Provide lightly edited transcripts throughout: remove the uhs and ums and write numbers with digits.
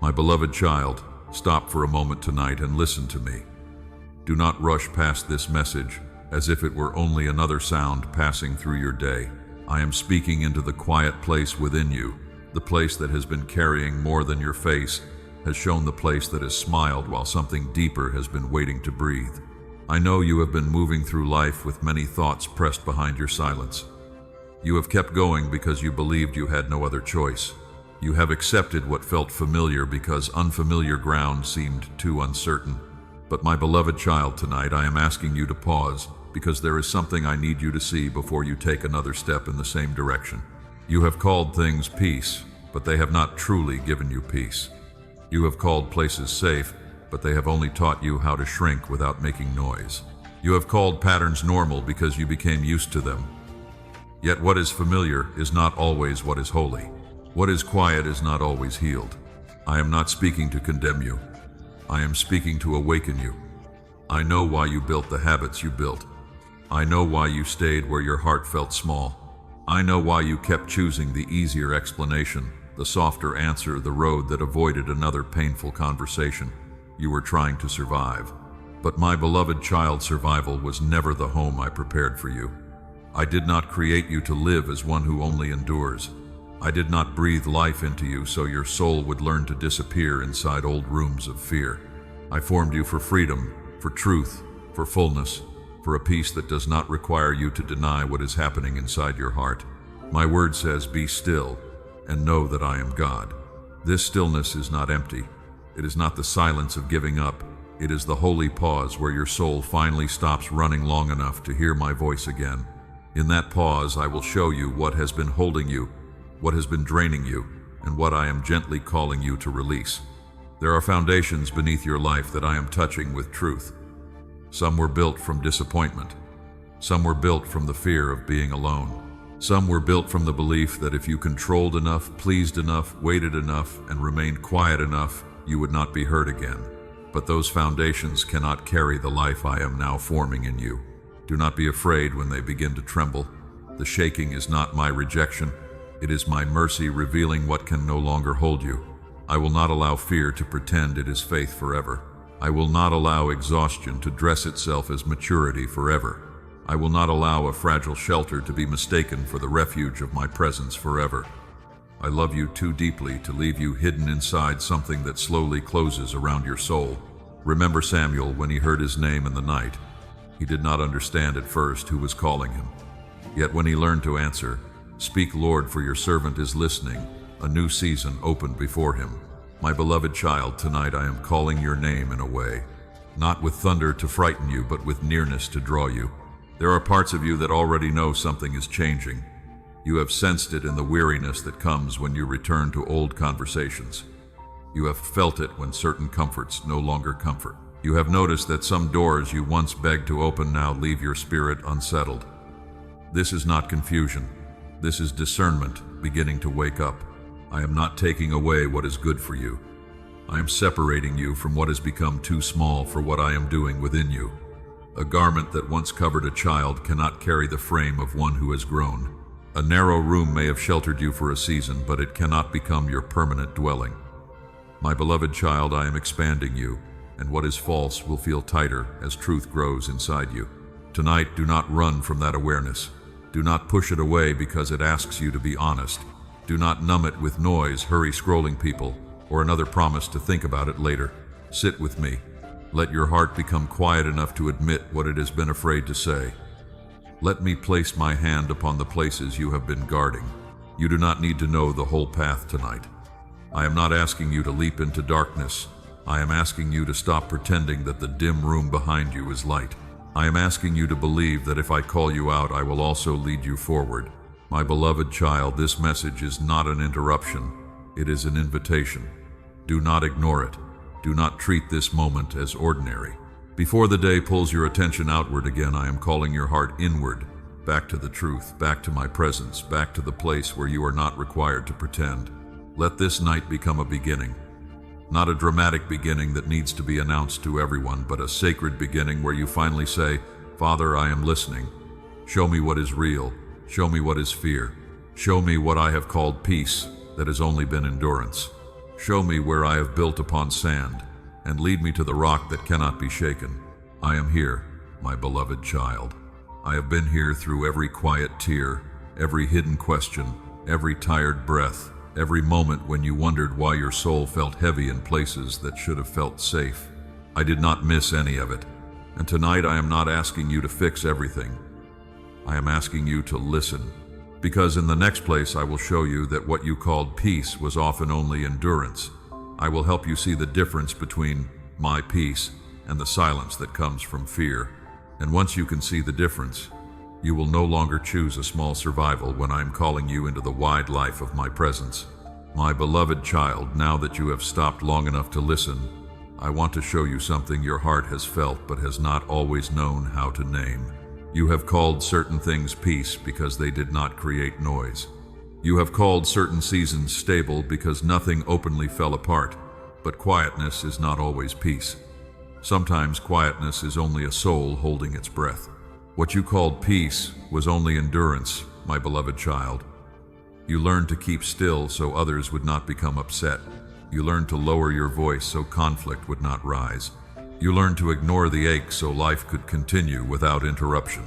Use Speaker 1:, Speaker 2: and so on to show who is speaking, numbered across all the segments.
Speaker 1: My beloved child, stop for a moment tonight and listen to me. Do not rush past this message as if it were only another sound passing through your day. I am speaking into the quiet place within you, the place that has been carrying more than your face, has shown the place that has smiled while something deeper has been waiting to breathe. I know you have been moving through life with many thoughts pressed behind your silence. You have kept going because you believed you had no other choice. You have accepted what felt familiar because unfamiliar ground seemed too uncertain. But my beloved child, tonight I am asking you to pause because there is something I need you to see before you take another step in the same direction. You have called things peace, but they have not truly given you peace. You have called places safe, but they have only taught you how to shrink without making noise. You have called patterns normal because you became used to them. Yet what is familiar is not always what is holy. What is quiet is not always healed. I am not speaking to condemn you. I am speaking to awaken you. I know why you built the habits you built. I know why you stayed where your heart felt small. I know why you kept choosing the easier explanation, the softer answer, the road that avoided another painful conversation. You were trying to survive. But my beloved child, survival was never the home I prepared for you. I did not create you to live as one who only endures. I did not breathe life into you so your soul would learn to disappear inside old rooms of fear. I formed you for freedom, for truth, for fullness, for a peace that does not require you to deny what is happening inside your heart. My word says, be still and know that I am God. This stillness is not empty. It is not the silence of giving up. It is the holy pause where your soul finally stops running long enough to hear my voice again. In that pause, I will show you what has been holding you, what has been draining you, and what I am gently calling you to release. There are foundations beneath your life that I am touching with truth. Some were built from disappointment. Some were built from the fear of being alone. Some were built from the belief that if you controlled enough, pleased enough, waited enough, and remained quiet enough, you would not be hurt again. But those foundations cannot carry the life I am now forming in you. Do not be afraid when they begin to tremble. The shaking is not my rejection. It is my mercy revealing what can no longer hold you. I will not allow fear to pretend it is faith forever. I will not allow exhaustion to dress itself as maturity forever. I will not allow a fragile shelter to be mistaken for the refuge of my presence forever. I love you too deeply to leave you hidden inside something that slowly closes around your soul. Remember Samuel when he heard his name in the night. He did not understand at first who was calling him. Yet when he learned to answer, "Speak, Lord, for your servant is listening," a new season opened before him. My beloved child, tonight I am calling your name in a way, not with thunder to frighten you, but with nearness to draw you. There are parts of you that already know something is changing. You have sensed it in the weariness that comes when you return to old conversations. You have felt it when certain comforts no longer comfort. You have noticed that some doors you once begged to open now leave your spirit unsettled. This is not confusion. This is discernment beginning to wake up. I am not taking away what is good for you. I am separating you from what has become too small for what I am doing within you. A garment that once covered a child cannot carry the frame of one who has grown. A narrow room may have sheltered you for a season, but it cannot become your permanent dwelling. My beloved child, I am expanding you, and what is false will feel tighter as truth grows inside you. Tonight, do not run from that awareness. Do not push it away because it asks you to be honest. Do not numb it with noise, hurry scrolling people, or another promise to think about it later. Sit with me. Let your heart become quiet enough to admit what it has been afraid to say. Let me place my hand upon the places you have been guarding. You do not need to know the whole path tonight. I am not asking you to leap into darkness. I am asking you to stop pretending that the dim room behind you is light. I am asking you to believe that if I call you out, I will also lead you forward. My beloved child, this message is not an interruption. It is an invitation. Do not ignore it. Do not treat this moment as ordinary. Before the day pulls your attention outward again, I am calling your heart inward, back to the truth, back to my presence, back to the place where you are not required to pretend. Let this night become a beginning. Not a dramatic beginning that needs to be announced to everyone, but a sacred beginning where you finally say, "Father, I am listening. Show me what is real. Show me what is fear. Show me what I have called peace that has only been endurance." Show me where I have built upon sand, and lead me to the rock that cannot be shaken. I am here, my beloved child. I have been here through every quiet tear, every hidden question, every tired breath, every moment when you wondered why your soul felt heavy in places that should have felt safe. I did not miss any of it. And tonight I am not asking you to fix everything. I am asking you to listen. Because in the next place I will show you that what you called peace was often only endurance. I will help you see the difference between my peace and the silence that comes from fear. And once you can see the difference, you will no longer choose a small survival when I am calling you into the wide life of my presence. My beloved child, now that you have stopped long enough to listen, I want to show you something your heart has felt but has not always known how to name. You have called certain things peace because they did not create noise. You have called certain seasons stable because nothing openly fell apart, but quietness is not always peace. Sometimes quietness is only a soul holding its breath. What you called peace was only endurance, my beloved child. You learned to keep still so others would not become upset. You learned to lower your voice so conflict would not rise. You learned to ignore the ache so life could continue without interruption.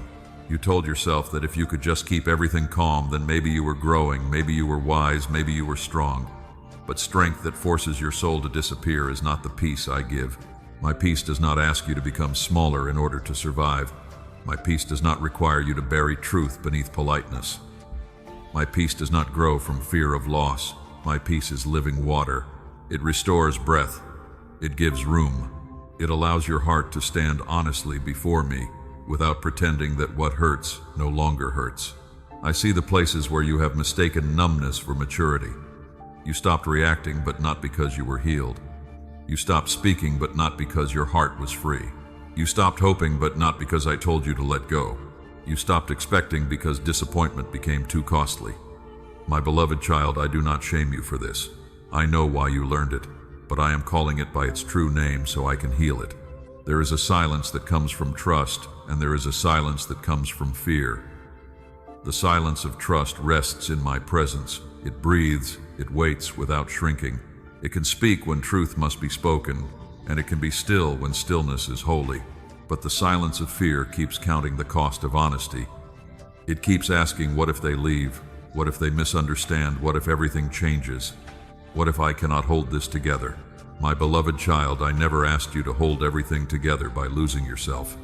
Speaker 1: You told yourself that if you could just keep everything calm, then maybe you were growing, maybe you were wise, maybe you were strong. But strength that forces your soul to disappear is not the peace I give. My peace does not ask you to become smaller in order to survive. My peace does not require you to bury truth beneath politeness. My peace does not grow from fear of loss. My peace is living water. It restores breath. It gives room. It allows your heart to stand honestly before me without pretending that what hurts no longer hurts. I see the places where you have mistaken numbness for maturity. You stopped reacting, but not because you were healed. You stopped speaking, but not because your heart was free. You stopped hoping, but not because I told you to let go. You stopped expecting because disappointment became too costly. My beloved child, I do not shame you for this. I know why you learned it, but I am calling it by its true name so I can heal it. There is a silence that comes from trust, and there is a silence that comes from fear. The silence of trust rests in my presence. It breathes, it waits without shrinking. It can speak when truth must be spoken, and it can be still when stillness is holy. But the silence of fear keeps counting the cost of honesty. It keeps asking, what if they leave? What if they misunderstand? What if everything changes? What if I cannot hold this together? My beloved child, I never asked you to hold everything together by losing yourself.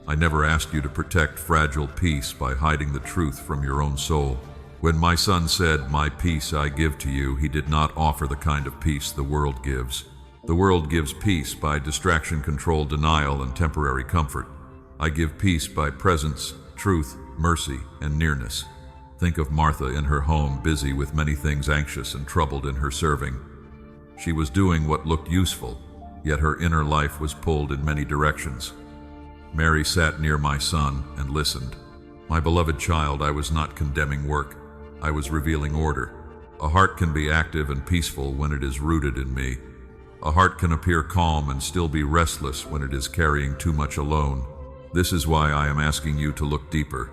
Speaker 1: I never asked you to protect fragile peace by hiding the truth from your own soul. When my son said, "My peace I give to you," he did not offer the kind of peace the world gives. The world gives peace by distraction, control, denial, and temporary comfort. I give peace by presence, truth, mercy, and nearness. Think of Martha in her home, busy with many things, anxious and troubled in her serving. She was doing what looked useful, yet her inner life was pulled in many directions. Mary sat near my son and listened. My beloved child, I was not condemning work. I was revealing order. A heart can be active and peaceful when it is rooted in me. A heart can appear calm and still be restless when it is carrying too much alone. This is why I am asking you to look deeper.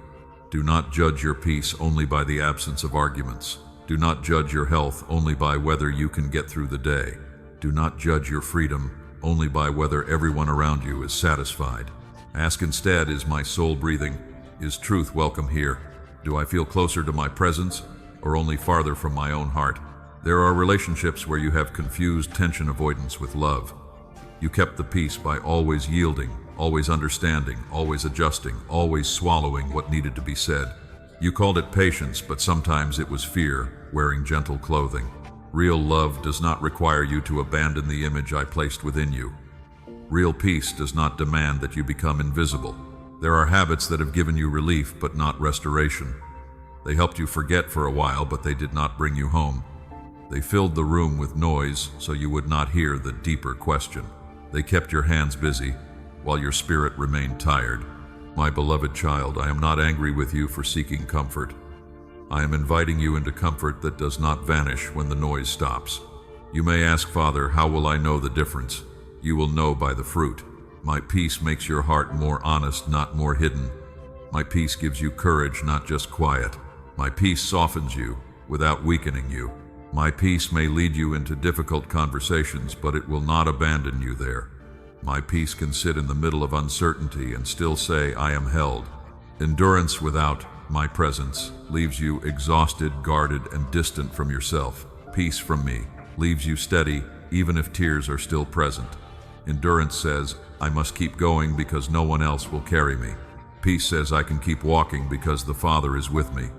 Speaker 1: Do not judge your peace only by the absence of arguments. Do not judge your health only by whether you can get through the day. Do not judge your freedom only by whether everyone around you is satisfied. Ask instead, is my soul breathing? Is truth welcome here? Do I feel closer to my presence or only farther from my own heart? There are relationships where you have confused tension avoidance with love. You kept the peace by always yielding, always understanding, always adjusting, always swallowing what needed to be said. You called it patience, but sometimes it was fear, wearing gentle clothing. Real love does not require you to abandon the image I placed within you. Real peace does not demand that you become invisible. There are habits that have given you relief, but not restoration. They helped you forget for a while, but they did not bring you home. They filled the room with noise so you would not hear the deeper question. They kept your hands busy while your spirit remained tired. My beloved child, I am not angry with you for seeking comfort. I am inviting you into comfort that does not vanish when the noise stops. You may ask, Father, how will I know the difference? You will know by the fruit. My peace makes your heart more honest, not more hidden. My peace gives you courage, not just quiet. My peace softens you without weakening you. My peace may lead you into difficult conversations, but it will not abandon you there. My peace can sit in the middle of uncertainty and still say, I am held. Endurance without my presence leaves you exhausted, guarded, and distant from yourself. Peace from me leaves you steady, even if tears are still present. Endurance says, I must keep going because no one else will carry me. Peace says I can keep walking because the Father is with me.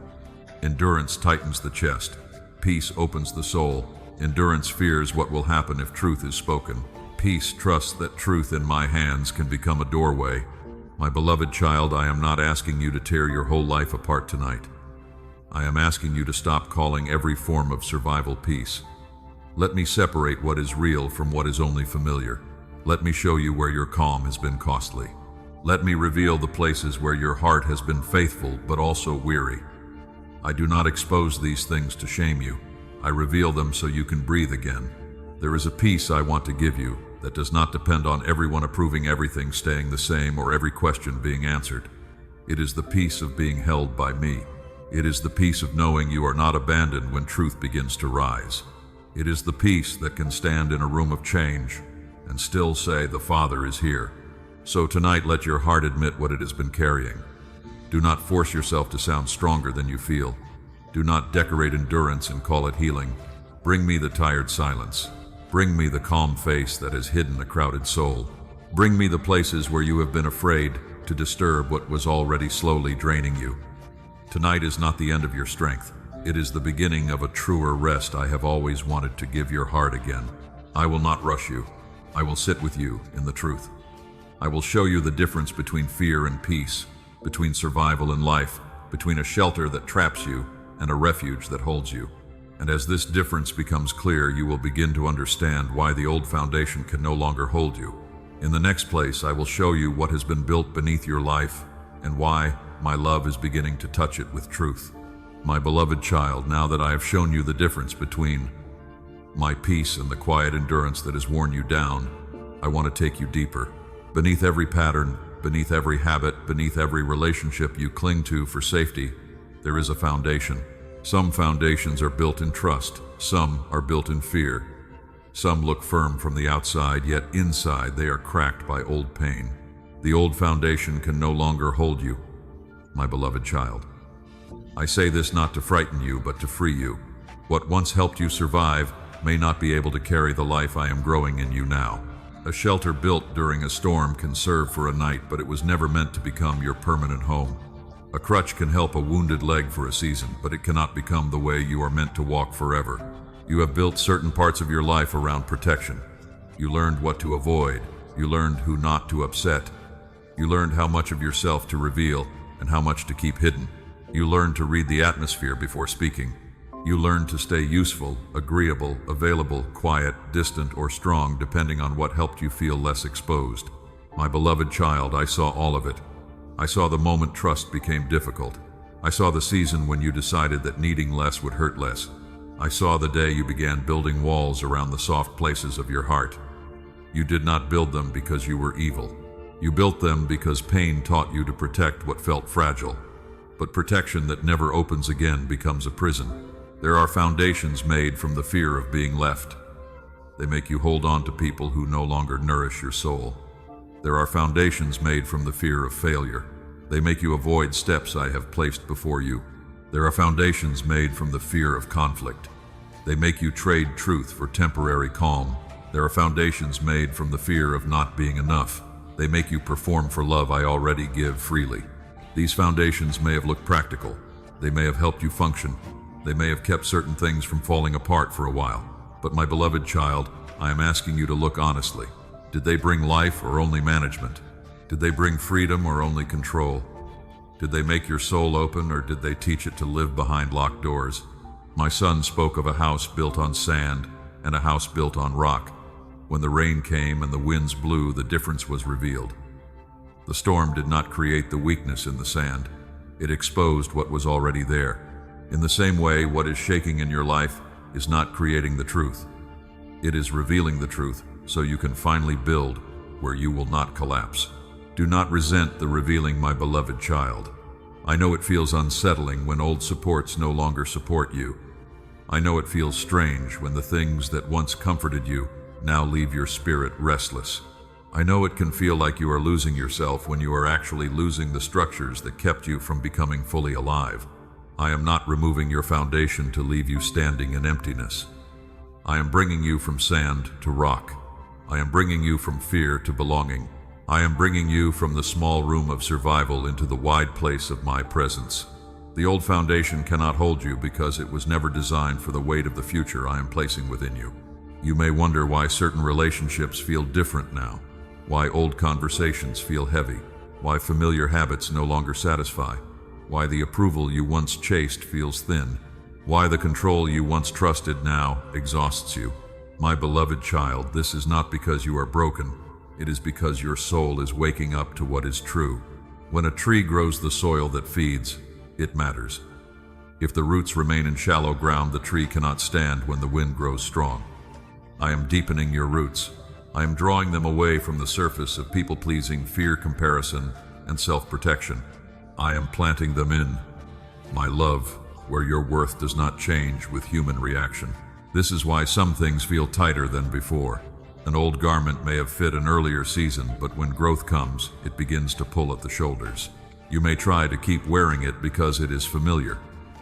Speaker 1: Endurance tightens the chest. Peace opens the soul. Endurance fears what will happen if truth is spoken. Peace trusts that truth in my hands can become a doorway. My beloved child, I am not asking you to tear your whole life apart tonight. I am asking you to stop calling every form of survival peace. Let me separate what is real from what is only familiar. Let me show you where your calm has been costly. Let me reveal the places where your heart has been faithful but also weary. I do not expose these things to shame you. I reveal them so you can breathe again. There is a peace I want to give you that does not depend on everyone approving everything staying the same or every question being answered. It is the peace of being held by me. It is the peace of knowing you are not abandoned when truth begins to rise. It is the peace that can stand in a room of change and still say, the Father is here. So tonight, let your heart admit what it has been carrying. Do not force yourself to sound stronger than you feel. Do not decorate endurance and call it healing. Bring me the tired silence. Bring me the calm face that has hidden a crowded soul. Bring me the places where you have been afraid to disturb what was already slowly draining you. Tonight is not the end of your strength. It is the beginning of a truer rest I have always wanted to give your heart again. I will not rush you. I will sit with you in the truth. I will show you the difference between fear and peace, between survival and life, between a shelter that traps you and a refuge that holds you. And as this difference becomes clear, you will begin to understand why the old foundation can no longer hold you. In the next place, I will show you what has been built beneath your life and why my love is beginning to touch it with truth. My beloved child, now that I have shown you the difference between my peace and the quiet endurance that has worn you down, I want to take you deeper. Beneath every pattern, beneath every habit, beneath every relationship you cling to for safety, there is a foundation. Some foundations are built in trust, some are built in fear. Some look firm from the outside, yet inside they are cracked by old pain. The old foundation can no longer hold you, my beloved child. I say this not to frighten you, but to free you. What once helped you survive may not be able to carry the life I am growing in you now. A shelter built during a storm can serve for a night, but it was never meant to become your permanent home. A crutch can help a wounded leg for a season, but it cannot become the way you are meant to walk forever. You have built certain parts of your life around protection. You learned what to avoid. You learned who not to upset. You learned how much of yourself to reveal and how much to keep hidden. You learned to read the atmosphere before speaking. You learned to stay useful, agreeable, available, quiet, distant, or strong, depending on what helped you feel less exposed. My beloved child, I saw all of it. I saw the moment trust became difficult. I saw the season when you decided that needing less would hurt less. I saw the day you began building walls around the soft places of your heart. You did not build them because you were evil. You built them because pain taught you to protect what felt fragile. But protection that never opens again becomes a prison. There are foundations made from the fear of being left. They make you hold on to people who no longer nourish your soul. There are foundations made from the fear of failure. They make you avoid steps I have placed before you. There are foundations made from the fear of conflict. They make you trade truth for temporary calm. There are foundations made from the fear of not being enough. They make you perform for love I already give freely. These foundations may have looked practical. They may have helped you function. They may have kept certain things from falling apart for a while. But my beloved child, I am asking you to look honestly. Did they bring life or only management? Did they bring freedom or only control? Did they make your soul open, or did they teach it to live behind locked doors? My son spoke of a house built on sand and a house built on rock. When the rain came and the winds blew, the difference was revealed. The storm did not create the weakness in the sand. It exposed what was already there. In the same way, what is shaking in your life is not creating the truth. It is revealing the truth so you can finally build where you will not collapse. Do not resent the revealing, my beloved child. I know it feels unsettling when old supports no longer support you. I know it feels strange when the things that once comforted you now leave your spirit restless. I know it can feel like you are losing yourself when you are actually losing the structures that kept you from becoming fully alive. I am not removing your foundation to leave you standing in emptiness. I am bringing you from sand to rock. I am bringing you from fear to belonging. I am bringing you from the small room of survival into the wide place of my presence. The old foundation cannot hold you because it was never designed for the weight of the future I am placing within you. You may wonder why certain relationships feel different now, why old conversations feel heavy, why familiar habits no longer satisfy, why the approval you once chased feels thin, why the control you once trusted now exhausts you. My beloved child, this is not because you are broken. It is because your soul is waking up to what is true. When a tree grows the soil that feeds, it matters. If the roots remain in shallow ground, the tree cannot stand when the wind grows strong. I am deepening your roots. I am drawing them away from the surface of people-pleasing, fear, comparison, and self-protection. I am planting them in, my love, where your worth does not change with human reaction. This is why some things feel tighter than before. An old garment may have fit an earlier season, but when growth comes, it begins to pull at the shoulders. You may try to keep wearing it because it is familiar,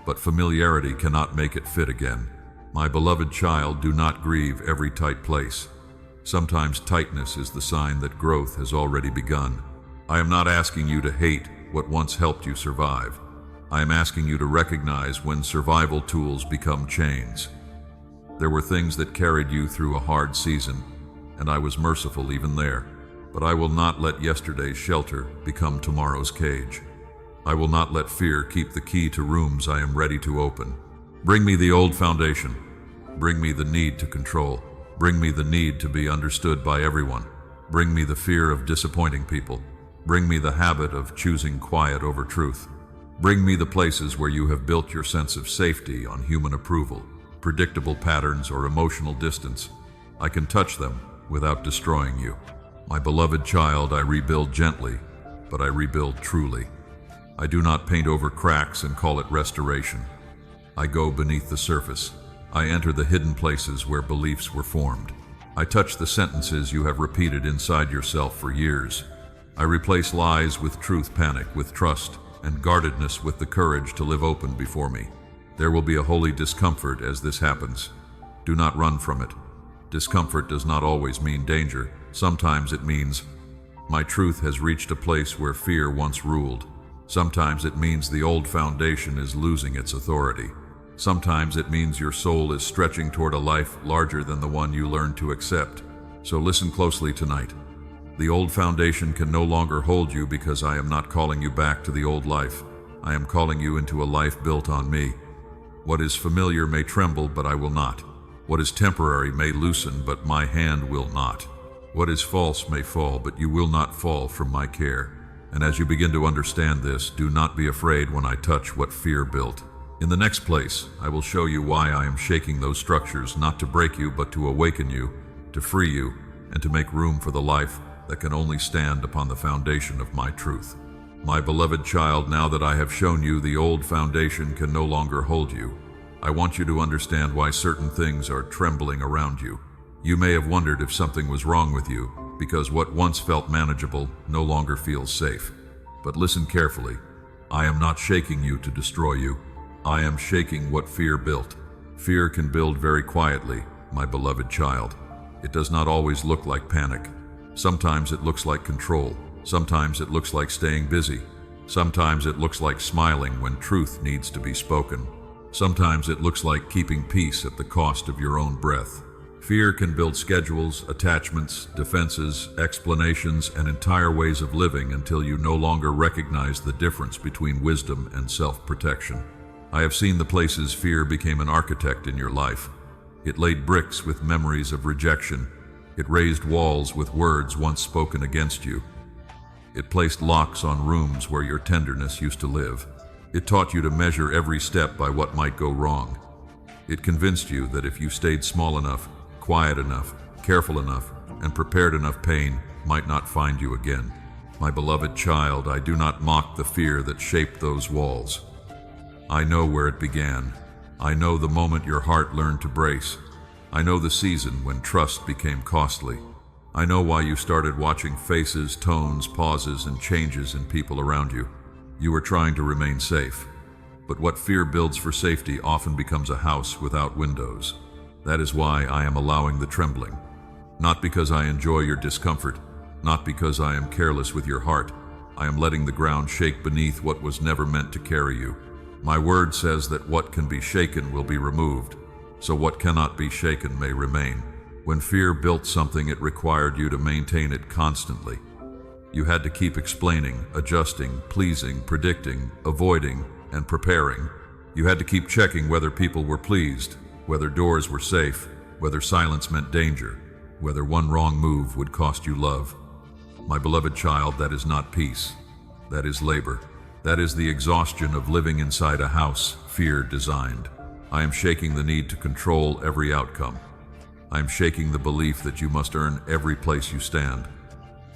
Speaker 1: but familiarity cannot make it fit again. My beloved child, do not grieve every tight place. Sometimes tightness is the sign that growth has already begun. I am not asking you to hate what once helped you survive. I am asking you to recognize when survival tools become chains. There were things that carried you through a hard season, and I was merciful even there. But I will not let yesterday's shelter become tomorrow's cage. I will not let fear keep the key to rooms I am ready to open. Bring me the old foundation. Bring me the need to control. Bring me the need to be understood by everyone. Bring me the fear of disappointing people. Bring me the habit of choosing quiet over truth. Bring me the places where you have built your sense of safety on human approval, predictable patterns, or emotional distance. I can touch them without destroying you. My beloved child, I rebuild gently, but I rebuild truly. I do not paint over cracks and call it restoration. I go beneath the surface. I enter the hidden places where beliefs were formed. I touch the sentences you have repeated inside yourself for years. I replace lies with truth, panic with trust, and guardedness with the courage to live open before me. There will be a holy discomfort as this happens. Do not run from it. Discomfort does not always mean danger. Sometimes it means, my truth has reached a place where fear once ruled. Sometimes it means the old foundation is losing its authority. Sometimes it means your soul is stretching toward a life larger than the one you learned to accept. So listen closely tonight. The old foundation can no longer hold you because I am not calling you back to the old life. I am calling you into a life built on me. What is familiar may tremble, but I will not. What is temporary may loosen, but my hand will not. What is false may fall, but you will not fall from my care. And as you begin to understand this, do not be afraid when I touch what fear built. In the next place, I will show you why I am shaking those structures, not to break you, but to awaken you, to free you, and to make room for the life that can only stand upon the foundation of my truth. My beloved child, now that I have shown you the old foundation can no longer hold you, I want you to understand why certain things are trembling around you. You may have wondered if something was wrong with you, because what once felt manageable no longer feels safe. But listen carefully. I am not shaking you to destroy you. I am shaking what fear built. Fear can build very quietly, my beloved child. It does not always look like panic. Sometimes it looks like control. Sometimes it looks like staying busy. Sometimes it looks like smiling when truth needs to be spoken. Sometimes it looks like keeping peace at the cost of your own breath. Fear can build schedules, attachments, defenses, explanations, and entire ways of living until you no longer recognize the difference between wisdom and self-protection. I have seen the places fear became an architect in your life. It laid bricks with memories of rejection. It raised walls with words once spoken against you. It placed locks on rooms where your tenderness used to live. It taught you to measure every step by what might go wrong. It convinced you that if you stayed small enough, quiet enough, careful enough, and prepared enough, pain might not find you again. My beloved child, I do not mock the fear that shaped those walls. I know where it began. I know the moment your heart learned to brace. I know the season when trust became costly. I know why you started watching faces, tones, pauses, and changes in people around you. You were trying to remain safe. But what fear builds for safety often becomes a house without windows. That is why I am allowing the trembling. Not because I enjoy your discomfort, not because I am careless with your heart. I am letting the ground shake beneath what was never meant to carry you. My word says that what can be shaken will be removed, so what cannot be shaken may remain. When fear built something, it required you to maintain it constantly. You had to keep explaining, adjusting, pleasing, predicting, avoiding, and preparing. You had to keep checking whether people were pleased, whether doors were safe, whether silence meant danger, whether one wrong move would cost you love. My beloved child, that is not peace. That is labor. That is the exhaustion of living inside a house fear designed. I am shaking the need to control every outcome. I am shaking the belief that you must earn every place you stand.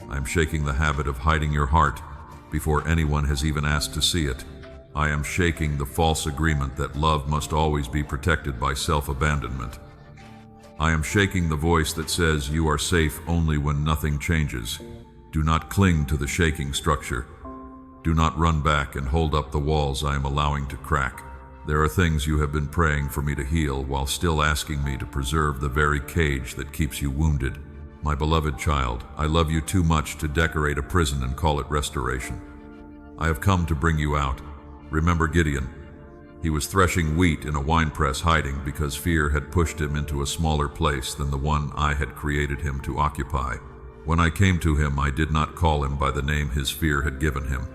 Speaker 1: I am shaking the habit of hiding your heart before anyone has even asked to see it. I am shaking the false agreement that love must always be protected by self-abandonment. I am shaking the voice that says you are safe only when nothing changes. Do not cling to the shaking structure. Do not run back and hold up the walls I am allowing to crack. There are things you have been praying for me to heal while still asking me to preserve the very cage that keeps you wounded. My beloved child, I love you too much to decorate a prison and call it restoration. I have come to bring you out. Remember Gideon. He was threshing wheat in a winepress, hiding because fear had pushed him into a smaller place than the one I had created him to occupy. When I came to him, I did not call him by the name his fear had given him.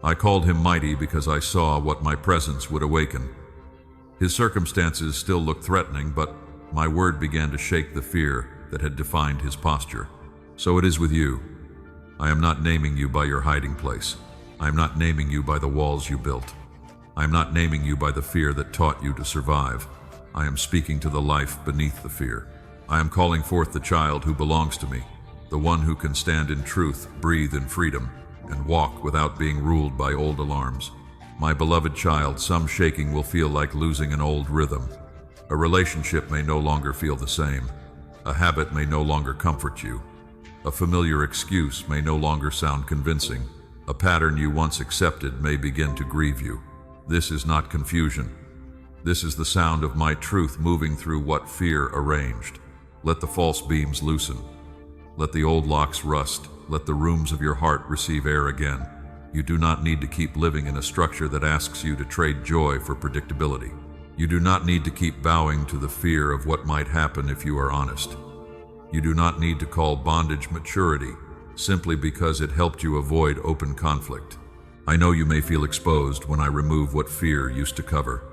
Speaker 1: I called him mighty because I saw what my presence would awaken. His circumstances still looked threatening, but my word began to shake the fear that had defined his posture. So it is with you. I am not naming you by your hiding place. I am not naming you by the walls you built. I am not naming you by the fear that taught you to survive. I am speaking to the life beneath the fear. I am calling forth the child who belongs to me, the one who can stand in truth, breathe in freedom, and walk without being ruled by old alarms. My beloved child, some shaking will feel like losing an old rhythm. A relationship may no longer feel the same. A habit may no longer comfort you. A familiar excuse may no longer sound convincing. A pattern you once accepted may begin to grieve you. This is not confusion. This is the sound of my truth moving through what fear arranged. Let the false beams loosen. Let the old locks rust. Let the rooms of your heart receive air again. You do not need to keep living in a structure that asks you to trade joy for predictability. You do not need to keep bowing to the fear of what might happen if you are honest. You do not need to call bondage maturity simply because it helped you avoid open conflict. I know you may feel exposed when I remove what fear used to cover.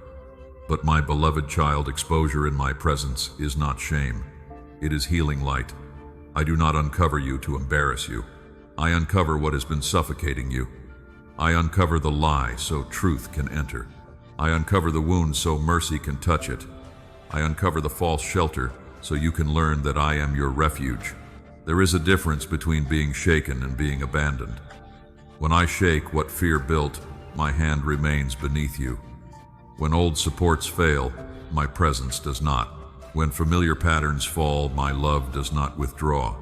Speaker 1: But my beloved child, exposure in my presence is not shame. It is healing light. I do not uncover you to embarrass you. I uncover what has been suffocating you. I uncover the lie so truth can enter. I uncover the wound so mercy can touch it. I uncover the false shelter so you can learn that I am your refuge. There is a difference between being shaken and being abandoned. When I shake what fear built, my hand remains beneath you. When old supports fail, my presence does not. When familiar patterns fall, my love does not withdraw.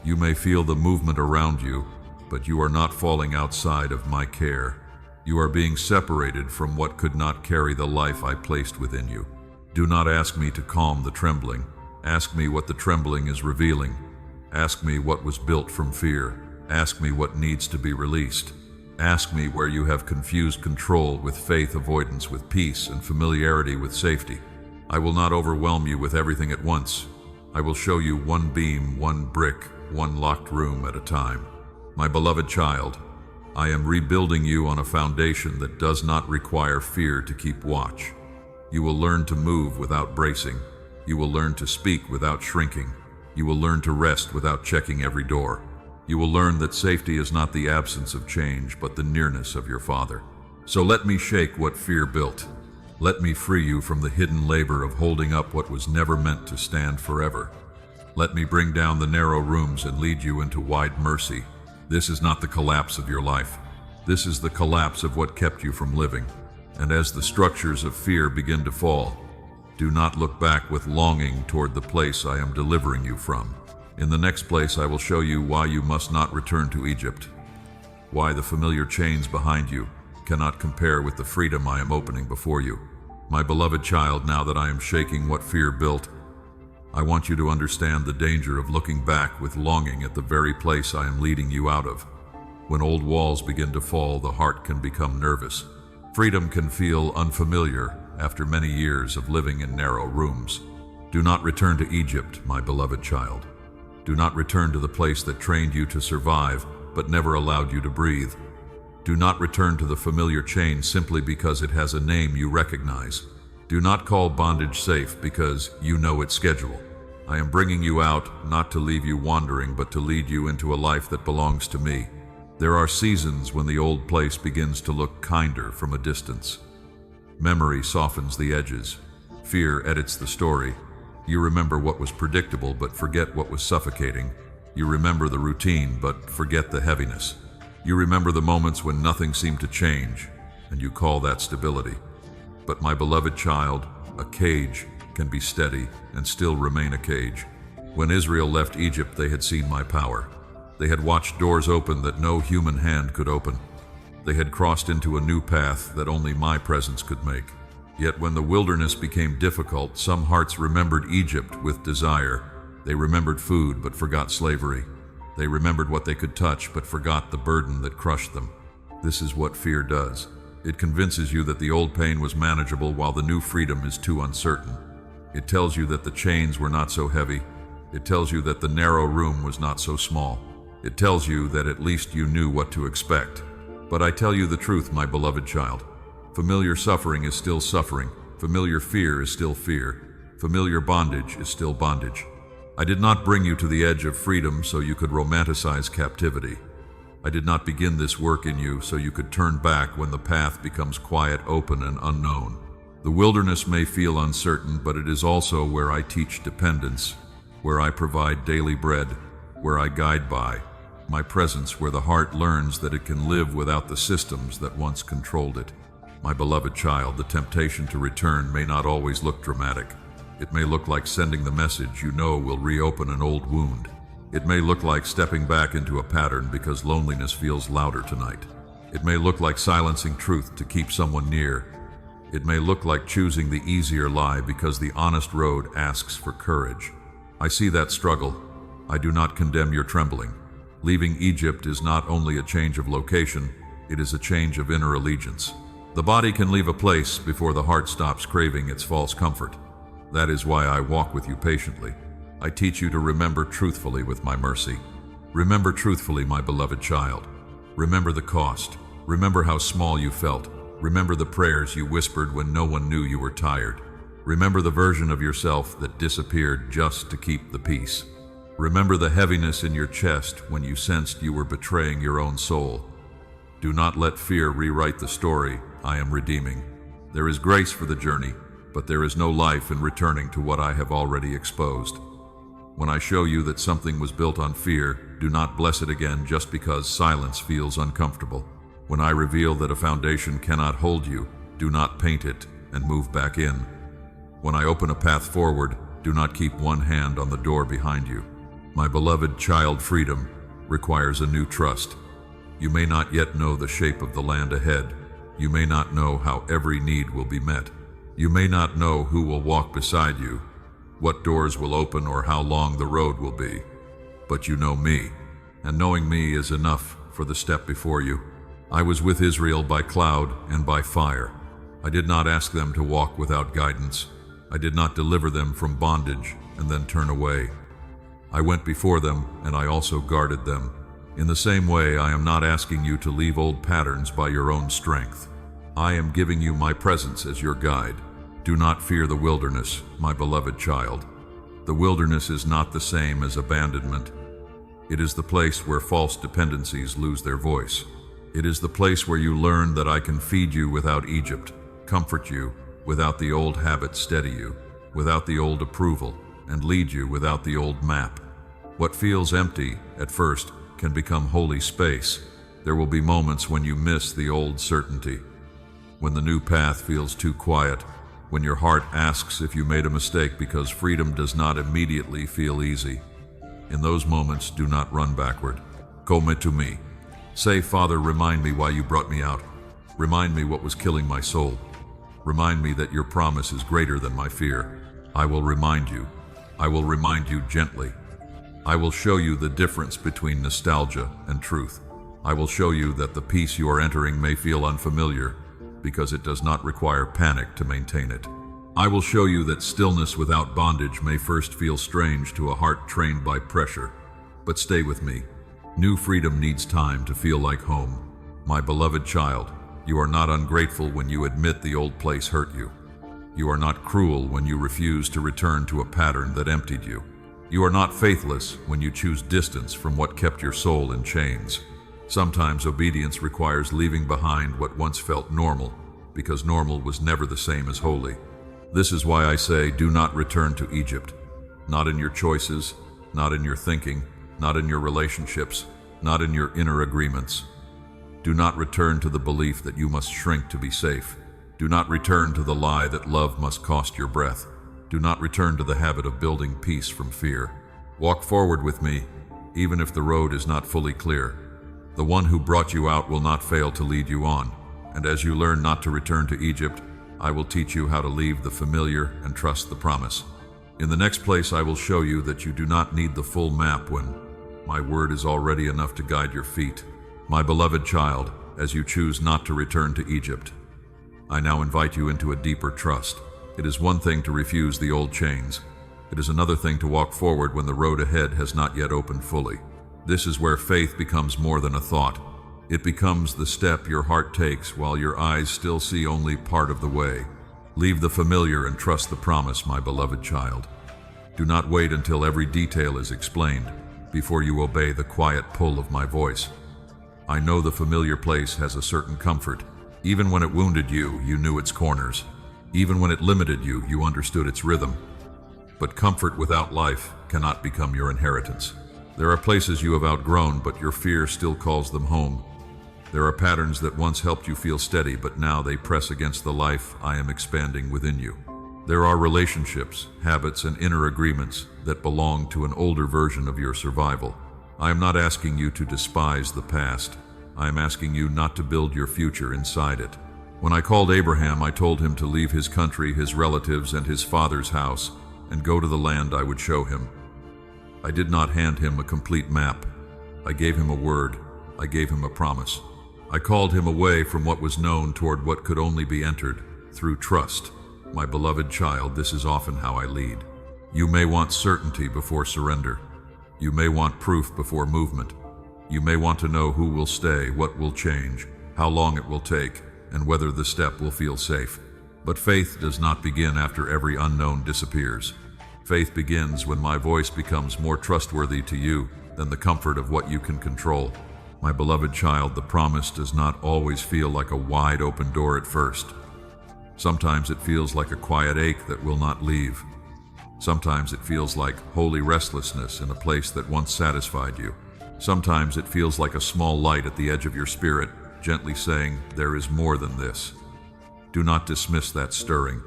Speaker 1: You may feel the movement around you, but you are not falling outside of my care. You are being separated from what could not carry the life I placed within you. Do not ask me to calm the trembling. Ask me what the trembling is revealing. Ask me what was built from fear. Ask me what needs to be released. Ask me where you have confused control with faith, avoidance with peace, and familiarity with safety. I will not overwhelm you with everything at once. I will show you one beam, one brick, one locked room at a time. My beloved child, I am rebuilding you on a foundation that does not require fear to keep watch. You will learn to move without bracing. You will learn to speak without shrinking. You will learn to rest without checking every door. You will learn that safety is not the absence of change, but the nearness of your Father. So let me shake what fear built. Let me free you from the hidden labor of holding up what was never meant to stand forever. Let me bring down the narrow rooms and lead you into wide mercy. This is not the collapse of your life. This is the collapse of what kept you from living. And as the structures of fear begin to fall, Do not look back with longing toward the place I am delivering you from. In the next place I will show you why you must not return to Egypt, why the familiar chains behind you cannot compare with the freedom I am opening before you. My beloved child, now that I am shaking what fear built, I want you to understand the danger of looking back with longing at the very place I am leading you out of. When old walls begin to fall, the heart can become nervous. Freedom can feel unfamiliar after many years of living in narrow rooms. Do not return to Egypt, my beloved child. Do not return to the place that trained you to survive, but never allowed you to breathe. Do not return to the familiar chain simply because it has a name you recognize. Do not call bondage safe because you know its schedule. I am bringing you out not to leave you wandering, but to lead you into a life that belongs to me. There are seasons when the old place begins to look kinder from a distance. Memory softens the edges. Fear edits the story. You remember what was predictable but forget what was suffocating. You remember the routine but forget the heaviness. You remember the moments when nothing seemed to change, and you call that stability. But my beloved child, a cage can be steady and still remain a cage. When Israel left Egypt, they had seen my power. They had watched doors open that no human hand could open. They had crossed into a new path that only my presence could make. Yet when the wilderness became difficult, some hearts remembered Egypt with desire. They remembered food but forgot slavery. They remembered what they could touch but forgot the burden that crushed them. This is what fear does. It convinces you that the old pain was manageable while the new freedom is too uncertain. It tells you that the chains were not so heavy. It tells you that the narrow room was not so small. It tells you that at least you knew what to expect. But I tell you the truth, my beloved child. Familiar suffering is still suffering. Familiar fear is still fear. Familiar bondage is still bondage. I did not bring you to the edge of freedom so you could romanticize captivity. I did not begin this work in you so you could turn back when the path becomes quiet, open, and unknown. The wilderness may feel uncertain, but it is also where I teach dependence, where I provide daily bread, where I guide by my presence, where the heart learns that it can live without the systems that once controlled it. My beloved child, the temptation to return may not always look dramatic. It may look like sending the message you know will reopen an old wound. It may look like stepping back into a pattern because loneliness feels louder tonight. It may look like silencing truth to keep someone near. It may look like choosing the easier lie because the honest road asks for courage. I see that struggle. I do not condemn your trembling. Leaving Egypt is not only a change of location, it is a change of inner allegiance. The body can leave a place before the heart stops craving its false comfort. That is why I walk with you patiently. I teach you to remember truthfully with my mercy. Remember truthfully, my beloved child. Remember the cost. Remember how small you felt. Remember the prayers you whispered when no one knew you were tired. Remember the version of yourself that disappeared just to keep the peace. Remember the heaviness in your chest when you sensed you were betraying your own soul. Do not let fear rewrite the story I am redeeming. There is grace for the journey, but there is no life in returning to what I have already exposed. When I show you that something was built on fear, do not bless it again just because silence feels uncomfortable. When I reveal that a foundation cannot hold you, do not paint it and move back in. When I open a path forward, do not keep one hand on the door behind you. My beloved child, freedom requires a new trust. You may not yet know the shape of the land ahead. You may not know how every need will be met. You may not know who will walk beside you, what doors will open, or how long the road will be. But you know me, and knowing me is enough for the step before you. I was with Israel by cloud and by fire. I did not ask them to walk without guidance. I did not deliver them from bondage and then turn away. I went before them, and I also guarded them. In the same way, I am not asking you to leave old patterns by your own strength. I am giving you my presence as your guide. Do not fear the wilderness, my beloved child. The wilderness is not the same as abandonment. It is the place where false dependencies lose their voice. It is the place where you learn that I can feed you without Egypt, comfort you without the old habits, steady you without the old approval, and lead you without the old map. What feels empty at first can become holy space. There will be moments when you miss the old certainty. When the new path feels too quiet, when your heart asks if you made a mistake, because freedom does not immediately feel easy. In those moments, do not run backward. Come to me. Say, Father, remind me why you brought me out. Remind me what was killing my soul. Remind me that your promise is greater than my fear. I will remind you. I will remind you gently. I will show you the difference between nostalgia and truth. I will show you that the peace you are entering may feel unfamiliar, because it does not require panic to maintain it. I will show you that stillness without bondage may first feel strange to a heart trained by pressure. But stay with me. New freedom needs time to feel like home. My beloved child, you are not ungrateful when you admit the old place hurt you. You are not cruel when you refuse to return to a pattern that emptied you. You are not faithless when you choose distance from what kept your soul in chains. Sometimes obedience requires leaving behind what once felt normal, because normal was never the same as holy. This is why I say, do not return to Egypt. Not in your choices, not in your thinking, not in your relationships, not in your inner agreements. Do not return to the belief that you must shrink to be safe. Do not return to the lie that love must cost your breath. Do not return to the habit of building peace from fear. Walk forward with me, even if the road is not fully clear. The one who brought you out will not fail to lead you on, and as you learn not to return to Egypt, I will teach you how to leave the familiar and trust the promise. In the next place, I will show you that you do not need the full map when my word is already enough to guide your feet. My beloved child, as you choose not to return to Egypt, I now invite you into a deeper trust. It is one thing to refuse the old chains. It is another thing to walk forward when the road ahead has not yet opened fully. This is where faith becomes more than a thought. It becomes the step your heart takes while your eyes still see only part of the way. Leave the familiar and trust the promise, my beloved child. Do not wait until every detail is explained before you obey the quiet pull of my voice. I know the familiar place has a certain comfort. Even when it wounded you, you knew its corners. Even when it limited you, you understood its rhythm. But comfort without life cannot become your inheritance. There are places you have outgrown, but your fear still calls them home. There are patterns that once helped you feel steady, but now they press against the life I am expanding within you. There are relationships, habits, and inner agreements that belong to an older version of your survival. I am not asking you to despise the past. I am asking you not to build your future inside it. When I called Abraham, I told him to leave his country, his relatives, and his father's house, and go to the land I would show him. I did not hand him a complete map. I gave him a word. I gave him a promise. I called him away from what was known toward what could only be entered through trust. My beloved child, this is often how I lead. You may want certainty before surrender. You may want proof before movement. You may want to know who will stay, what will change, how long it will take, and whether the step will feel safe. But faith does not begin after every unknown disappears. Faith begins when my voice becomes more trustworthy to you than the comfort of what you can control. My beloved child, the promise does not always feel like a wide open door at first. Sometimes it feels like a quiet ache that will not leave. Sometimes it feels like holy restlessness in a place that once satisfied you. Sometimes it feels like a small light at the edge of your spirit, gently saying, there is more than this. Do not dismiss that stirring.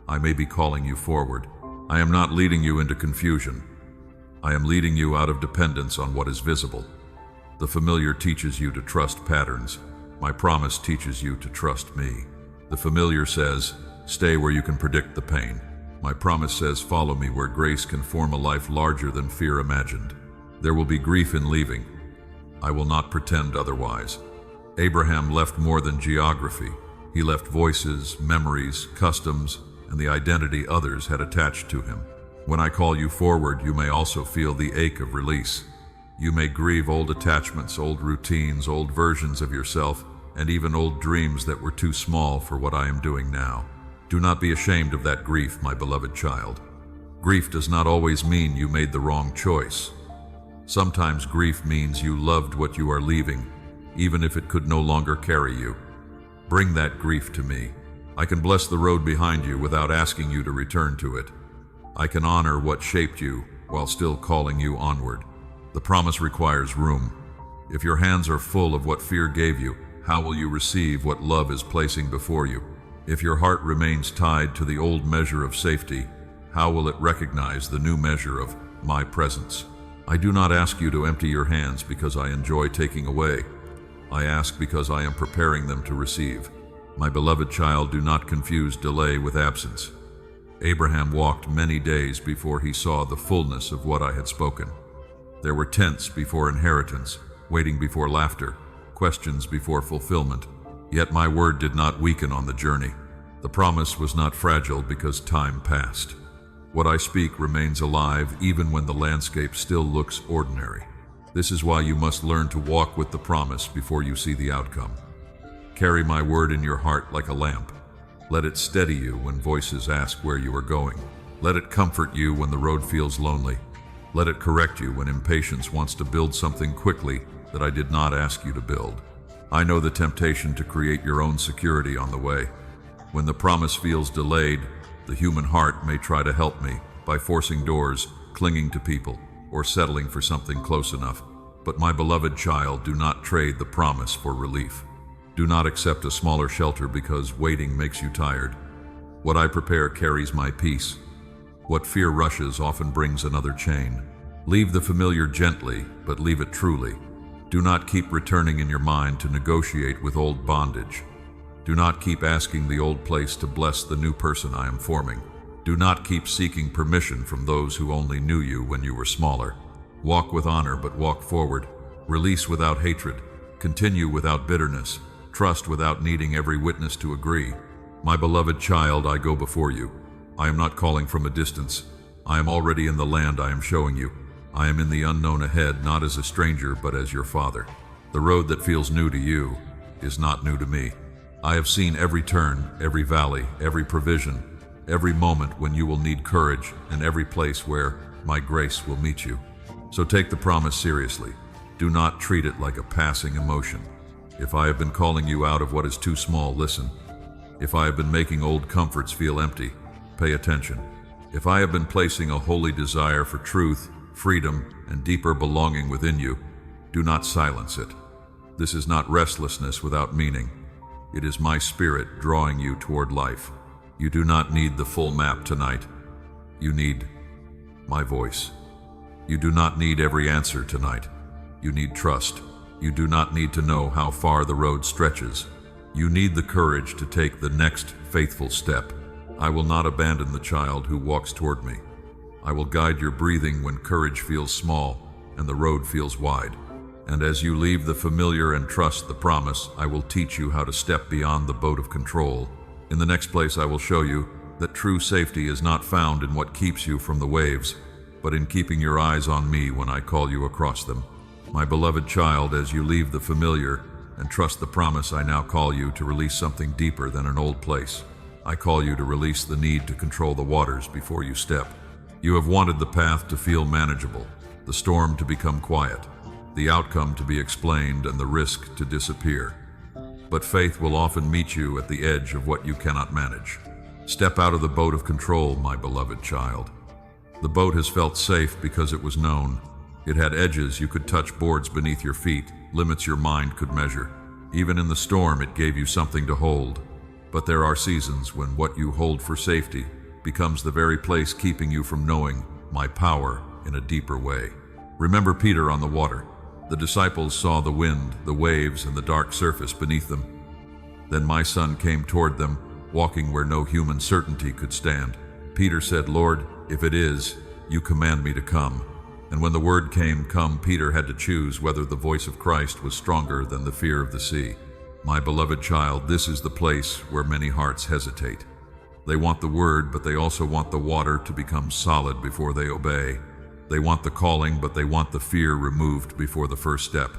Speaker 1: I may be calling you forward. I am not leading you into confusion. I am leading you out of dependence on what is visible. The familiar teaches you to trust patterns. My promise teaches you to trust me. The familiar says, stay where you can predict the pain. My promise says, follow me where grace can form a life larger than fear imagined. There will be grief in leaving. I will not pretend otherwise. Abraham left more than geography. He left voices, memories, customs, and the identity others had attached to him. When I call you forward, you may also feel the ache of release. You may grieve old attachments, old routines, old versions of yourself, and even old dreams that were too small for what I am doing now. Do not be ashamed of that grief, my beloved child. Grief does not always mean you made the wrong choice. Sometimes grief means you loved what you are leaving, even if it could no longer carry you. Bring that grief to me. I can bless the road behind you without asking you to return to it. I can honor what shaped you while still calling you onward. The promise requires room. If your hands are full of what fear gave you, how will you receive what love is placing before you? If your heart remains tied to the old measure of safety, how will it recognize the new measure of my presence? I do not ask you to empty your hands because I enjoy taking away. I ask because I am preparing them to receive. My beloved child, do not confuse delay with absence. Abraham walked many days before he saw the fullness of what I had spoken. There were tents before inheritance, waiting before laughter, questions before fulfillment. Yet my word did not weaken on the journey. The promise was not fragile because time passed. What I speak remains alive even when the landscape still looks ordinary. This is why you must learn to walk with the promise before you see the outcome. Carry my word in your heart like a lamp. Let it steady you when voices ask where you are going. Let it comfort you when the road feels lonely. Let it correct you when impatience wants to build something quickly that I did not ask you to build. I know the temptation to create your own security on the way. When the promise feels delayed, the human heart may try to help me by forcing doors, clinging to people, or settling for something close enough. But my beloved child, do not trade the promise for relief. Do not accept a smaller shelter because waiting makes you tired. What I prepare carries my peace. What fear rushes often brings another chain. Leave the familiar gently, but leave it truly. Do not keep returning in your mind to negotiate with old bondage. Do not keep asking the old place to bless the new person I am forming. Do not keep seeking permission from those who only knew you when you were smaller. Walk with honor, but walk forward. Release without hatred. Continue without bitterness. Trust without needing every witness to agree. My beloved child, I go before you. I am not calling from a distance. I am already in the land I am showing you. I am in the unknown ahead, not as a stranger, but as your father. The road that feels new to you is not new to me. I have seen every turn, every valley, every provision, every moment when you will need courage, and every place where my grace will meet you. So take the promise seriously. Do not treat it like a passing emotion. If I have been calling you out of what is too small, listen. If I have been making old comforts feel empty, pay attention. If I have been placing a holy desire for truth, freedom, and deeper belonging within you, do not silence it. This is not restlessness without meaning. It is my spirit drawing you toward life. You do not need the full map tonight. You need my voice. You do not need every answer tonight. You need trust. You do not need to know how far the road stretches. You need the courage to take the next faithful step. I will not abandon the child who walks toward me. I will guide your breathing when courage feels small and the road feels wide. And as you leave the familiar and trust the promise, I will teach you how to step beyond the boat of control. In the next place, I will show you that true safety is not found in what keeps you from the waves, but in keeping your eyes on me when I call you across them. My beloved child, as you leave the familiar and trust the promise, I now call you to release something deeper than an old place. I call you to release the need to control the waters before you step. You have wanted the path to feel manageable, the storm to become quiet, the outcome to be explained, and the risk to disappear. But faith will often meet you at the edge of what you cannot manage. Step out of the boat of control, my beloved child. The boat has felt safe because it was known. It had edges you could touch, boards beneath your feet, limits your mind could measure. Even in the storm, it gave you something to hold. But there are seasons when what you hold for safety becomes the very place keeping you from knowing my power in a deeper way. Remember Peter on the water. The disciples saw the wind, the waves, and the dark surface beneath them. Then my son came toward them, walking where no human certainty could stand. Peter said, "Lord, if it is, you command me to come." And when the word came, "Come," Peter had to choose whether the voice of Christ was stronger than the fear of the sea. My beloved child, this is the place where many hearts hesitate. They want the word, but they also want the water to become solid before they obey. They want the calling, but they want the fear removed before the first step.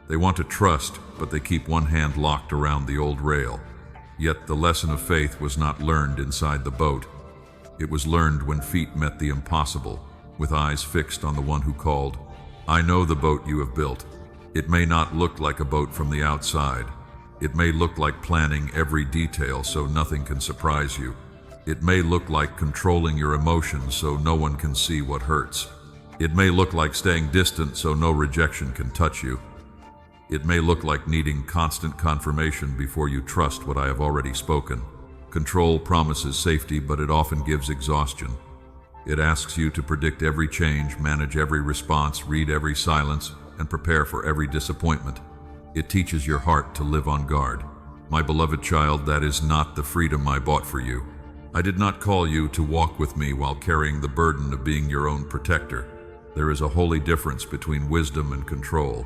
Speaker 1: They want to trust, but they keep one hand locked around the old rail. Yet the lesson of faith was not learned inside the boat. It was learned when feet met the impossible, with eyes fixed on the one who called. I know the boat you have built. It may not look like a boat from the outside. It may look like planning every detail so nothing can surprise you. It may look like controlling your emotions so no one can see what hurts. It may look like staying distant so no rejection can touch you. It may look like needing constant confirmation before you trust what I have already spoken. Control promises safety, but it often gives exhaustion. It asks you to predict every change, manage every response, read every silence, and prepare for every disappointment. It teaches your heart to live on guard. My beloved child, that is not the freedom I bought for you. I did not call you to walk with me while carrying the burden of being your own protector. There is a holy difference between wisdom and control.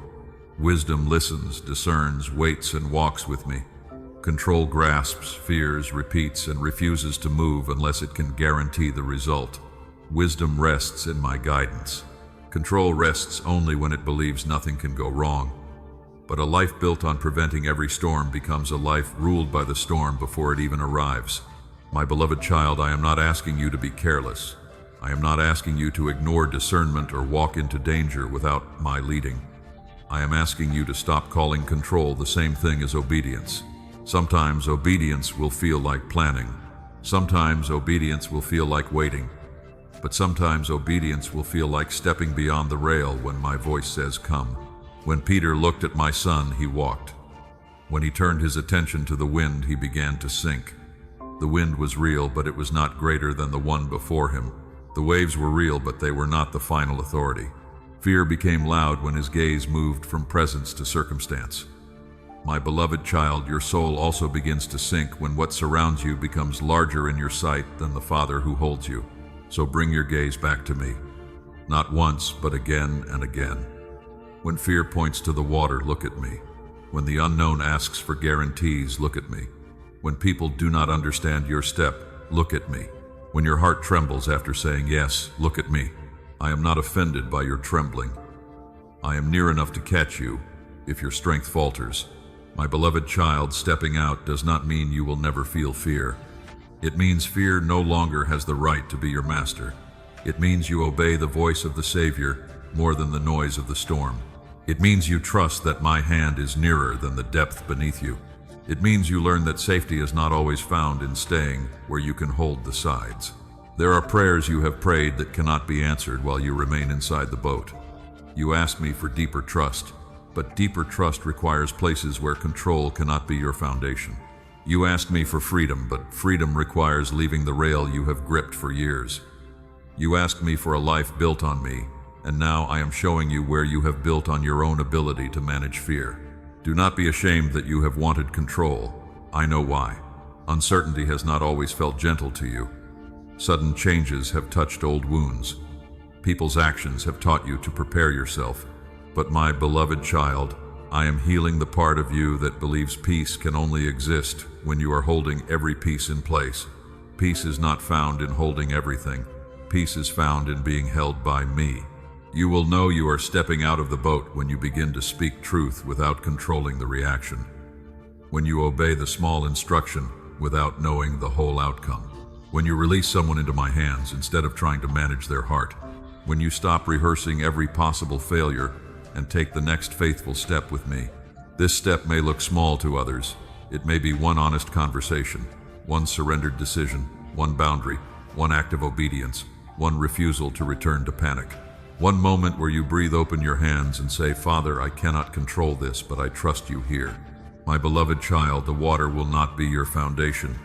Speaker 1: Wisdom listens, discerns, waits, and walks with me. Control grasps, fears, repeats, and refuses to move unless it can guarantee the result. Wisdom rests in my guidance. Control rests only when it believes nothing can go wrong. But a life built on preventing every storm becomes a life ruled by the storm before it even arrives. My beloved child, I am not asking you to be careless. I am not asking you to ignore discernment or walk into danger without my leading. I am asking you to stop calling control the same thing as obedience. Sometimes obedience will feel like planning. Sometimes obedience will feel like waiting. But sometimes obedience will feel like stepping beyond the rail when my voice says, "Come." When Peter looked at my son, he walked. When he turned his attention to the wind, he began to sink. The wind was real, but it was not greater than the one before him. The waves were real, but they were not the final authority. Fear became loud when his gaze moved from presence to circumstance. My beloved child, your soul also begins to sink when what surrounds you becomes larger in your sight than the Father who holds you. So bring your gaze back to me. Not once, but again and again. When fear points to the water, look at me. When the unknown asks for guarantees, look at me. When people do not understand your step, look at me. When your heart trembles after saying yes, look at me. I am not offended by your trembling. I am near enough to catch you if your strength falters. My beloved child, stepping out does not mean you will never feel fear. It means fear no longer has the right to be your master. It means you obey the voice of the Savior more than the noise of the storm. It means you trust that my hand is nearer than the depth beneath you. It means you learn that safety is not always found in staying where you can hold the sides. There are prayers you have prayed that cannot be answered while you remain inside the boat. You ask me for deeper trust, but deeper trust requires places where control cannot be your foundation. You ask me for freedom, but freedom requires leaving the rail you have gripped for years. You ask me for a life built on me, and now I am showing you where you have built on your own ability to manage fear. Do not be ashamed that you have wanted control. I know why. Uncertainty has not always felt gentle to you. Sudden changes have touched old wounds. People's actions have taught you to prepare yourself. But my beloved child, I am healing the part of you that believes peace can only exist when you are holding every piece in place. Peace is not found in holding everything. Peace is found in being held by me. You will know you are stepping out of the boat when you begin to speak truth without controlling the reaction. When you obey the small instruction without knowing the whole outcome. When you release someone into my hands instead of trying to manage their heart. When you stop rehearsing every possible failure and take the next faithful step with me. This step may look small to others. It may be one honest conversation, one surrendered decision, one boundary, one act of obedience, one refusal to return to panic. One moment where you breathe open your hands and say, "Father, I cannot control this, but I trust you here." My beloved child, the water will not be your foundation.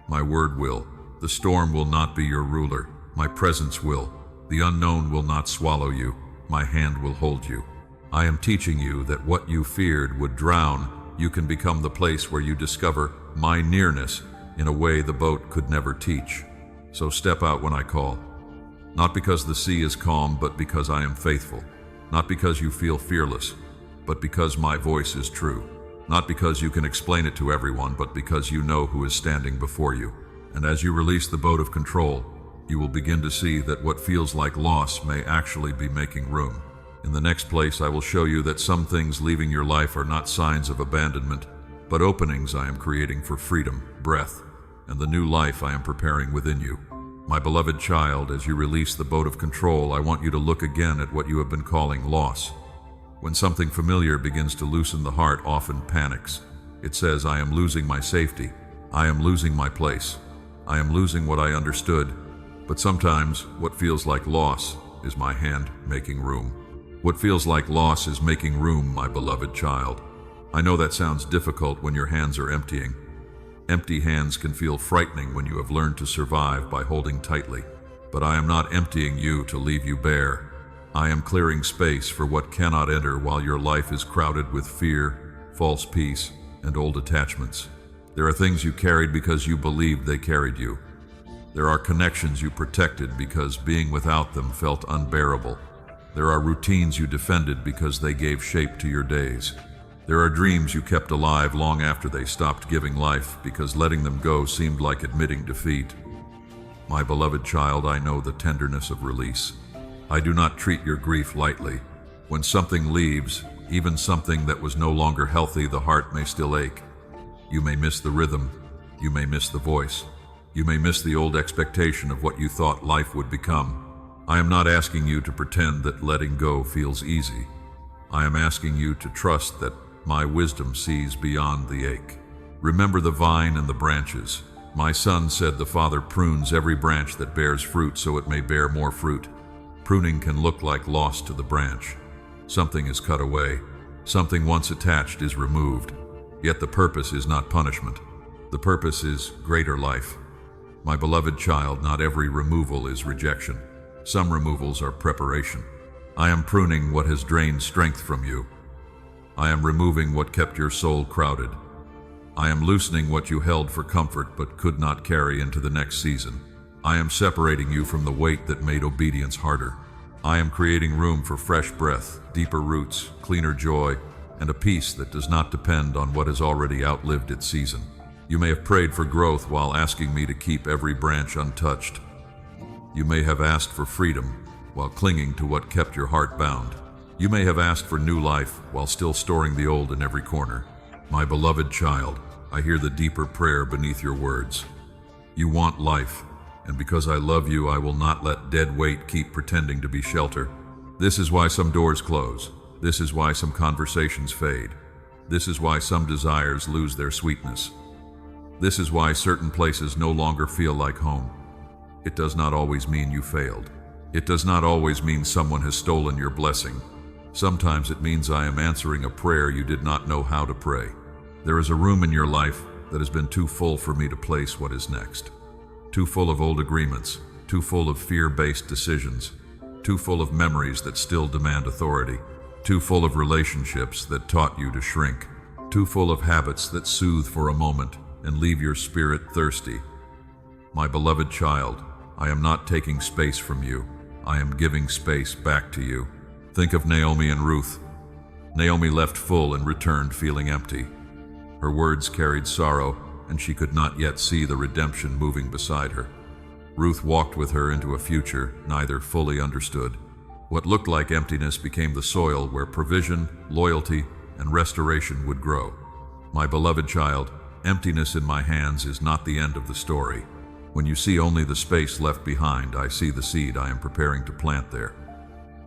Speaker 1: My word will. The storm will not be your ruler. My presence will. The unknown will not swallow you. My hand will hold you. I am teaching you that what you feared would drown, you can become the place where you discover my nearness in a way the boat could never teach. So step out when I call. Not because the sea is calm, but because I am faithful. Not because you feel fearless, but because my voice is true. Not because you can explain it to everyone, but because you know who is standing before you. And as you release the boat of control, you will begin to see that what feels like loss may actually be making room. In the next place, I will show you that some things leaving your life are not signs of abandonment, but openings I am creating for freedom, breath, and the new life I am preparing within you. My beloved child, as you release the boat of control, I want you to look again at what you have been calling loss. When something familiar begins to loosen, the heart often panics. It says, "I am losing my safety. I am losing my place. I am losing what I understood." But sometimes what feels like loss is my hand making room. What feels like loss is making room, my beloved child. I know that sounds difficult when your hands are emptying. Empty hands can feel frightening when you have learned to survive by holding tightly. But I am not emptying you to leave you bare. I am clearing space for what cannot enter while your life is crowded with fear, false peace, and old attachments. There are things you carried because you believed they carried you. There are connections you protected because being without them felt unbearable. There are routines you defended because they gave shape to your days. There are dreams you kept alive long after they stopped giving life because letting them go seemed like admitting defeat. My beloved child, I know the tenderness of release. I do not treat your grief lightly. When something leaves, even something that was no longer healthy, the heart may still ache. You may miss the rhythm. You may miss the voice. You may miss the old expectation of what you thought life would become. I am not asking you to pretend that letting go feels easy. I am asking you to trust that my wisdom sees beyond the ache. Remember the vine and the branches. My son said the Father prunes every branch that bears fruit so it may bear more fruit. Pruning can look like loss to the branch. Something is cut away. Something once attached is removed. Yet the purpose is not punishment. The purpose is greater life. My beloved child, not every removal is rejection. Some removals are preparation. I am pruning what has drained strength from you. I am removing what kept your soul crowded. I am loosening what you held for comfort but could not carry into the next season. I am separating you from the weight that made obedience harder. I am creating room for fresh breath, deeper roots, cleaner joy, and a peace that does not depend on what has already outlived its season. You may have prayed for growth while asking me to keep every branch untouched. You may have asked for freedom while clinging to what kept your heart bound. You may have asked for new life while still storing the old in every corner. My beloved child, I hear the deeper prayer beneath your words. You want life, and because I love you, I will not let dead weight keep pretending to be shelter. This is why some doors close. This is why some conversations fade. This is why some desires lose their sweetness. This is why certain places no longer feel like home. It does not always mean you failed. It does not always mean someone has stolen your blessing. Sometimes it means I am answering a prayer you did not know how to pray. There is a room in your life that has been too full for me to place what is next. Too full of old agreements, too full of fear-based decisions, too full of memories that still demand authority, too full of relationships that taught you to shrink, too full of habits that soothe for a moment and leave your spirit thirsty. My beloved child, I am not taking space from you. I am giving space back to you. Think of Naomi and Ruth. Naomi left full and returned feeling empty. Her words carried sorrow, and she could not yet see the redemption moving beside her. Ruth walked with her into a future neither fully understood. What looked like emptiness became the soil where provision, loyalty, and restoration would grow. My beloved child, emptiness in my hands is not the end of the story. When you see only the space left behind, I see the seed I am preparing to plant there.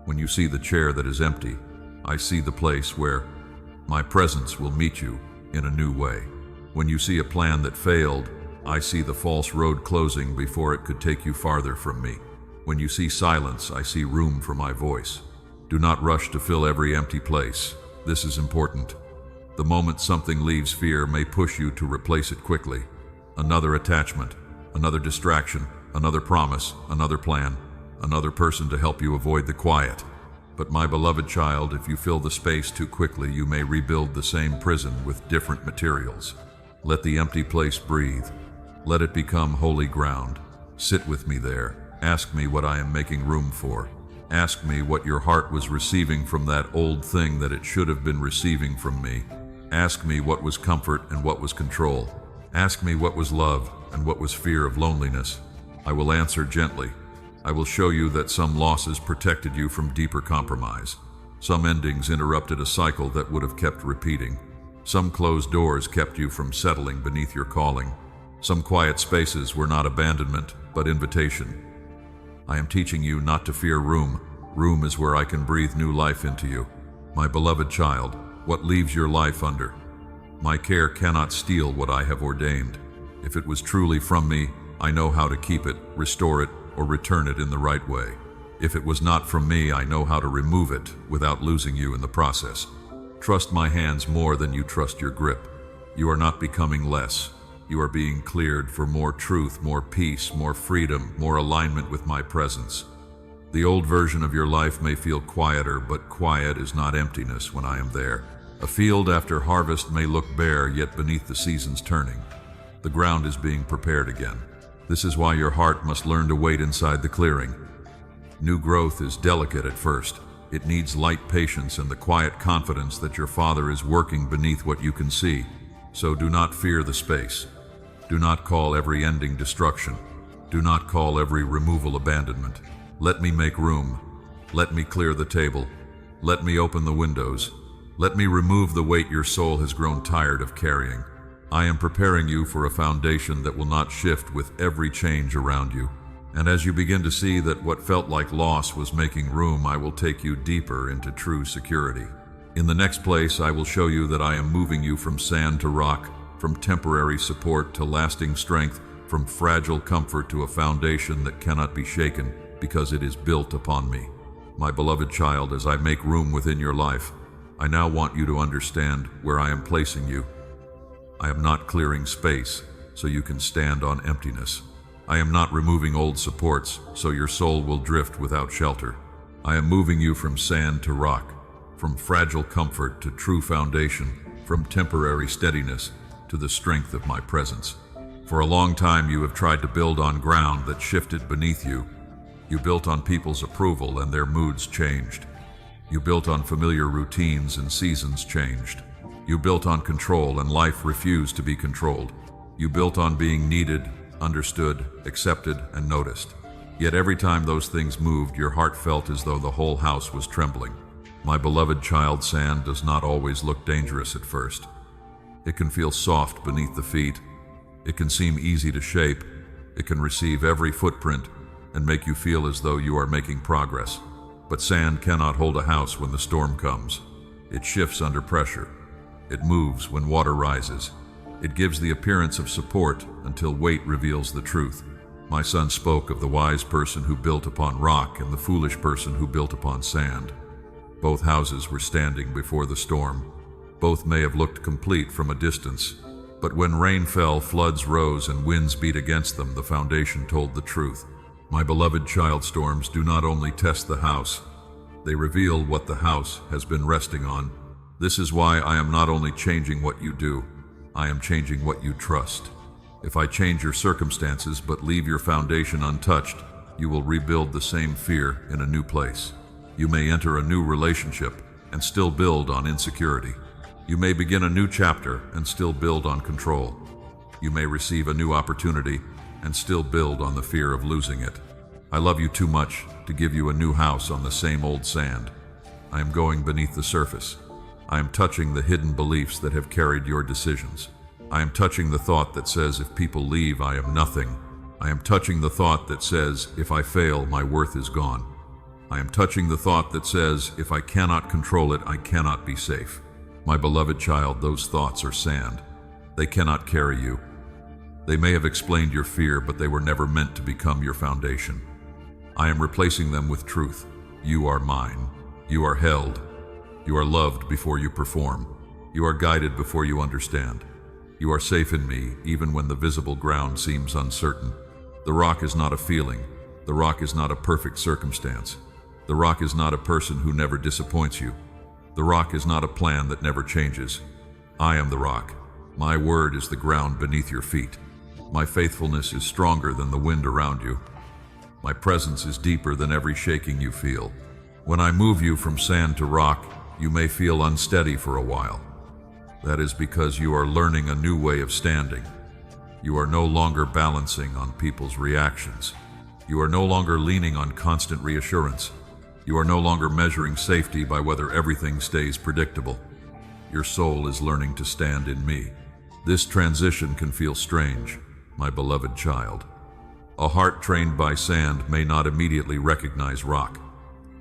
Speaker 1: When you see the chair that is empty, I see the place where my presence will meet you in a new way. When you see a plan that failed, I see the false road closing before it could take you farther from me. When you see silence, I see room for my voice. Do not rush to fill every empty place. This is important. The moment something leaves fear may push you to replace it quickly. Another attachment, another distraction, another promise, another plan, another person to help you avoid the quiet. But my beloved child, if you fill the space too quickly, you may rebuild the same prison with different materials. Let the empty place breathe. Let it become holy ground. Sit with me there. Ask me what I am making room for. Ask me what your heart was receiving from that old thing that it should have been receiving from me. Ask me what was comfort and what was control. Ask me what was love and what was fear of loneliness. I will answer gently. I will show you that some losses protected you from deeper compromise. Some endings interrupted a cycle that would have kept repeating. Some closed doors kept you from settling beneath your calling. Some quiet spaces were not abandonment, but invitation. I am teaching you not to fear room. Room is where I can breathe new life into you. My beloved child, what leaves your life under? My care cannot steal what I have ordained. If it was truly from me, I know how to keep it, restore it, or return it in the right way. If it was not from me, I know how to remove it without losing you in the process. Trust my hands more than you trust your grip. You are not becoming less. You are being cleared for more truth, more peace, more freedom, more alignment with my presence. The old version of your life may feel quieter, but quiet is not emptiness when I am there. A field after harvest may look bare, yet beneath the seasons turning, the ground is being prepared again. This is why your heart must learn to wait inside the clearing. New growth is delicate at first. It needs light patience and the quiet confidence that your Father is working beneath what you can see. So do not fear the space. Do not call every ending destruction. Do not call every removal abandonment. Let me make room. Let me clear the table. Let me open the windows. Let me remove the weight your soul has grown tired of carrying. I am preparing you for a foundation that will not shift with every change around you. And as you begin to see that what felt like loss was making room, I will take you deeper into true security. In the next place, I will show you that I am moving you from sand to rock, from temporary support to lasting strength, from fragile comfort to a foundation that cannot be shaken because it is built upon me. My beloved child, as I make room within your life, I now want you to understand where I am placing you. I am not clearing space so you can stand on emptiness. I am not removing old supports so your soul will drift without shelter. I am moving you from sand to rock, from fragile comfort to true foundation, from temporary steadiness to the strength of my presence. For a long time you have tried to build on ground that shifted beneath you. You built on people's approval and their moods changed. You built on familiar routines and seasons changed. You built on control and life refused to be controlled. You built on being needed, understood, accepted, and noticed. Yet every time those things moved, your heart felt as though the whole house was trembling. My beloved child, sand does not always look dangerous at first. It can feel soft beneath the feet. It can seem easy to shape. It can receive every footprint and make you feel as though you are making progress. But sand cannot hold a house when the storm comes. It shifts under pressure. It moves when water rises. It gives the appearance of support until weight reveals the truth. My son spoke of the wise person who built upon rock and the foolish person who built upon sand. Both houses were standing before the storm. Both may have looked complete from a distance, but when rain fell, floods rose, and winds beat against them, the foundation told the truth. My beloved child, storms do not only test the house, they reveal what the house has been resting on. This is why I am not only changing what you do, I am changing what you trust. If I change your circumstances but leave your foundation untouched, you will rebuild the same fear in a new place. You may enter a new relationship and still build on insecurity. You may begin a new chapter and still build on control. You may receive a new opportunity and still build on the fear of losing it. I love you too much to give you a new house on the same old sand. I am going beneath the surface. I am touching the hidden beliefs that have carried your decisions. I am touching the thought that says if people leave, I am nothing. I am touching the thought that says if I fail, my worth is gone. I am touching the thought that says if I cannot control it, I cannot be safe. My beloved child, those thoughts are sand. They cannot carry you. They may have explained your fear, but they were never meant to become your foundation. I am replacing them with truth. You are mine. You are held. You are loved before you perform. You are guided before you understand. You are safe in me, even when the visible ground seems uncertain. The rock is not a feeling. The rock is not a perfect circumstance. The rock is not a person who never disappoints you. The rock is not a plan that never changes. I am the rock. My word is the ground beneath your feet. My faithfulness is stronger than the wind around you. My presence is deeper than every shaking you feel. When I move you from sand to rock, you may feel unsteady for a while. That is because you are learning a new way of standing. You are no longer balancing on people's reactions. You are no longer leaning on constant reassurance. You are no longer measuring safety by whether everything stays predictable. Your soul is learning to stand in me. This transition can feel strange, my beloved child. A heart trained by sand may not immediately recognize rock.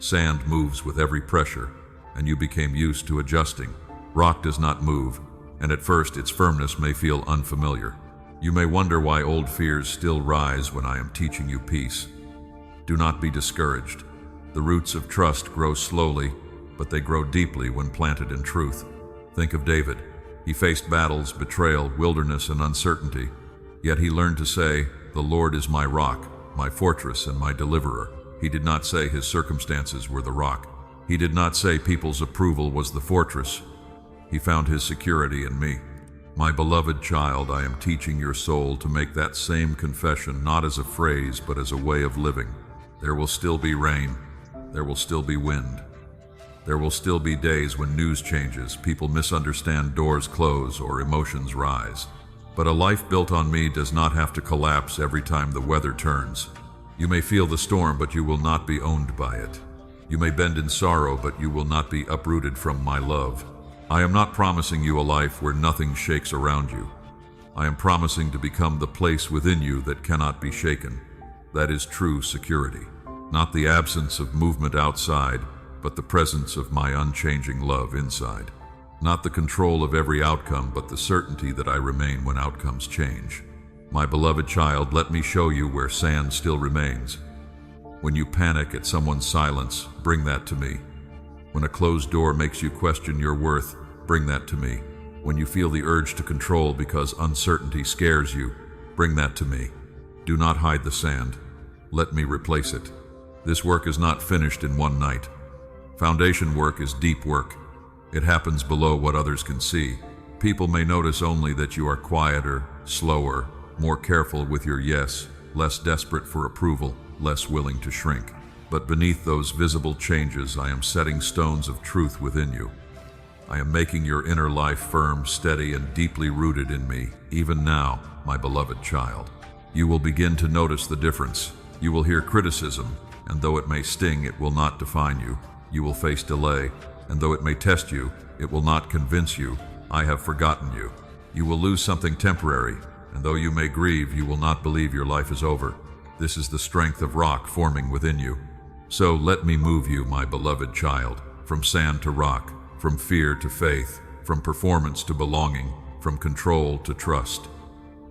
Speaker 1: Sand moves with every pressure, and you became used to adjusting. Rock does not move, and at first its firmness may feel unfamiliar. You may wonder why old fears still rise when I am teaching you peace. Do not be discouraged. The roots of trust grow slowly, but they grow deeply when planted in truth. Think of David. He faced battles, betrayal, wilderness, and uncertainty. Yet he learned to say, "The Lord is my rock, my fortress, and my deliverer." He did not say his circumstances were the rock. He did not say people's approval was the fortress. He found his security in me. My beloved child, I am teaching your soul to make that same confession, not as a phrase, but as a way of living. There will still be rain. There will still be wind. There will still be days when news changes, people misunderstand, doors close, or emotions rise. But a life built on me does not have to collapse every time the weather turns. You may feel the storm, but you will not be owned by it. You may bend in sorrow, but you will not be uprooted from my love. I am not promising you a life where nothing shakes around you. I am promising to become the place within you that cannot be shaken. That is true security. Not the absence of movement outside, but the presence of my unchanging love inside. Not the control of every outcome, but the certainty that I remain when outcomes change. My beloved child, let me show you where sand still remains. When you panic at someone's silence, bring that to me. When a closed door makes you question your worth, bring that to me. When you feel the urge to control because uncertainty scares you, bring that to me. Do not hide the sand. Let me replace it. This work is not finished in one night. Foundation work is deep work. It happens below what others can see. People may notice only that you are quieter, slower, more careful with your yes, less desperate for approval, less willing to shrink. But beneath those visible changes, I am setting stones of truth within you. I am making your inner life firm, steady, and deeply rooted in me, even now, my beloved child. You will begin to notice the difference. You will hear criticism, and though it may sting, it will not define you. You will face delay, and though it may test you, it will not convince you, I have forgotten you. You will lose something temporary, and though you may grieve, you will not believe your life is over. This is the strength of rock forming within you. So let me move you, my beloved child, from sand to rock, from fear to faith, from performance to belonging, from control to trust,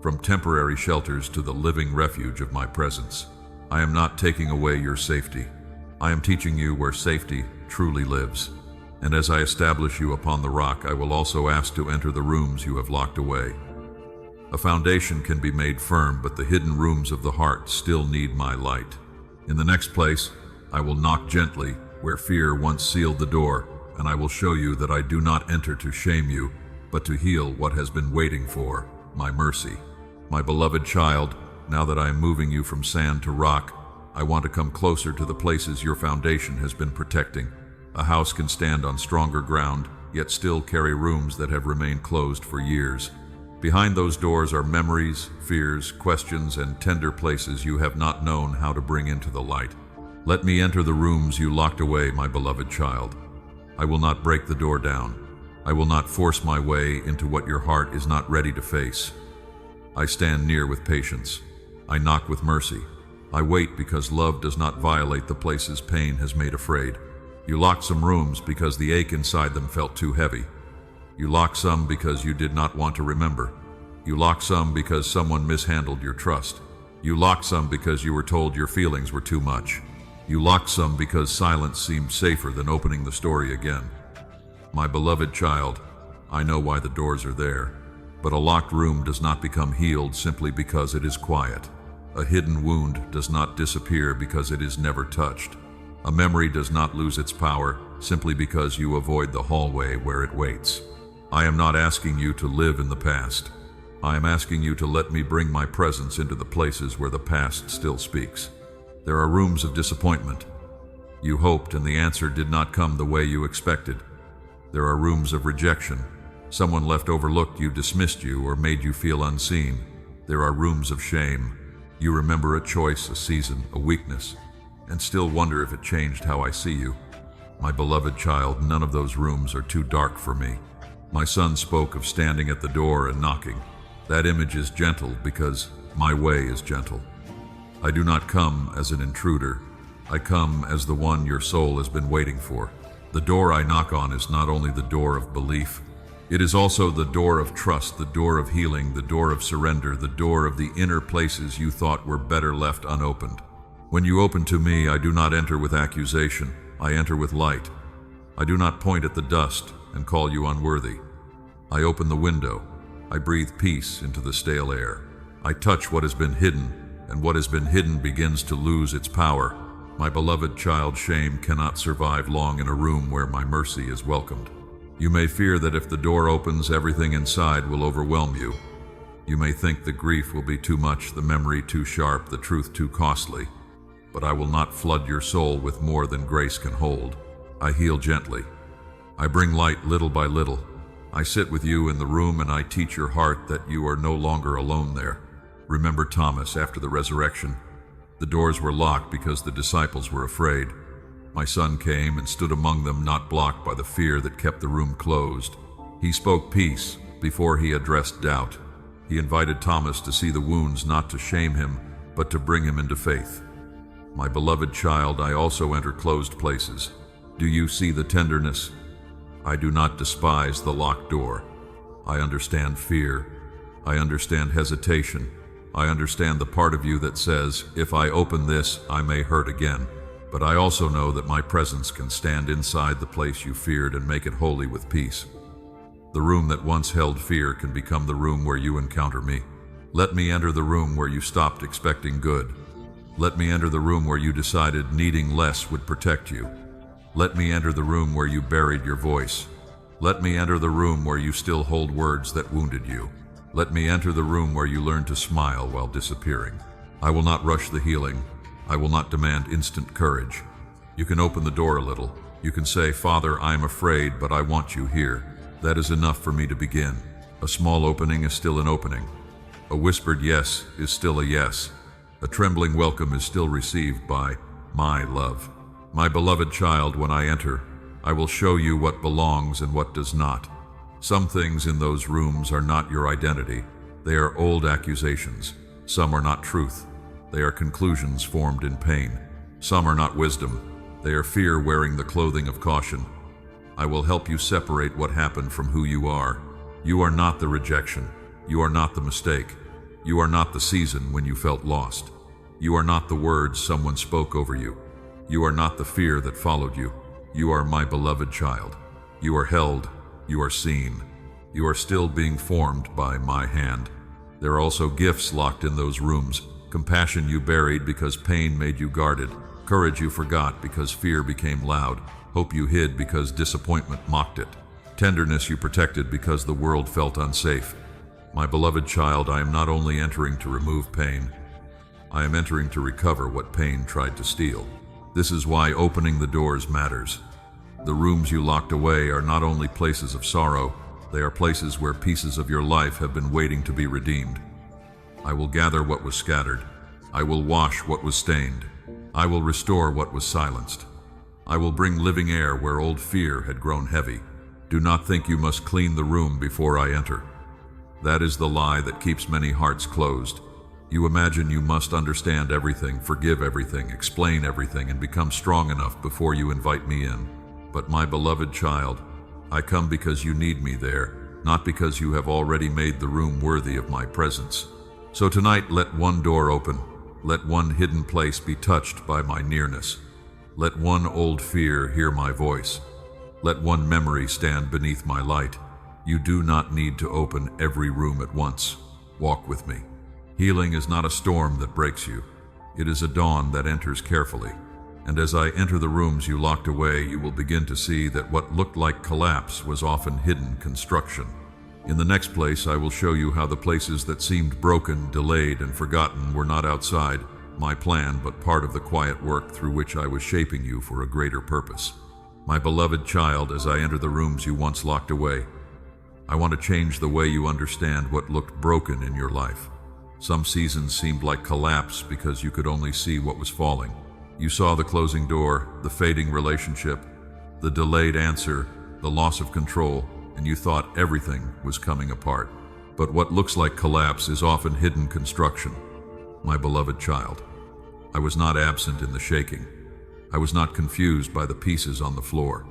Speaker 1: from temporary shelters to the living refuge of my presence. I am not taking away your safety. I am teaching you where safety truly lives. And as I establish you upon the rock, I will also ask to enter the rooms you have locked away. A foundation can be made firm, but the hidden rooms of the heart still need my light. In the next place, I will knock gently where fear once sealed the door, and I will show you that I do not enter to shame you, but to heal what has been waiting for, my mercy. My beloved child, now that I am moving you from sand to rock, I want to come closer to the places your foundation has been protecting. A house can stand on stronger ground, yet still carry rooms that have remained closed for years. Behind those doors are memories, fears, questions, and tender places you have not known how to bring into the light. Let me enter the rooms you locked away, my beloved child. I will not break the door down. I will not force my way into what your heart is not ready to face. I stand near with patience. I knock with mercy. I wait because love does not violate the places pain has made afraid. You locked some rooms because the ache inside them felt too heavy. You locked some because you did not want to remember. You locked some because someone mishandled your trust. You locked some because you were told your feelings were too much. You locked some because silence seemed safer than opening the story again. My beloved child, I know why the doors are there, but a locked room does not become healed simply because it is quiet. A hidden wound does not disappear because it is never touched. A memory does not lose its power simply because you avoid the hallway where it waits. I am not asking you to live in the past. I am asking you to let me bring my presence into the places where the past still speaks. There are rooms of disappointment. You hoped and the answer did not come the way you expected. There are rooms of rejection. Someone left overlooked you, dismissed you, or made you feel unseen. There are rooms of shame. You remember a choice, a season, a weakness, and still wonder if it changed how I see you. My beloved child, none of those rooms are too dark for me. My son spoke of standing at the door and knocking. That image is gentle because my way is gentle. I do not come as an intruder. I come as the one your soul has been waiting for. The door I knock on is not only the door of belief, it is also the door of trust, the door of healing, the door of surrender, the door of the inner places you thought were better left unopened. When you open to me, I do not enter with accusation. I enter with light. I do not point at the dust and call you unworthy. I open the window. I breathe peace into the stale air. I touch what has been hidden, and what has been hidden begins to lose its power. My beloved child, shame cannot survive long in a room where my mercy is welcomed. You may fear that if the door opens, everything inside will overwhelm you. You may think the grief will be too much, the memory too sharp, the truth too costly. But I will not flood your soul with more than grace can hold. I heal gently. I bring light little by little. I sit with you in the room and I teach your heart that you are no longer alone there. Remember Thomas after the resurrection. The doors were locked because the disciples were afraid. My son came and stood among them, not blocked by the fear that kept the room closed. He spoke peace before he addressed doubt. He invited Thomas to see the wounds, not to shame him, but to bring him into faith. My beloved child, I also enter closed places. Do you see the tenderness? I do not despise the locked door. I understand fear. I understand hesitation. I understand the part of you that says, if I open this, I may hurt again. But I also know that my presence can stand inside the place you feared and make it holy with peace. The room that once held fear can become the room where you encounter me. Let me enter the room where you stopped expecting good. Let me enter the room where you decided needing less would protect you. Let me enter the room where you buried your voice. Let me enter the room where you still hold words that wounded you. Let me enter the room where you learn to smile while disappearing. I will not rush the healing. I will not demand instant courage. You can open the door a little. You can say, Father, I am afraid, but I want you here. That is enough for me to begin. A small opening is still an opening. A whispered yes is still a yes. A trembling welcome is still received by my love. My beloved child, when I enter, I will show you what belongs and what does not. Some things in those rooms are not your identity. They are old accusations. Some are not truth. They are conclusions formed in pain. Some are not wisdom. They are fear wearing the clothing of caution. I will help you separate what happened from who you are. You are not the rejection. You are not the mistake. You are not the season when you felt lost. You are not the words someone spoke over you. You are not the fear that followed you. You are my beloved child. You are held. You are seen. You are still being formed by my hand. There are also gifts locked in those rooms. Compassion you buried because pain made you guarded. Courage you forgot because fear became loud. Hope you hid because disappointment mocked it. Tenderness you protected because the world felt unsafe. My beloved child, I am not only entering to remove pain, I am entering to recover what pain tried to steal. This is why opening the doors matters. The rooms you locked away are not only places of sorrow, they are places where pieces of your life have been waiting to be redeemed. I will gather what was scattered. I will wash what was stained. I will restore what was silenced. I will bring living air where old fear had grown heavy. Do not think you must clean the room before I enter. That is the lie that keeps many hearts closed. You imagine you must understand everything, forgive everything, explain everything, and become strong enough before you invite me in. But my beloved child, I come because you need me there, not because you have already made the room worthy of my presence. So tonight, let one door open. Let one hidden place be touched by my nearness. Let one old fear hear my voice. Let one memory stand beneath my light. You do not need to open every room at once. Walk with me. Healing is not a storm that breaks you. It is a dawn that enters carefully. And as I enter the rooms you locked away, you will begin to see that what looked like collapse was often hidden construction. In the next place, I will show you how the places that seemed broken, delayed, and forgotten were not outside my plan, but part of the quiet work through which I was shaping you for a greater purpose. My beloved child, as I enter the rooms you once locked away, I want to change the way you understand what looked broken in your life. Some seasons seemed like collapse because you could only see what was falling. You saw the closing door, the fading relationship, the delayed answer, the loss of control, and you thought everything was coming apart. But what looks like collapse is often hidden construction. My beloved child, I was not absent in the shaking. I was not confused by the pieces on the floor.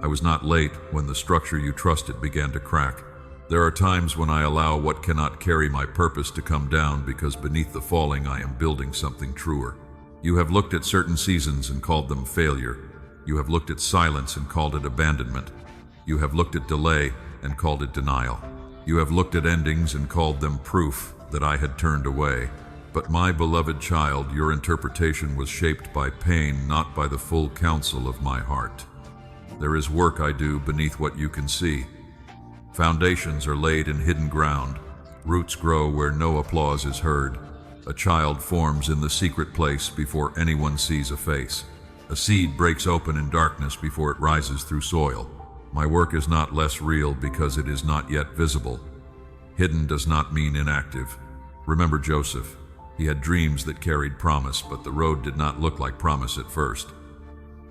Speaker 1: I was not late when the structure you trusted began to crack. There are times when I allow what cannot carry my purpose to come down because beneath the falling I am building something truer. You have looked at certain seasons and called them failure. You have looked at silence and called it abandonment. You have looked at delay and called it denial. You have looked at endings and called them proof that I had turned away. But my beloved child, your interpretation was shaped by pain, not by the full counsel of my heart. There is work I do beneath what you can see. Foundations are laid in hidden ground. Roots grow where no applause is heard. A child forms in the secret place before anyone sees a face. A seed breaks open in darkness before it rises through soil. My work is not less real because it is not yet visible. Hidden does not mean inactive. Remember Joseph. He had dreams that carried promise, but the road did not look like promise at first.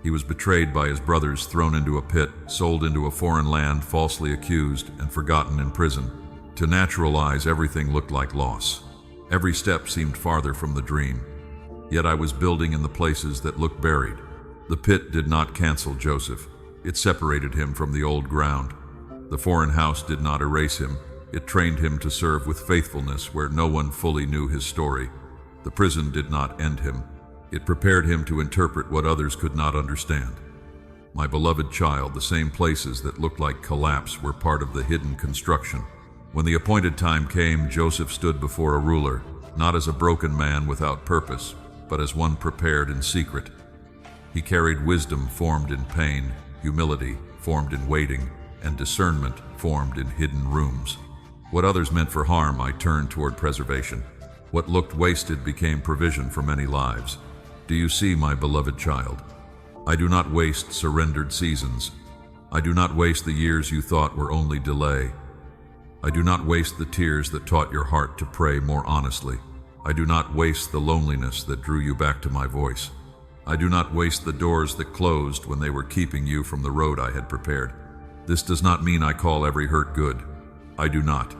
Speaker 1: He was betrayed by his brothers, thrown into a pit, sold into a foreign land, falsely accused, and forgotten in prison. To natural eyes, everything looked like loss. Every step seemed farther from the dream. Yet I was building in the places that looked buried. The pit did not cancel Joseph. It separated him from the old ground. The foreign house did not erase him. It trained him to serve with faithfulness where no one fully knew his story. The prison did not end him. It prepared him to interpret what others could not understand. My beloved child, the same places that looked like collapse were part of the hidden construction. When the appointed time came, Joseph stood before a ruler, not as a broken man without purpose, but as one prepared in secret. He carried wisdom formed in pain, humility formed in waiting, and discernment formed in hidden rooms. What others meant for harm, I turned toward preservation. What looked wasted became provision for many lives. Do you see, my beloved child? I do not waste surrendered seasons. I do not waste the years you thought were only delay. I do not waste the tears that taught your heart to pray more honestly. I do not waste the loneliness that drew you back to my voice. I do not waste the doors that closed when they were keeping you from the road I had prepared. This does not mean I call every hurt good. I do not.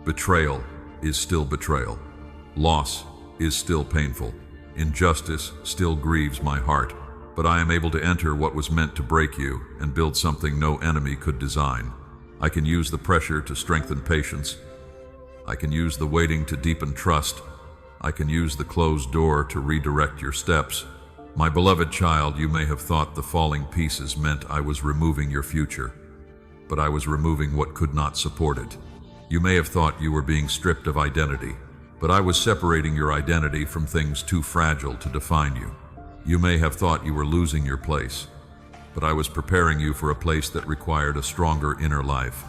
Speaker 1: Betrayal is still betrayal. Loss is still painful. Injustice still grieves my heart, but I am able to enter what was meant to break you and build something no enemy could design. I can use the pressure to strengthen patience. I can use the waiting to deepen trust. I can use the closed door to redirect your steps. My beloved child, you may have thought the falling pieces meant I was removing your future, but I was removing what could not support it. You may have thought you were being stripped of identity, but I was separating your identity from things too fragile to define you. You may have thought you were losing your place, but I was preparing you for a place that required a stronger inner life.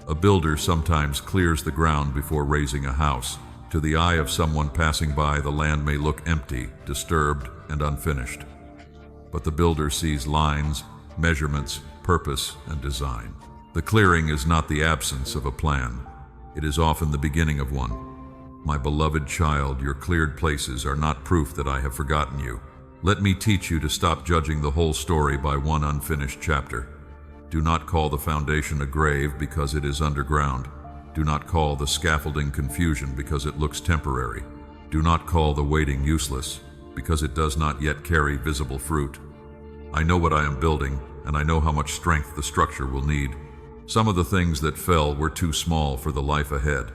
Speaker 1: A builder sometimes clears the ground before raising a house. To the eye of someone passing by, the land may look empty, disturbed, and unfinished. But the builder sees lines, measurements, purpose, and design. The clearing is not the absence of a plan. It is often the beginning of one. My beloved child, your cleared places are not proof that I have forgotten you. Let me teach you to stop judging the whole story by one unfinished chapter. Do not call the foundation a grave because it is underground. Do not call the scaffolding confusion because it looks temporary. Do not call the waiting useless because it does not yet carry visible fruit. I know what I am building, and I know how much strength the structure will need. Some of the things that fell were too small for the life ahead.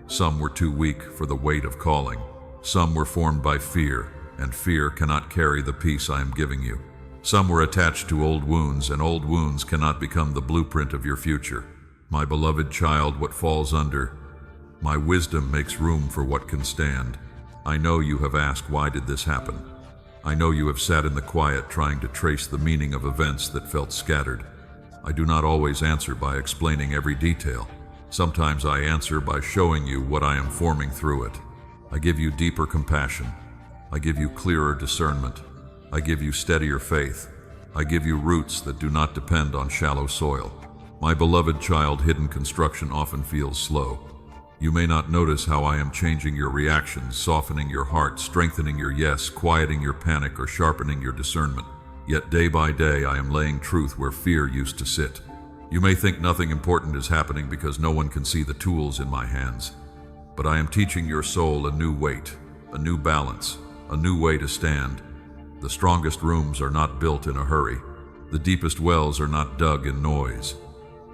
Speaker 1: Some were too weak for the weight of calling. Some were formed by fear, and fear cannot carry the peace I am giving you. Some were attached to old wounds, and old wounds cannot become the blueprint of your future. My beloved child, what falls under my wisdom makes room for what can stand. I know you have asked, why did this happen? I know you have sat in the quiet trying to trace the meaning of events that felt scattered. I do not always answer by explaining every detail. Sometimes I answer by showing you what I am forming through it. I give you deeper compassion. I give you clearer discernment. I give you steadier faith. I give you roots that do not depend on shallow soil. My beloved child, hidden construction often feels slow. You may not notice how I am changing your reactions, softening your heart, strengthening your yes, quieting your panic, or sharpening your discernment. Yet day by day I am laying truth where fear used to sit. You may think nothing important is happening because no one can see the tools in my hands. But I am teaching your soul a new weight, a new balance, a new way to stand. The strongest rooms are not built in a hurry. The deepest wells are not dug in noise.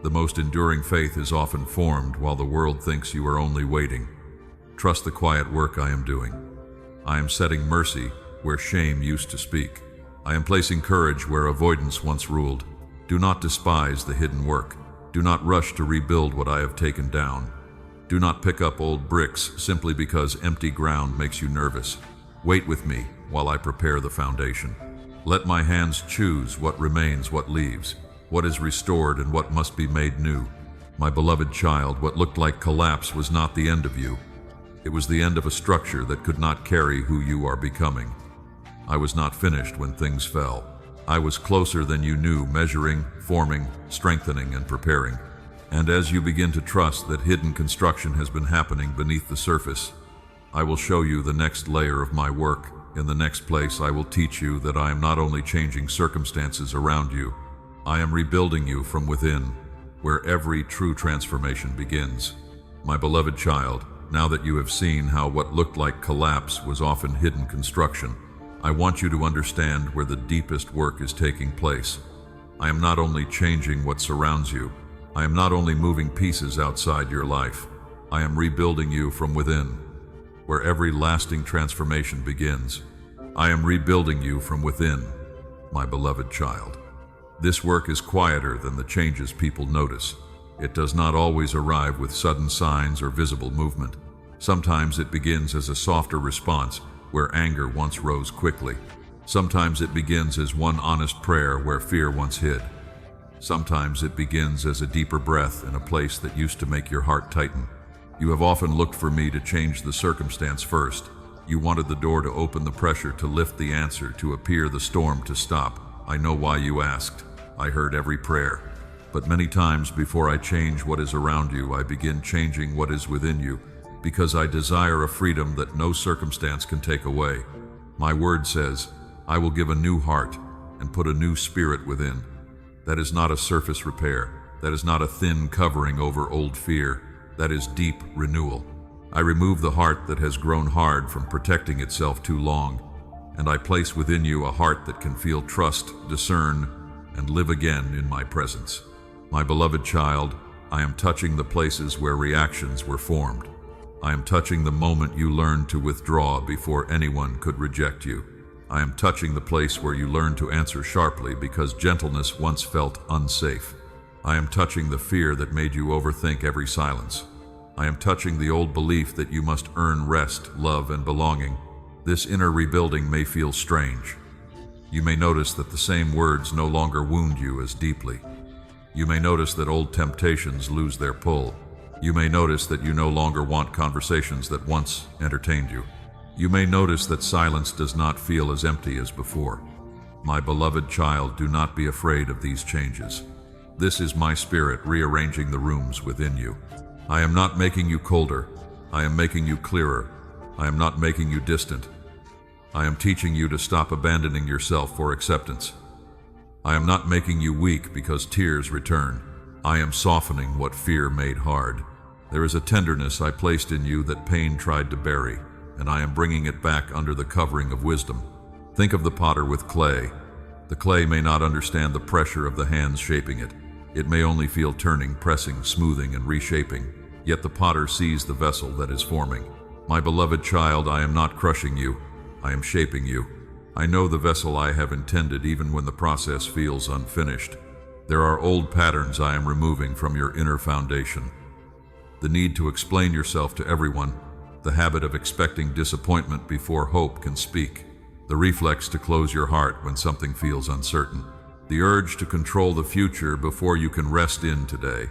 Speaker 1: The most enduring faith is often formed while the world thinks you are only waiting. Trust the quiet work I am doing. I am setting mercy where shame used to speak. I am placing courage where avoidance once ruled. Do not despise the hidden work. Do not rush to rebuild what I have taken down. Do not pick up old bricks simply because empty ground makes you nervous. Wait with me while I prepare the foundation. Let my hands choose what remains, what leaves, what is restored, and what must be made new. My beloved child, what looked like collapse was not the end of you. It was the end of a structure that could not carry who you are becoming. I was not finished when things fell. I was closer than you knew, measuring, forming, strengthening, and preparing. And as you begin to trust that hidden construction has been happening beneath the surface, I will show you the next layer of my work. In the next place, I will teach you that I am not only changing circumstances around you, I am rebuilding you from within, where every true transformation begins. My beloved child, now that you have seen how what looked like collapse was often hidden construction, I want you to understand where the deepest work is taking place. I am not only changing what surrounds you, I am not only moving pieces outside your life, I am rebuilding you from within, where every lasting transformation begins. I am rebuilding you from within, my beloved child. This work is quieter than the changes people notice. It does not always arrive with sudden signs or visible movement. Sometimes it begins as a softer response where anger once rose quickly. Sometimes it begins as one honest prayer where fear once hid. Sometimes it begins as a deeper breath in a place that used to make your heart tighten. You have often looked for me to change the circumstance first. You wanted the door to open, the pressure to lift, the answer to appear, the storm to stop. I know why you asked. I heard every prayer. But many times before I change what is around you, I begin changing what is within you, because I desire a freedom that no circumstance can take away. My word says, I will give a new heart and put a new spirit within. That is not a surface repair. That is not a thin covering over old fear. That is deep renewal. I remove the heart that has grown hard from protecting itself too long, and I place within you a heart that can feel, trust, discern, and live again in my presence. My beloved child, I am touching the places where reactions were formed. I am touching the moment you learned to withdraw before anyone could reject you. I am touching the place where you learned to answer sharply because gentleness once felt unsafe. I am touching the fear that made you overthink every silence. I am touching the old belief that you must earn rest, love, and belonging. This inner rebuilding may feel strange. You may notice that the same words no longer wound you as deeply. You may notice that old temptations lose their pull. You may notice that you no longer want conversations that once entertained you. You may notice that silence does not feel as empty as before. My beloved child, do not be afraid of these changes. This is my spirit rearranging the rooms within you. I am not making you colder. I am making you clearer. I am not making you distant. I am teaching you to stop abandoning yourself for acceptance. I am not making you weak because tears return. I am softening what fear made hard. There is a tenderness I placed in you that pain tried to bury, and I am bringing it back under the covering of wisdom. Think of the potter with clay. The clay may not understand the pressure of the hands shaping it. It may only feel turning, pressing, smoothing, and reshaping. Yet the potter sees the vessel that is forming. My beloved child, I am not crushing you. I am shaping you. I know the vessel I have intended even when the process feels unfinished. There are old patterns I am removing from your inner foundation. The need to explain yourself to everyone, the habit of expecting disappointment before hope can speak, the reflex to close your heart when something feels uncertain, the urge to control the future before you can rest in today.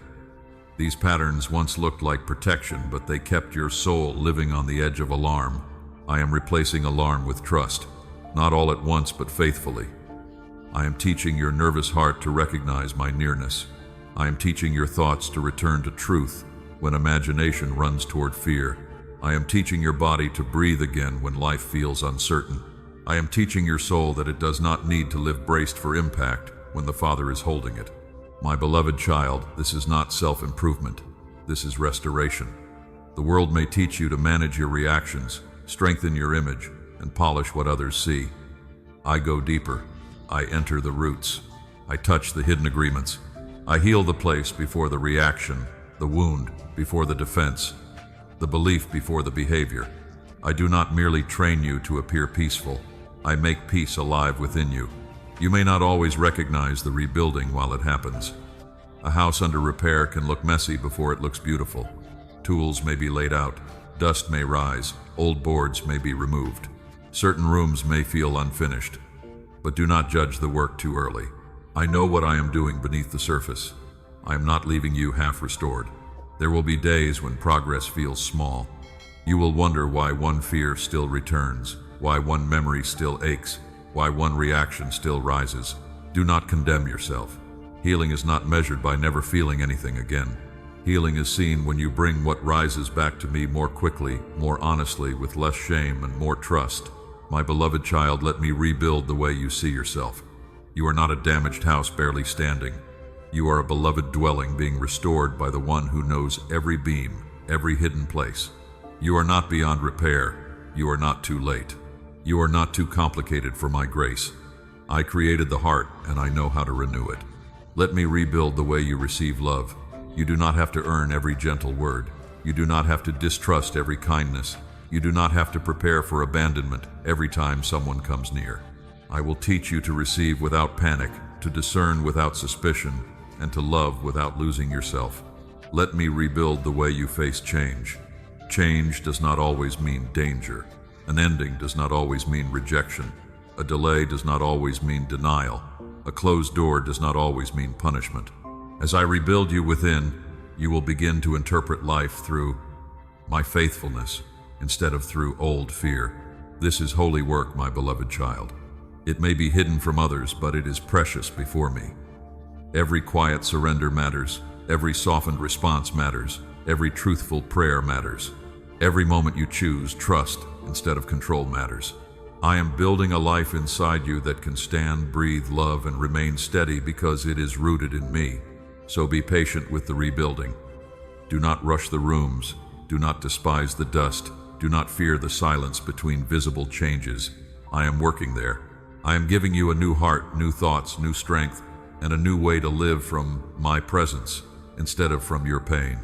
Speaker 1: These patterns once looked like protection, but they kept your soul living on the edge of alarm. I am replacing alarm with trust, not all at once but faithfully. I am teaching your nervous heart to recognize my nearness. I am teaching your thoughts to return to truth when imagination runs toward fear. I am teaching your body to breathe again when life feels uncertain. I am teaching your soul that it does not need to live braced for impact when the Father is holding it. My beloved child, this is not self-improvement. This is restoration. The world may teach you to manage your reactions, strengthen your image, and polish what others see. I go deeper. I enter the roots. I touch the hidden agreements. I heal the place before the reaction, the wound before the defense, the belief before the behavior. I do not merely train you to appear peaceful. I make peace alive within you. You may not always recognize the rebuilding while it happens. A house under repair can look messy before it looks beautiful. Tools may be laid out, dust may rise, old boards may be removed. Certain rooms may feel unfinished. But do not judge the work too early. I know what I am doing beneath the surface. I am not leaving you half restored. There will be days when progress feels small. You will wonder why one fear still returns, why one memory still aches, why one reaction still rises. Do not condemn yourself. Healing is not measured by never feeling anything again. Healing is seen when you bring what rises back to me more quickly, more honestly, with less shame and more trust. My beloved child, let me rebuild the way you see yourself. You are not a damaged house barely standing. You are a beloved dwelling being restored by the one who knows every beam, every hidden place. You are not beyond repair. You are not too late. You are not too complicated for my grace. I created the heart, and I know how to renew it. Let me rebuild the way you receive love. You do not have to earn every gentle word. You do not have to distrust every kindness. You do not have to prepare for abandonment every time someone comes near. I will teach you to receive without panic, to discern without suspicion, and to love without losing yourself. Let me rebuild the way you face change. Change does not always mean danger. An ending does not always mean rejection. A delay does not always mean denial. A closed door does not always mean punishment. As I rebuild you within, you will begin to interpret life through my faithfulness instead of through old fear. This is holy work, my beloved child. It may be hidden from others, but it is precious before me. Every quiet surrender matters. Every softened response matters. Every truthful prayer matters. Every moment you choose trust instead of control matters. I am building a life inside you that can stand, breathe, love, and remain steady because it is rooted in me. So be patient with the rebuilding. Do not rush the rooms. Do not despise the dust. Do not fear the silence between visible changes. I am working there. I am giving you a new heart, new thoughts, new strength, and a new way to live from my presence instead of from your pain.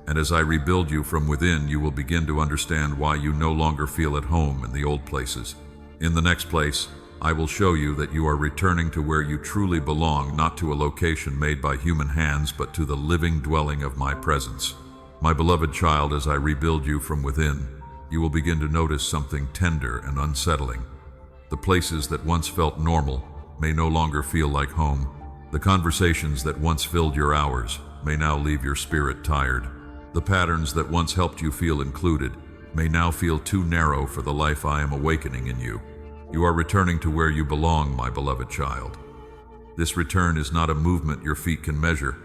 Speaker 1: And as I rebuild you from within, you will begin to understand why you no longer feel at home in the old places. In the next place, I will show you that you are returning to where you truly belong, not to a location made by human hands, but to the living dwelling of my presence. My beloved child, as I rebuild you from within, you will begin to notice something tender and unsettling. The places that once felt normal may no longer feel like home. The conversations that once filled your hours may now leave your spirit tired. The patterns that once helped you feel included may now feel too narrow for the life I am awakening in you. You are returning to where you belong, my beloved child. This return is not a movement your feet can measure.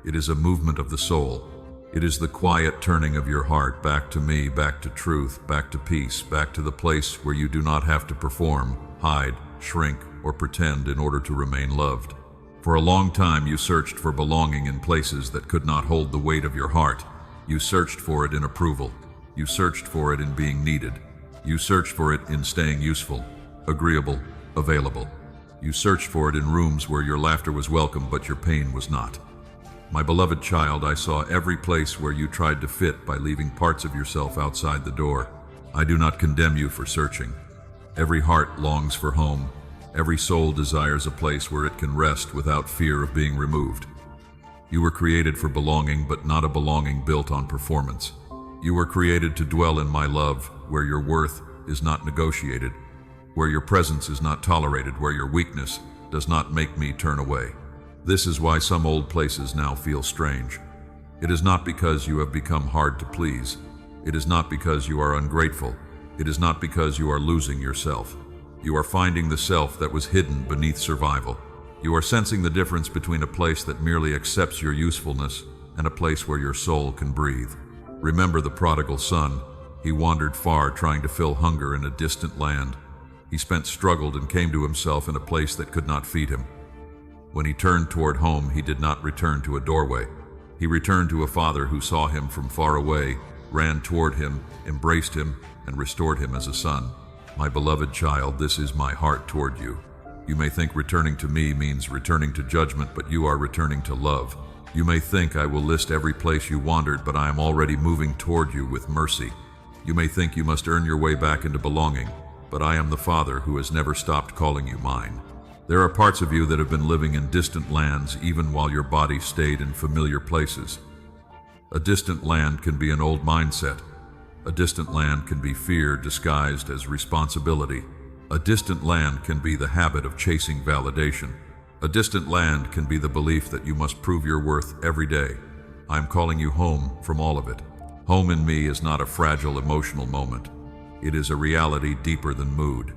Speaker 1: It is a movement of the soul. It is the quiet turning of your heart back to me, back to truth, back to peace, back to the place where you do not have to perform, hide, shrink, or pretend in order to remain loved. For a long time you searched for belonging in places that could not hold the weight of your heart. You searched for it in approval. You searched for it in being needed. You searched for it in staying useful, agreeable, available. You searched for it in rooms where your laughter was welcome but your pain was not. My beloved child, I saw every place where you tried to fit by leaving parts of yourself outside the door. I do not condemn you for searching. Every heart longs for home. Every soul desires a place where it can rest without fear of being removed. You were created for belonging, but not a belonging built on performance. You were created to dwell in my love, where your worth is not negotiated, where your presence is not tolerated, where your weakness does not make me turn away. This is why some old places now feel strange. It is not because you have become hard to please. It is not because you are ungrateful. It is not because you are losing yourself. You are finding the self that was hidden beneath survival. You are sensing the difference between a place that merely accepts your usefulness and a place where your soul can breathe. Remember the prodigal son. He wandered far trying to fill hunger in a distant land. He struggled and came to himself in a place that could not feed him. When he turned toward home, he did not return to a doorway. He returned to a father who saw him from far away, ran toward him, embraced him, and restored him as a son. My beloved child, this is my heart toward you. You may think returning to me means returning to judgment, but you are returning to love. You may think I will list every place you wandered, but I am already moving toward you with mercy. You may think you must earn your way back into belonging, but I am the Father who has never stopped calling you mine. There are parts of you that have been living in distant lands even while your body stayed in familiar places. A distant land can be an old mindset. A distant land can be fear disguised as responsibility. A distant land can be the habit of chasing validation. A distant land can be the belief that you must prove your worth every day. I am calling you home from all of it. Home in me is not a fragile emotional moment. It is a reality deeper than mood.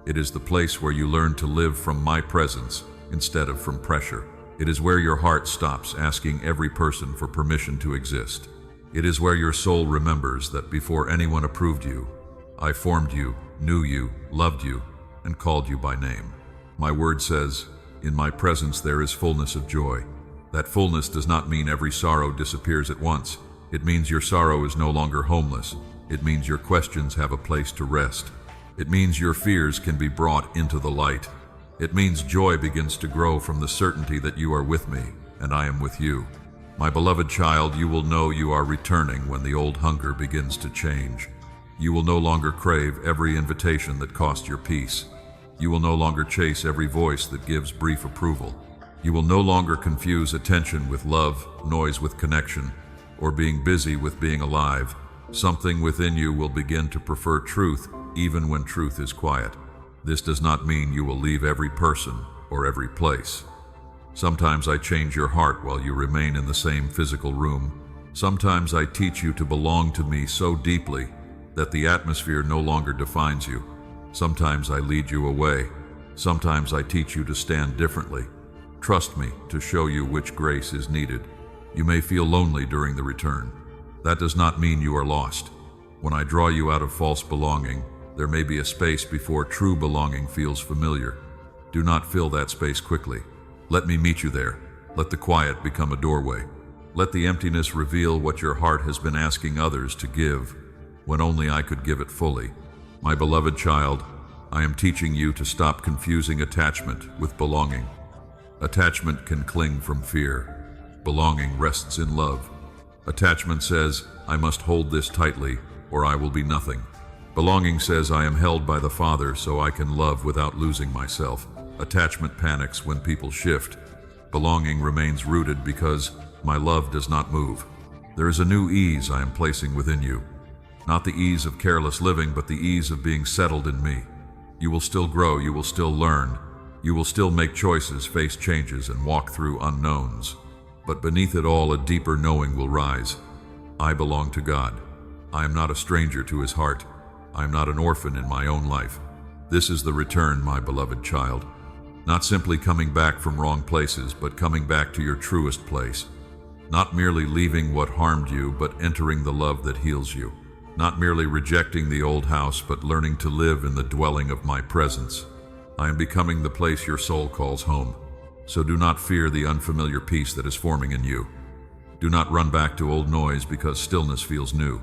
Speaker 1: It is the place where you learn to live from my presence instead of from pressure. It is where your heart stops asking every person for permission to exist. It is where your soul remembers that before anyone approved you, I formed you, knew you, loved you, and called you by name. My word says, in my presence there is fullness of joy. That fullness does not mean every sorrow disappears at once. It means your sorrow is no longer homeless. It means your questions have a place to rest. It means your fears can be brought into the light. It means joy begins to grow from the certainty that you are with me, and I am with you. My beloved child, you will know you are returning when the old hunger begins to change. You will no longer crave every invitation that cost your peace. You will no longer chase every voice that gives brief approval. You will no longer confuse attention with love, noise with connection, or being busy with being alive. Something within you will begin to prefer truth even when truth is quiet. This does not mean you will leave every person or every place. Sometimes I change your heart while you remain in the same physical room. Sometimes I teach you to belong to me so deeply that the atmosphere no longer defines you. Sometimes I lead you away. Sometimes I teach you to stand differently. Trust me to show you which grace is needed. You may feel lonely during the return. That does not mean you are lost. When I draw you out of false belonging, there may be a space before true belonging feels familiar. Do not fill that space quickly. Let me meet you there. Let the quiet become a doorway. Let the emptiness reveal what your heart has been asking others to give, when only I could give it fully. My beloved child, I am teaching you to stop confusing attachment with belonging. Attachment can cling from fear. Belonging rests in love. Attachment says, I must hold this tightly, or I will be nothing. Belonging says, I am held by the Father so I can love without losing myself. Attachment panics when people shift. Belonging remains rooted because my love does not move. There is a new ease I am placing within you. Not the ease of careless living, but the ease of being settled in me. You will still grow, you will still learn. You will still make choices, face changes, and walk through unknowns. But beneath it all, a deeper knowing will rise. I belong to God. I am not a stranger to His heart. I am not an orphan in my own life. This is the return, my beloved child. Not simply coming back from wrong places, but coming back to your truest place. Not merely leaving what harmed you, but entering the love that heals you. Not merely rejecting the old house, but learning to live in the dwelling of my presence. I am becoming the place your soul calls home. So do not fear the unfamiliar peace that is forming in you. Do not run back to old noise because stillness feels new.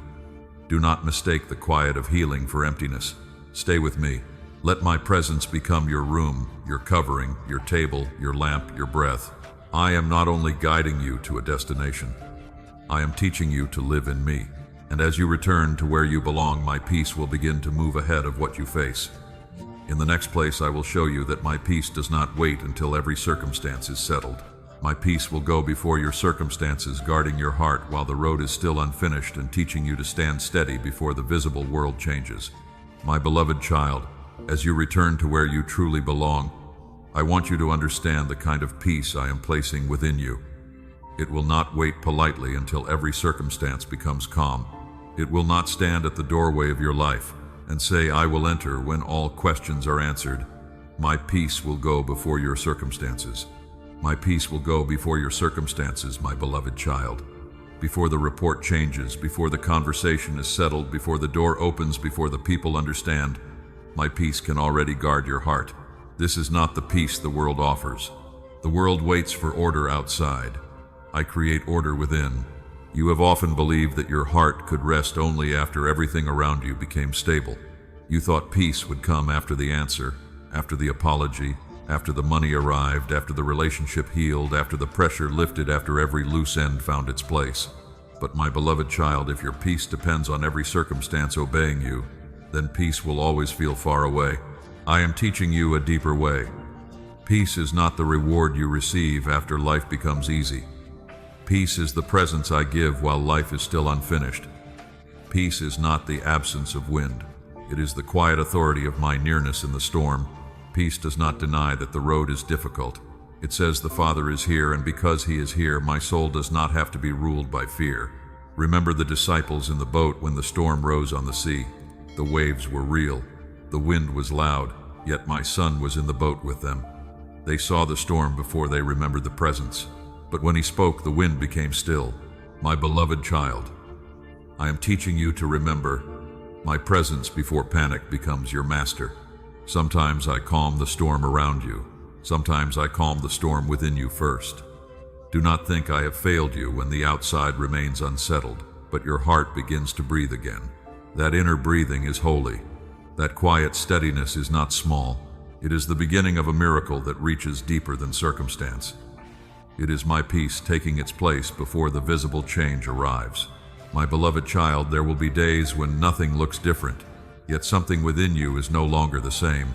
Speaker 1: Do not mistake the quiet of healing for emptiness. Stay with me. Let my presence become your room, your covering, your table, your lamp, your breath. I am not only guiding you to a destination, I am teaching you to live in me. And as you return to where you belong, my peace will begin to move ahead of what you face. In the next place, I will show you that my peace does not wait until every circumstance is settled. My peace will go before your circumstances, guarding your heart while the road is still unfinished and teaching you to stand steady before the visible world changes. My beloved child, as you return to where you truly belong, I want you to understand the kind of peace I am placing within you. It will not wait politely until every circumstance becomes calm. It will not stand at the doorway of your life and say, I will enter when all questions are answered. My peace will go before your circumstances. My peace will go before your circumstances, my beloved child. Before the report changes, before the conversation is settled, before the door opens, before the people understand, my peace can already guard your heart. This is not the peace the world offers. The world waits for order outside. I create order within. You have often believed that your heart could rest only after everything around you became stable. You thought peace would come after the answer, after the apology, after the money arrived, after the relationship healed, after the pressure lifted, after every loose end found its place. But my beloved child, if your peace depends on every circumstance obeying you, then peace will always feel far away. I am teaching you a deeper way. Peace is not the reward you receive after life becomes easy. Peace is the presence I give while life is still unfinished. Peace is not the absence of wind. It is the quiet authority of my nearness in the storm. Peace does not deny that the road is difficult. It says the Father is here, and because He is here, my soul does not have to be ruled by fear. Remember the disciples in the boat when the storm rose on the sea. The waves were real. The wind was loud, yet my Son was in the boat with them. They saw the storm before they remembered the presence. But when He spoke, the wind became still. My beloved child, I am teaching you to remember my presence before panic becomes your master. Sometimes I calm the storm around you. Sometimes I calm the storm within you first. Do not think I have failed you when the outside remains unsettled, but your heart begins to breathe again. That inner breathing is holy. That quiet steadiness is not small. It is the beginning of a miracle that reaches deeper than circumstance. It is my peace taking its place before the visible change arrives. My beloved child, there will be days when nothing looks different, yet something within you is no longer the same.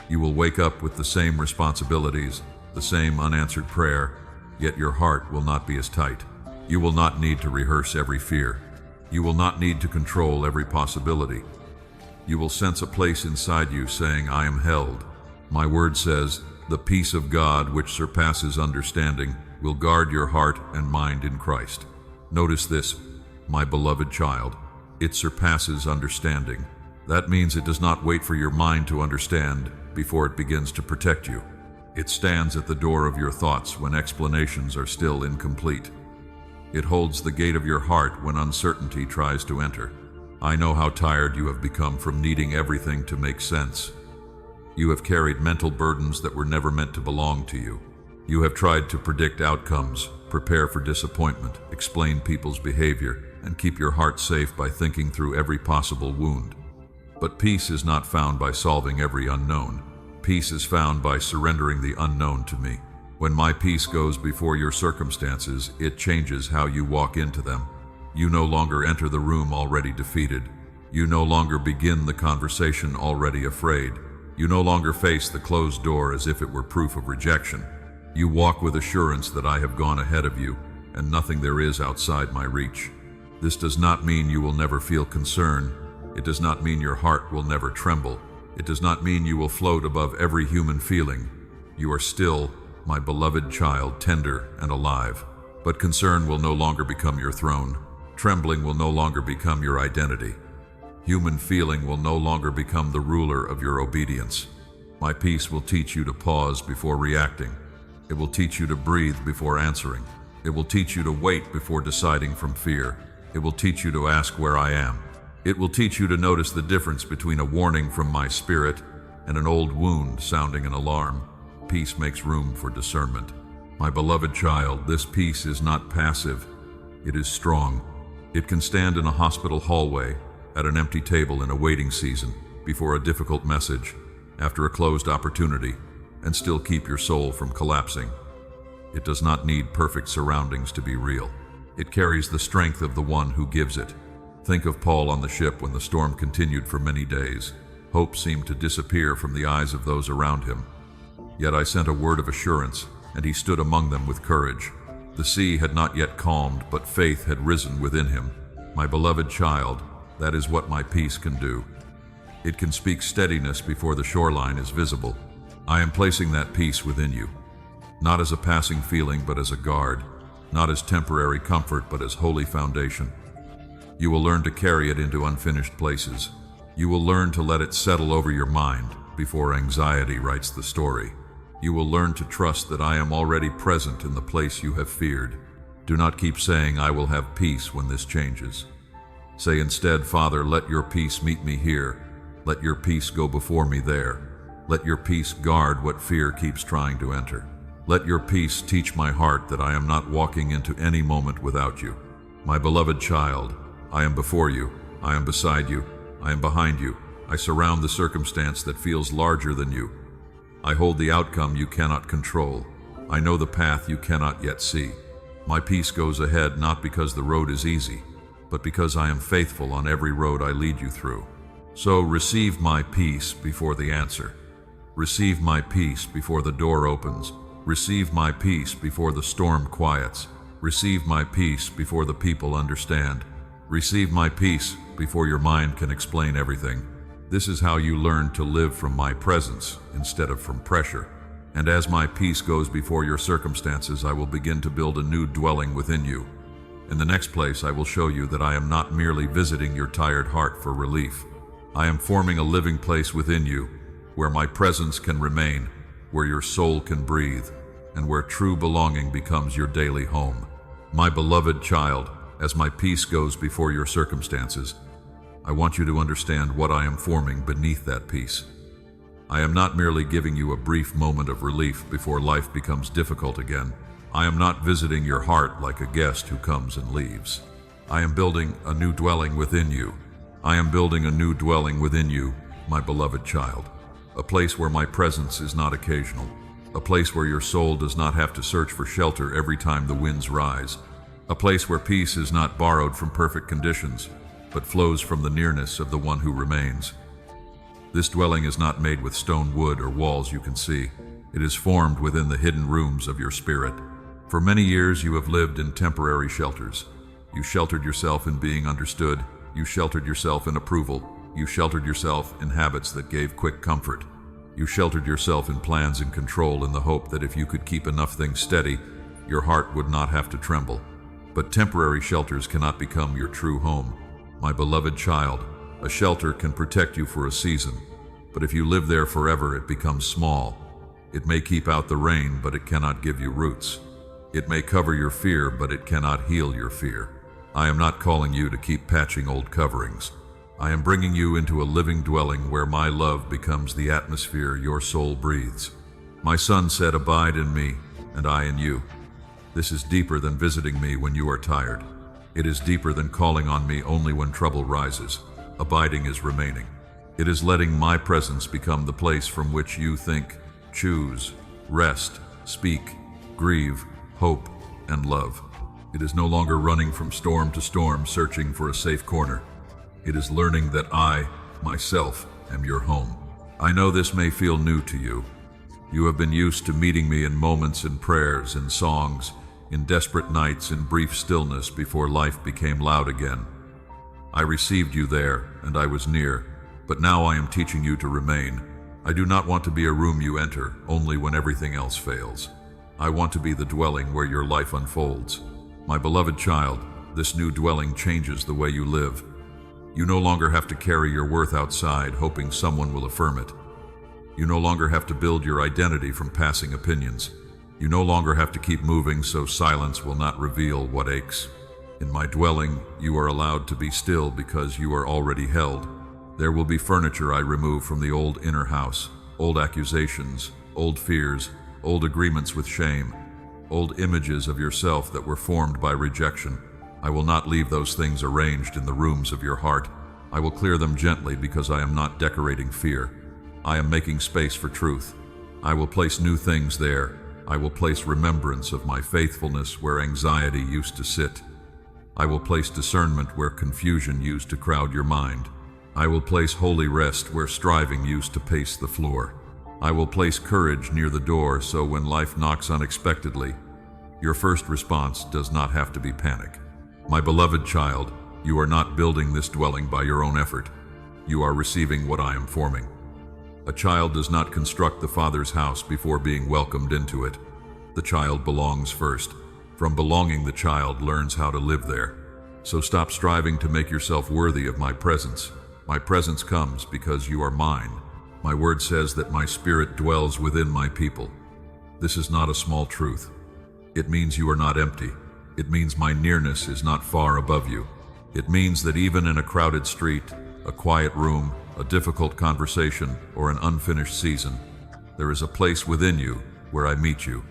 Speaker 1: You will wake up with the same responsibilities, the same unanswered prayer, yet your heart will not be as tight. You will not need to rehearse every fear. You will not need to control every possibility. You will sense a place inside you saying, I am held. My word says, the peace of God, which surpasses understanding, will guard your heart and mind in Christ. Notice this, my beloved child. It surpasses understanding. That means it does not wait for your mind to understand before it begins to protect you. It stands at the door of your thoughts when explanations are still incomplete. It holds the gate of your heart when uncertainty tries to enter. I know how tired you have become from needing everything to make sense. You have carried mental burdens that were never meant to belong to you. You have tried to predict outcomes, prepare for disappointment, explain people's behavior, and keep your heart safe by thinking through every possible wound. But peace is not found by solving every unknown. Peace is found by surrendering the unknown to me. When my peace goes before your circumstances, it changes how you walk into them. You no longer enter the room already defeated. You no longer begin the conversation already afraid. You no longer face the closed door as if it were proof of rejection. You walk with assurance that I have gone ahead of you, and nothing there is outside my reach. This does not mean you will never feel concern. It does not mean your heart will never tremble. It does not mean you will float above every human feeling. You are still, my beloved child, tender and alive. But concern will no longer become your throne. Trembling will no longer become your identity. Human feeling will no longer become the ruler of your obedience. My peace will teach you to pause before reacting. It will teach you to breathe before answering. It will teach you to wait before deciding from fear. It will teach you to ask where I am. It will teach you to notice the difference between a warning from my spirit and an old wound sounding an alarm. Peace makes room for discernment. My beloved child, this peace is not passive. It is strong. It can stand in a hospital hallway, at an empty table in a waiting season, before a difficult message, after a closed opportunity, and still keep your soul from collapsing. It does not need perfect surroundings to be real. It carries the strength of the one who gives it. Think of Paul on the ship when the storm continued for many days. Hope seemed to disappear from the eyes of those around him. Yet I sent a word of assurance, and he stood among them with courage. The sea had not yet calmed, but faith had risen within him. My beloved child, that is what my peace can do. It can speak steadiness before the shoreline is visible. I am placing that peace within you, not as a passing feeling, but as a guard, not as temporary comfort, but as holy foundation. You will learn to carry it into unfinished places. You will learn to let it settle over your mind before anxiety writes the story. You will learn to trust that I am already present in the place you have feared. Do not keep saying, I will have peace when this changes. Say instead, Father, let your peace meet me here. Let your peace go before me there. Let your peace guard what fear keeps trying to enter. Let your peace teach my heart that I am not walking into any moment without you. My beloved child, I am before you. I am beside you. I am behind you. I surround the circumstance that feels larger than you. I hold the outcome you cannot control. I know the path you cannot yet see. My peace goes ahead not because the road is easy, but because I am faithful on every road I lead you through. So receive my peace before the answer. Receive my peace before the door opens. Receive my peace before the storm quiets. Receive my peace before the people understand. Receive my peace before your mind can explain everything. This is how you learn to live from my presence instead of from pressure. And as my peace goes before your circumstances, I will begin to build a new dwelling within you. In the next place, I will show you that I am not merely visiting your tired heart for relief. I am forming a living place within you, where my presence can remain, where your soul can breathe, and where true belonging becomes your daily home. My beloved child, as my peace goes before your circumstances, I want you to understand what I am forming beneath that peace. I am not merely giving you a brief moment of relief before life becomes difficult again. I am not visiting your heart like a guest who comes and leaves. I am building a new dwelling within you. I am building a new dwelling within you, my beloved child. A place where my presence is not occasional. A place where your soul does not have to search for shelter every time the winds rise. A place where peace is not borrowed from perfect conditions, but flows from the nearness of the one who remains. This dwelling is not made with stone, wood, or walls you can see. It is formed within the hidden rooms of your spirit. For many years you have lived in temporary shelters. You sheltered yourself in being understood. You sheltered yourself in approval. You sheltered yourself in habits that gave quick comfort. You sheltered yourself in plans and control in the hope that if you could keep enough things steady, your heart would not have to tremble. But temporary shelters cannot become your true home. My beloved child, a shelter can protect you for a season, but if you live there forever, it becomes small. It may keep out the rain, but it cannot give you roots. It may cover your fear, but it cannot heal your fear. I am not calling you to keep patching old coverings. I am bringing you into a living dwelling where my love becomes the atmosphere your soul breathes. My son said, "Abide in me, and I in you." This is deeper than visiting me when you are tired. It is deeper than calling on me only when trouble rises. Abiding is remaining. It is letting my presence become the place from which you think, choose, rest, speak, grieve, hope, and love. It is no longer running from storm to storm, searching for a safe corner. It is learning that I, myself, am your home. I know this may feel new to you. You have been used to meeting me in moments, in prayers, in songs, in desperate nights, in brief stillness before life became loud again. I received you there, and I was near, but now I am teaching you to remain. I do not want to be a room you enter only when everything else fails. I want to be the dwelling where your life unfolds. My beloved child, this new dwelling changes the way you live. You no longer have to carry your worth outside, hoping someone will affirm it. You no longer have to build your identity from passing opinions. You no longer have to keep moving so silence will not reveal what aches. In my dwelling, you are allowed to be still because you are already held. There will be furniture I remove from the old inner house, old accusations, old fears, old agreements with shame, old images of yourself that were formed by rejection. I will not leave those things arranged in the rooms of your heart. I will clear them gently because I am not decorating fear. I am making space for truth. I will place new things there. I will place remembrance of my faithfulness where anxiety used to sit. I will place discernment where confusion used to crowd your mind. I will place holy rest where striving used to pace the floor. I will place courage near the door so when life knocks unexpectedly, your first response does not have to be panic. My beloved child, you are not building this dwelling by your own effort. You are receiving what I am forming. A child does not construct the Father's house before being welcomed into it. The child belongs first. From belonging, the child learns how to live there. So stop striving to make yourself worthy of my presence. My presence comes because you are mine. My word says that my spirit dwells within my people. This is not a small truth. It means you are not empty. It means my nearness is not far above you. It means that even in a crowded street, a quiet room, a difficult conversation, or an unfinished season, there is a place within you where I meet you.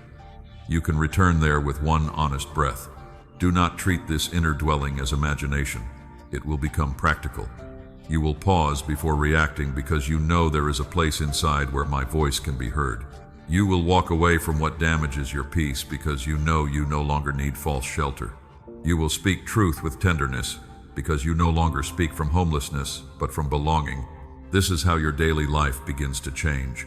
Speaker 1: You can return there with one honest breath. Do not treat this inner dwelling as imagination. It will become practical. You will pause before reacting because you know there is a place inside where my voice can be heard. You will walk away from what damages your peace because you know you no longer need false shelter. You will speak truth with tenderness because you no longer speak from homelessness, but from belonging. This is how your daily life begins to change.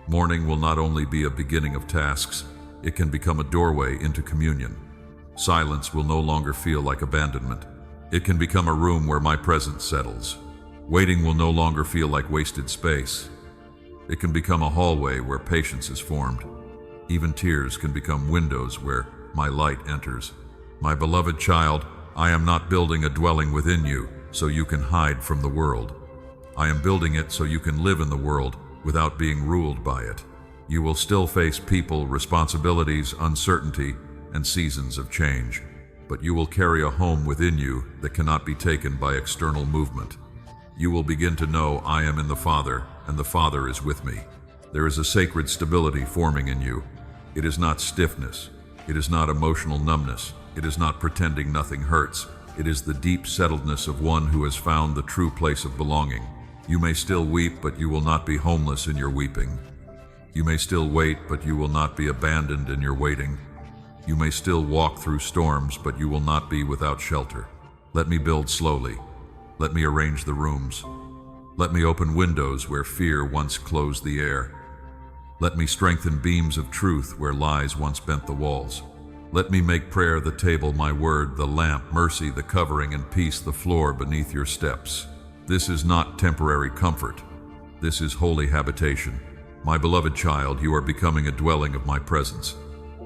Speaker 1: Mourning will not only be a beginning of tasks, it can become a doorway into communion. Silence will no longer feel like abandonment. It can become a room where my presence settles. Waiting will no longer feel like wasted space. It can become a hallway where patience is formed. Even tears can become windows where my light enters. My beloved child, I am not building a dwelling within you so you can hide from the world. I am building it so you can live in the world without being ruled by it. You will still face people, responsibilities, uncertainty, and seasons of change, but you will carry a home within you that cannot be taken by external movement. You will begin to know I am in the Father, and the Father is with me. There is a sacred stability forming in you. It is not stiffness. It is not emotional numbness. It is not pretending nothing hurts. It is the deep settledness of one who has found the true place of belonging. You may still weep, but you will not be homeless in your weeping. You may still wait, but you will not be abandoned in your waiting. You may still walk through storms, but you will not be without shelter. Let me build slowly. Let me arrange the rooms. Let me open windows where fear once closed the air. Let me strengthen beams of truth where lies once bent the walls. Let me make prayer the table, my word, the lamp, mercy, the covering, and peace, the floor beneath your steps. This is not temporary comfort. This is holy habitation. My beloved child, you are becoming a dwelling of my presence.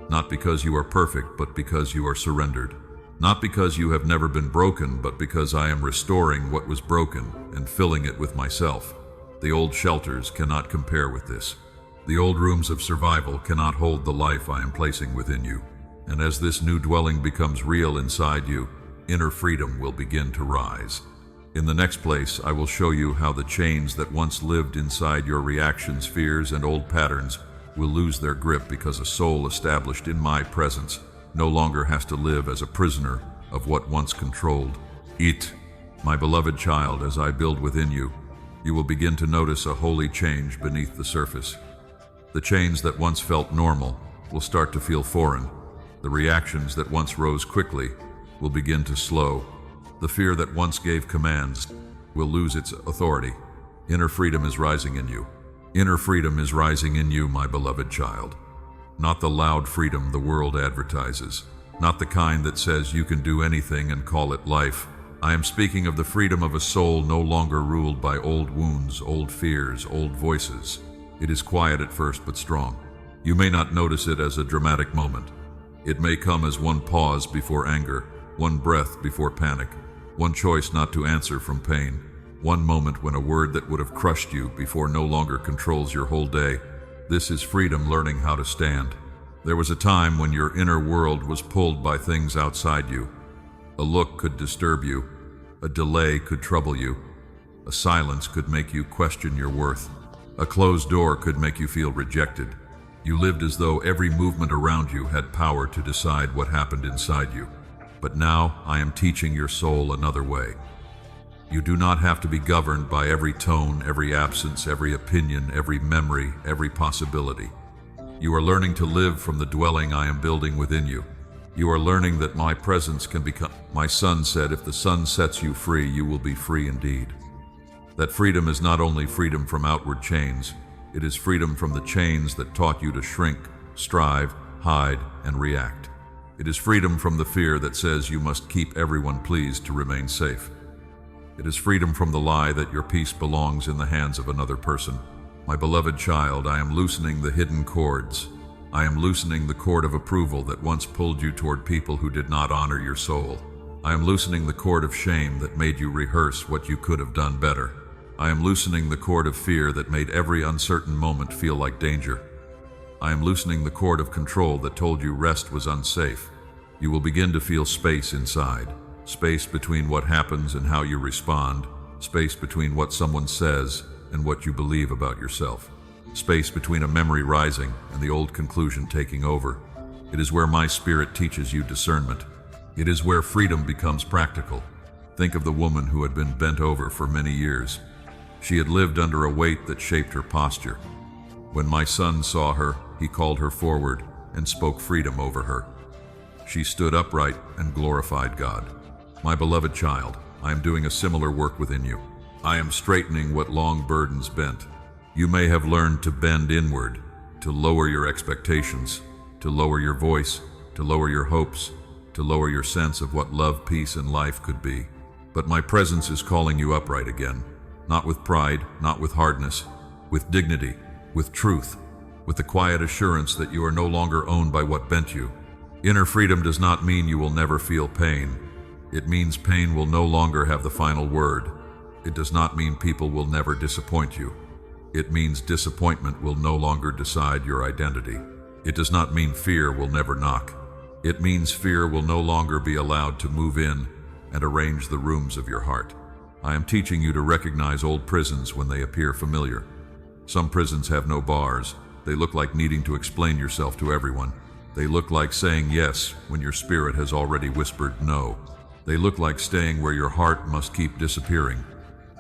Speaker 1: Not because you are perfect, but because you are surrendered. Not because you have never been broken, but because I am restoring what was broken and filling it with myself. The old shelters cannot compare with this. The old rooms of survival cannot hold the life I am placing within you. And as this new dwelling becomes real inside you, inner freedom will begin to rise. In the next place, I will show you how the chains that once lived inside your reactions, fears, and old patterns will lose their grip because a soul established in my presence no longer has to live as a prisoner of what once controlled it. My beloved child, as I build within you, you will begin to notice a holy change beneath the surface. The chains that once felt normal will start to feel foreign. The reactions that once rose quickly will begin to slow. The fear that once gave commands will lose its authority. Inner freedom is rising in you. Inner freedom is rising in you, my beloved child. Not the loud freedom the world advertises. Not the kind that says you can do anything and call it life. I am speaking of the freedom of a soul no longer ruled by old wounds, old fears, old voices. It is quiet at first, but strong. You may not notice it as a dramatic moment. It may come as one pause before anger, one breath before panic, one choice not to answer from pain, one moment when a word that would have crushed you before no longer controls your whole day. This is freedom learning how to stand. There was a time when your inner world was pulled by things outside you. A look could disturb you. A delay could trouble you. A silence could make you question your worth. A closed door could make you feel rejected. You lived as though every movement around you had power to decide what happened inside you. But now I am teaching your soul another way. You do not have to be governed by every tone, every absence, every opinion, every memory, every possibility. You are learning to live from the dwelling I am building within you. You are learning that my presence can become. My son said, if the sun sets you free, you will be free indeed. That freedom is not only freedom from outward chains, it is freedom from the chains that taught you to shrink, strive, hide, and react. It is freedom from the fear that says you must keep everyone pleased to remain safe. It is freedom from the lie that your peace belongs in the hands of another person. My beloved child, I am loosening the hidden cords. I am loosening the cord of approval that once pulled you toward people who did not honor your soul. I am loosening the cord of shame that made you rehearse what you could have done better. I am loosening the cord of fear that made every uncertain moment feel like danger. I am loosening the cord of control that told you rest was unsafe. You will begin to feel space inside. Space between what happens and how you respond. Space between what someone says and what you believe about yourself. Space between a memory rising and the old conclusion taking over. It is where my spirit teaches you discernment. It is where freedom becomes practical. Think of the woman who had been bent over for many years. She had lived under a weight that shaped her posture. When my son saw her, he called her forward and spoke freedom over her. She stood upright and glorified God. My beloved child, I am doing a similar work within you. I am straightening what long burdens bent. You may have learned to bend inward, to lower your expectations, to lower your voice, to lower your hopes, to lower your sense of what love, peace, and life could be. But my presence is calling you upright again, not with pride, not with hardness, with dignity, with truth, with the quiet assurance that you are no longer owned by what bent you. Inner freedom does not mean you will never feel pain. It means pain will no longer have the final word. It does not mean people will never disappoint you. It means disappointment will no longer decide your identity. It does not mean fear will never knock. It means fear will no longer be allowed to move in and arrange the rooms of your heart. I am teaching you to recognize old prisons when they appear familiar. Some prisons have no bars. They look like needing to explain yourself to everyone. They look like saying yes when your spirit has already whispered no. They look like staying where your heart must keep disappearing.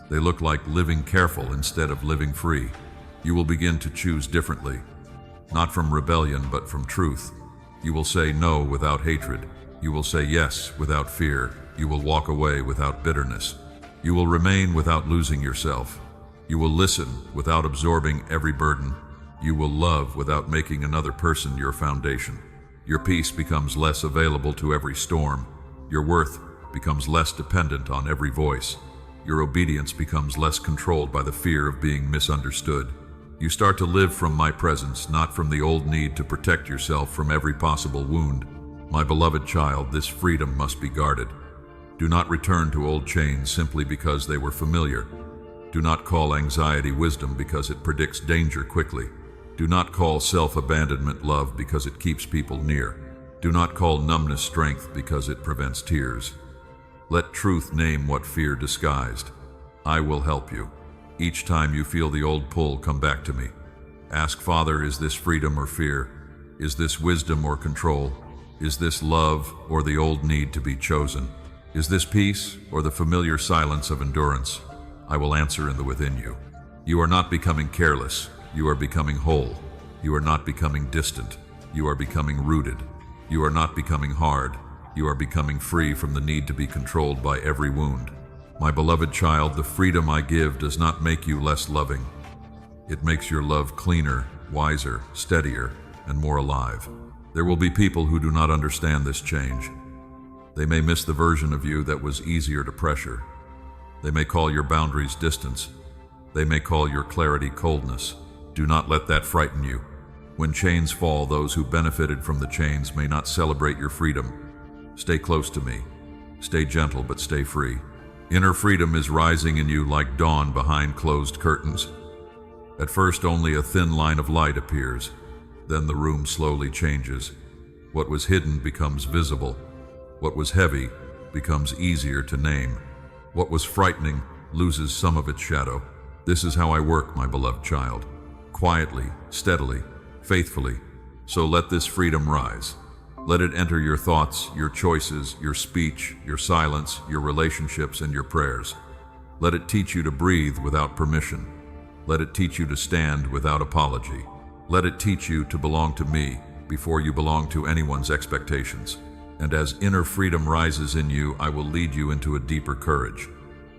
Speaker 1: They look like living careful instead of living free. You will begin to choose differently, not from rebellion but from truth. You will say no without hatred. You will say yes without fear. You will walk away without bitterness. You will remain without losing yourself. You will listen without absorbing every burden. You will love without making another person your foundation. Your peace becomes less available to every storm. Your worth becomes less dependent on every voice. Your obedience becomes less controlled by the fear of being misunderstood. You start to live from my presence, not from the old need to protect yourself from every possible wound. My beloved child, this freedom must be guarded. Do not return to old chains simply because they were familiar. Do not call anxiety wisdom because it predicts danger quickly. Do not call self-abandonment love because it keeps people near. Do not call numbness strength because it prevents tears. Let truth name what fear disguised. I will help you. Each time you feel the old pull, come back to me. Ask, Father, is this freedom or fear? Is this wisdom or control? Is this love or the old need to be chosen? Is this peace or the familiar silence of endurance? I will answer in the within you. You are not becoming careless. You are becoming whole. You are not becoming distant. You are becoming rooted. You are not becoming hard. You are becoming free from the need to be controlled by every wound. My beloved child, the freedom I give does not make you less loving. It makes your love cleaner, wiser, steadier, and more alive. There will be people who do not understand this change. They may miss the version of you that was easier to pressure. They may call your boundaries distance. They may call your clarity coldness. Do not let that frighten you. When chains fall, those who benefited from the chains may not celebrate your freedom. Stay close to me. Stay gentle, but stay free. Inner freedom is rising in you like dawn behind closed curtains. At first, only a thin line of light appears. Then the room slowly changes. What was hidden becomes visible. What was heavy becomes easier to name. What was frightening loses some of its shadow. This is how I work, my beloved child. Quietly, steadily, faithfully. So let this freedom rise. Let it enter your thoughts, your choices, your speech, your silence, your relationships, and your prayers. Let it teach you to breathe without permission. Let it teach you to stand without apology. Let it teach you to belong to me before you belong to anyone's expectations. And as inner freedom rises in you, I will lead you into a deeper courage.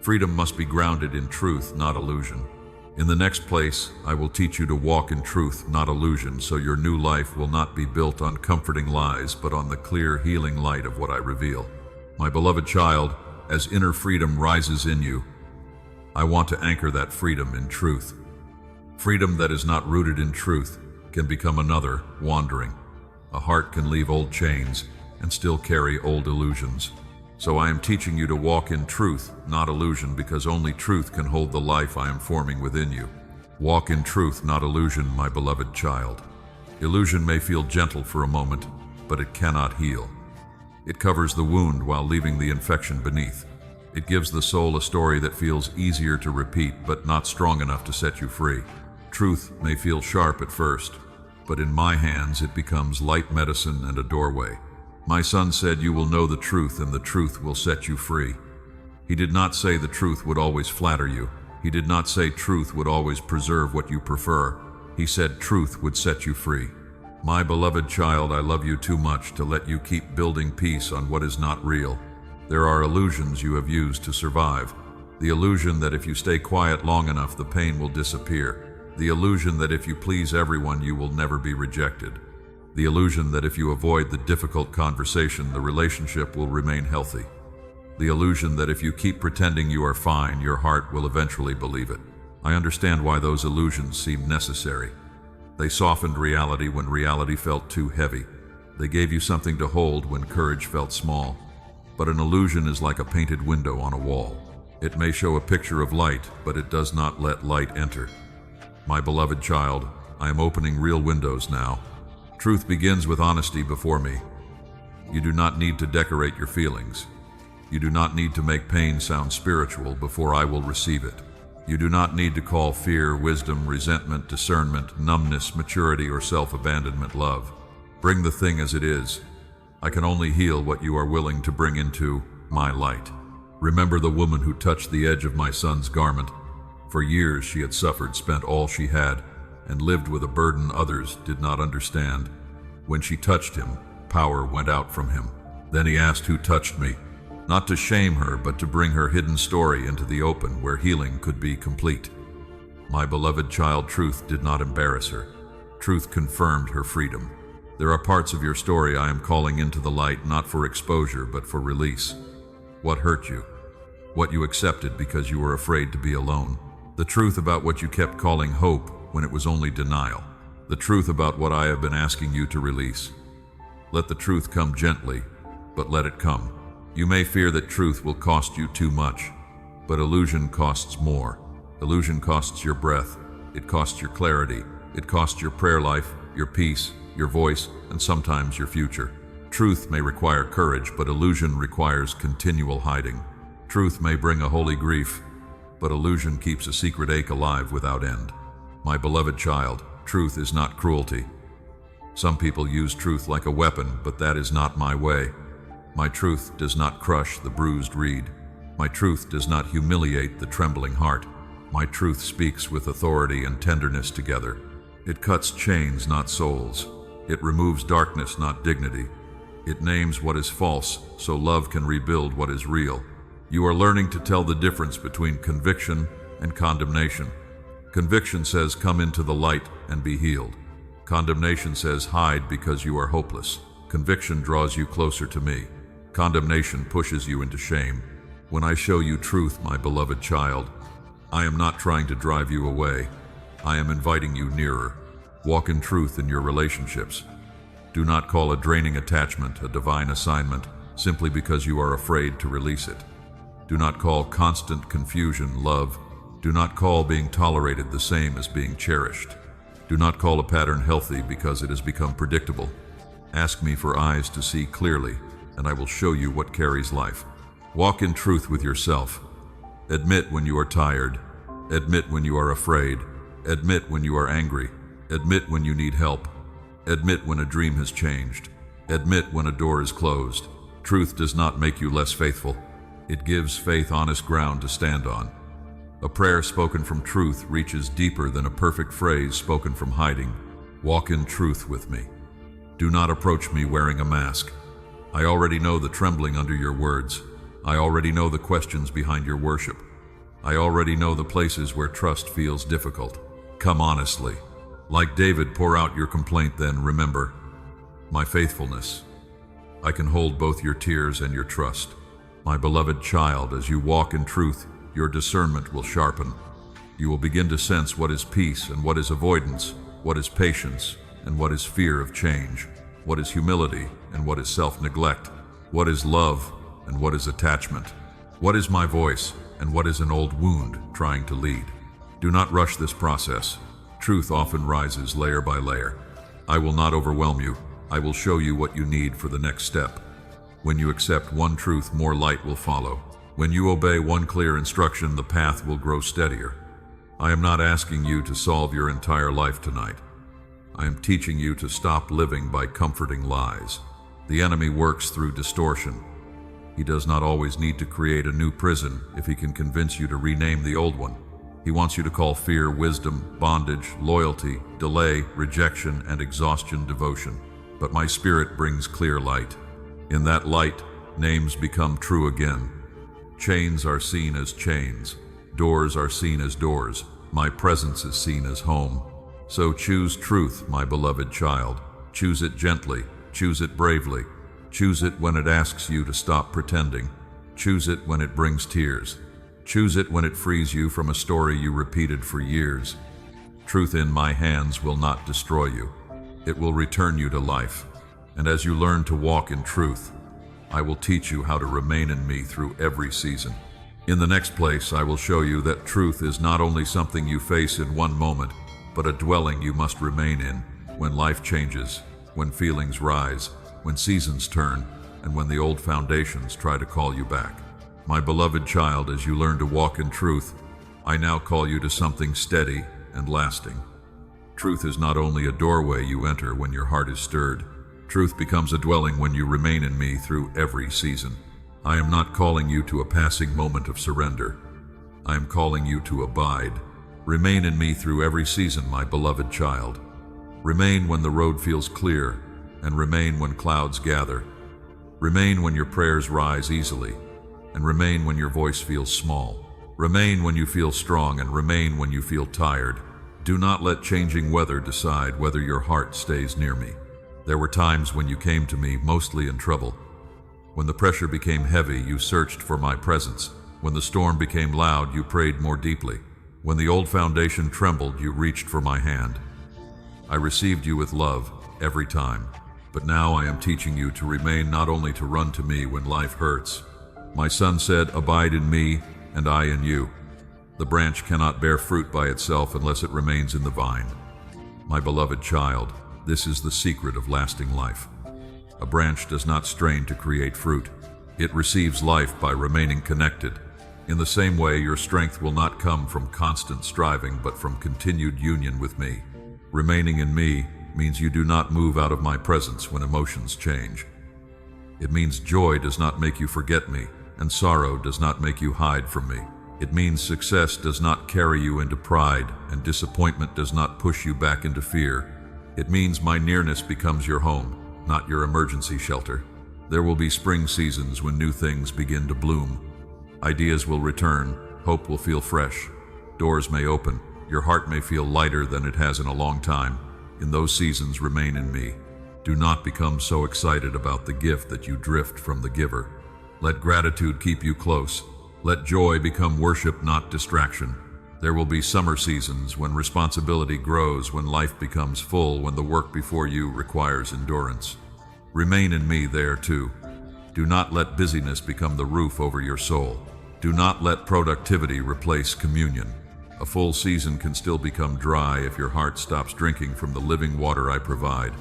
Speaker 1: Freedom must be grounded in truth, not illusion. In the next place, I will teach you to walk in truth, not illusion, so your new life will not be built on comforting lies, but on the clear, healing light of what I reveal. My beloved child, as inner freedom rises in you, I want to anchor that freedom in truth. Freedom that is not rooted in truth can become another, wandering. A heart can leave old chains and still carry old illusions. So I am teaching you to walk in truth, not illusion, because only truth can hold the life I am forming within you. Walk in truth, not illusion, my beloved child. Illusion may feel gentle for a moment, but it cannot heal. It covers the wound while leaving the infection beneath. It gives the soul a story that feels easier to repeat, but not strong enough to set you free. Truth may feel sharp at first, but in my hands it becomes light medicine and a doorway. My son said, "You will know the truth, and the truth will set you free." He did not say the truth would always flatter you. He did not say truth would always preserve what you prefer. He said truth would set you free. My beloved child, I love you too much to let you keep building peace on what is not real. There are illusions you have used to survive. The illusion that if you stay quiet long enough, the pain will disappear. The illusion that if you please everyone, you will never be rejected. The illusion that if you avoid the difficult conversation, the relationship will remain healthy. The illusion that if you keep pretending you are fine, your heart will eventually believe it. I understand why those illusions seemed necessary. They softened reality when reality felt too heavy. They gave you something to hold when courage felt small. But an illusion is like a painted window on a wall. It may show a picture of light, but it does not let light enter. My beloved child, I am opening real windows now. Truth begins with honesty before me. You do not need to decorate your feelings. You do not need to make pain sound spiritual before I will receive it. You do not need to call fear, wisdom, resentment, discernment, numbness, maturity, or self-abandonment love. Bring the thing as it is. I can only heal what you are willing to bring into my light. Remember the woman who touched the edge of my son's garment. For years she had suffered, spent all she had, and lived with a burden others did not understand. When she touched him, power went out from him. Then he asked, "Who touched me?" Not to shame her, but to bring her hidden story into the open where healing could be complete. My beloved child, truth did not embarrass her. Truth confirmed her freedom. There are parts of your story I am calling into the light, not for exposure, but for release. What hurt you? What you accepted because you were afraid to be alone? The truth about what you kept calling hope when it was only denial. The truth about what I have been asking you to release. Let the truth come gently, but let it come. You may fear that truth will cost you too much, but illusion costs more. Illusion costs your breath, it costs your clarity, it costs your prayer life, your peace, your voice, and sometimes your future. Truth may require courage, but illusion requires continual hiding. Truth may bring a holy grief, but illusion keeps a secret ache alive without end. My beloved child, truth is not cruelty. Some people use truth like a weapon, but that is not my way. My truth does not crush the bruised reed. My truth does not humiliate the trembling heart. My truth speaks with authority and tenderness together. It cuts chains, not souls. It removes darkness, not dignity. It names what is false, so love can rebuild what is real. You are learning to tell the difference between conviction and condemnation. Conviction says, "Come into the light and be healed." Condemnation says, "Hide because you are hopeless." Conviction draws you closer to me. Condemnation pushes you into shame. When I show you truth, my beloved child, I am not trying to drive you away. I am inviting you nearer. Walk in truth in your relationships. Do not call a draining attachment a divine assignment simply because you are afraid to release it. Do not call constant confusion love. Do not call being tolerated the same as being cherished. Do not call a pattern healthy because it has become predictable. Ask me for eyes to see clearly, and I will show you what carries life. Walk in truth with yourself. Admit when you are tired. Admit when you are afraid. Admit when you are angry. Admit when you need help. Admit when a dream has changed. Admit when a door is closed. Truth does not make you less faithful. It gives faith honest ground to stand on. A prayer spoken from truth reaches deeper than a perfect phrase spoken from hiding. Walk in truth with me. Do not approach me wearing a mask. I already know the trembling under your words. I already know the questions behind your worship. I already know the places where trust feels difficult. Come honestly. Like David, pour out your complaint, then remember my faithfulness. I can hold both your tears and your trust. My beloved child, as you walk in truth, your discernment will sharpen. You will begin to sense what is peace and what is avoidance, what is patience and what is fear of change, what is humility and what is self-neglect, what is love and what is attachment, what is my voice and what is an old wound trying to lead. Do not rush this process. Truth often rises layer by layer. I will not overwhelm you. I will show you what you need for the next step. When you accept one truth, more light will follow. When you obey one clear instruction, the path will grow steadier. I am not asking you to solve your entire life tonight. I am teaching you to stop living by comforting lies. The enemy works through distortion. He does not always need to create a new prison if he can convince you to rename the old one. He wants you to call fear wisdom, bondage, loyalty, delay, rejection, and exhaustion devotion. But my spirit brings clear light. In that light, names become true again. Chains are seen as chains. Doors are seen as doors. My presence is seen as home. So choose truth, my beloved child. Choose it gently. Choose it bravely. Choose it when it asks you to stop pretending. Choose it when it brings tears. Choose it when it frees you from a story you repeated for years. Truth in my hands will not destroy you. It will return you to life. And as you learn to walk in truth, I will teach you how to remain in me through every season. In the next place, I will show you that truth is not only something you face in one moment, but a dwelling you must remain in when life changes, when feelings rise, when seasons turn, and when the old foundations try to call you back. My beloved child, as you learn to walk in truth, I now call you to something steady and lasting. Truth is not only a doorway you enter when your heart is stirred. Truth becomes a dwelling when you remain in me through every season. I am not calling you to a passing moment of surrender. I am calling you to abide. Remain in me through every season, my beloved child. Remain when the road feels clear, and remain when clouds gather. Remain when your prayers rise easily, and remain when your voice feels small. Remain when you feel strong, and remain when you feel tired. Do not let changing weather decide whether your heart stays near me. There were times when you came to me mostly in trouble. When the pressure became heavy, you searched for my presence. When the storm became loud, you prayed more deeply. When the old foundation trembled, you reached for my hand. I received you with love every time. But now I am teaching you to remain, not only to run to me when life hurts. My son said, "Abide in me, and I in you." The branch cannot bear fruit by itself unless it remains in the vine. My beloved child, this is the secret of lasting life. A branch does not strain to create fruit. It receives life by remaining connected. In the same way, your strength will not come from constant striving, but from continued union with me. Remaining in me means you do not move out of my presence when emotions change. It means joy does not make you forget me, and sorrow does not make you hide from me. It means success does not carry you into pride, and disappointment does not push you back into fear. It means my nearness becomes your home, not your emergency shelter. There will be spring seasons when new things begin to bloom. Ideas will return, hope will feel fresh. Doors may open, your heart may feel lighter than it has in a long time. In those seasons, remain in me. Do not become so excited about the gift that you drift from the giver. Let gratitude keep you close. Let joy become worship, not distraction. There will be summer seasons when responsibility grows, when life becomes full, when the work before you requires endurance. Remain in me there too. Do not let busyness become the roof over your soul. Do not let productivity replace communion. A full season can still become dry if your heart stops drinking from the living water I provide.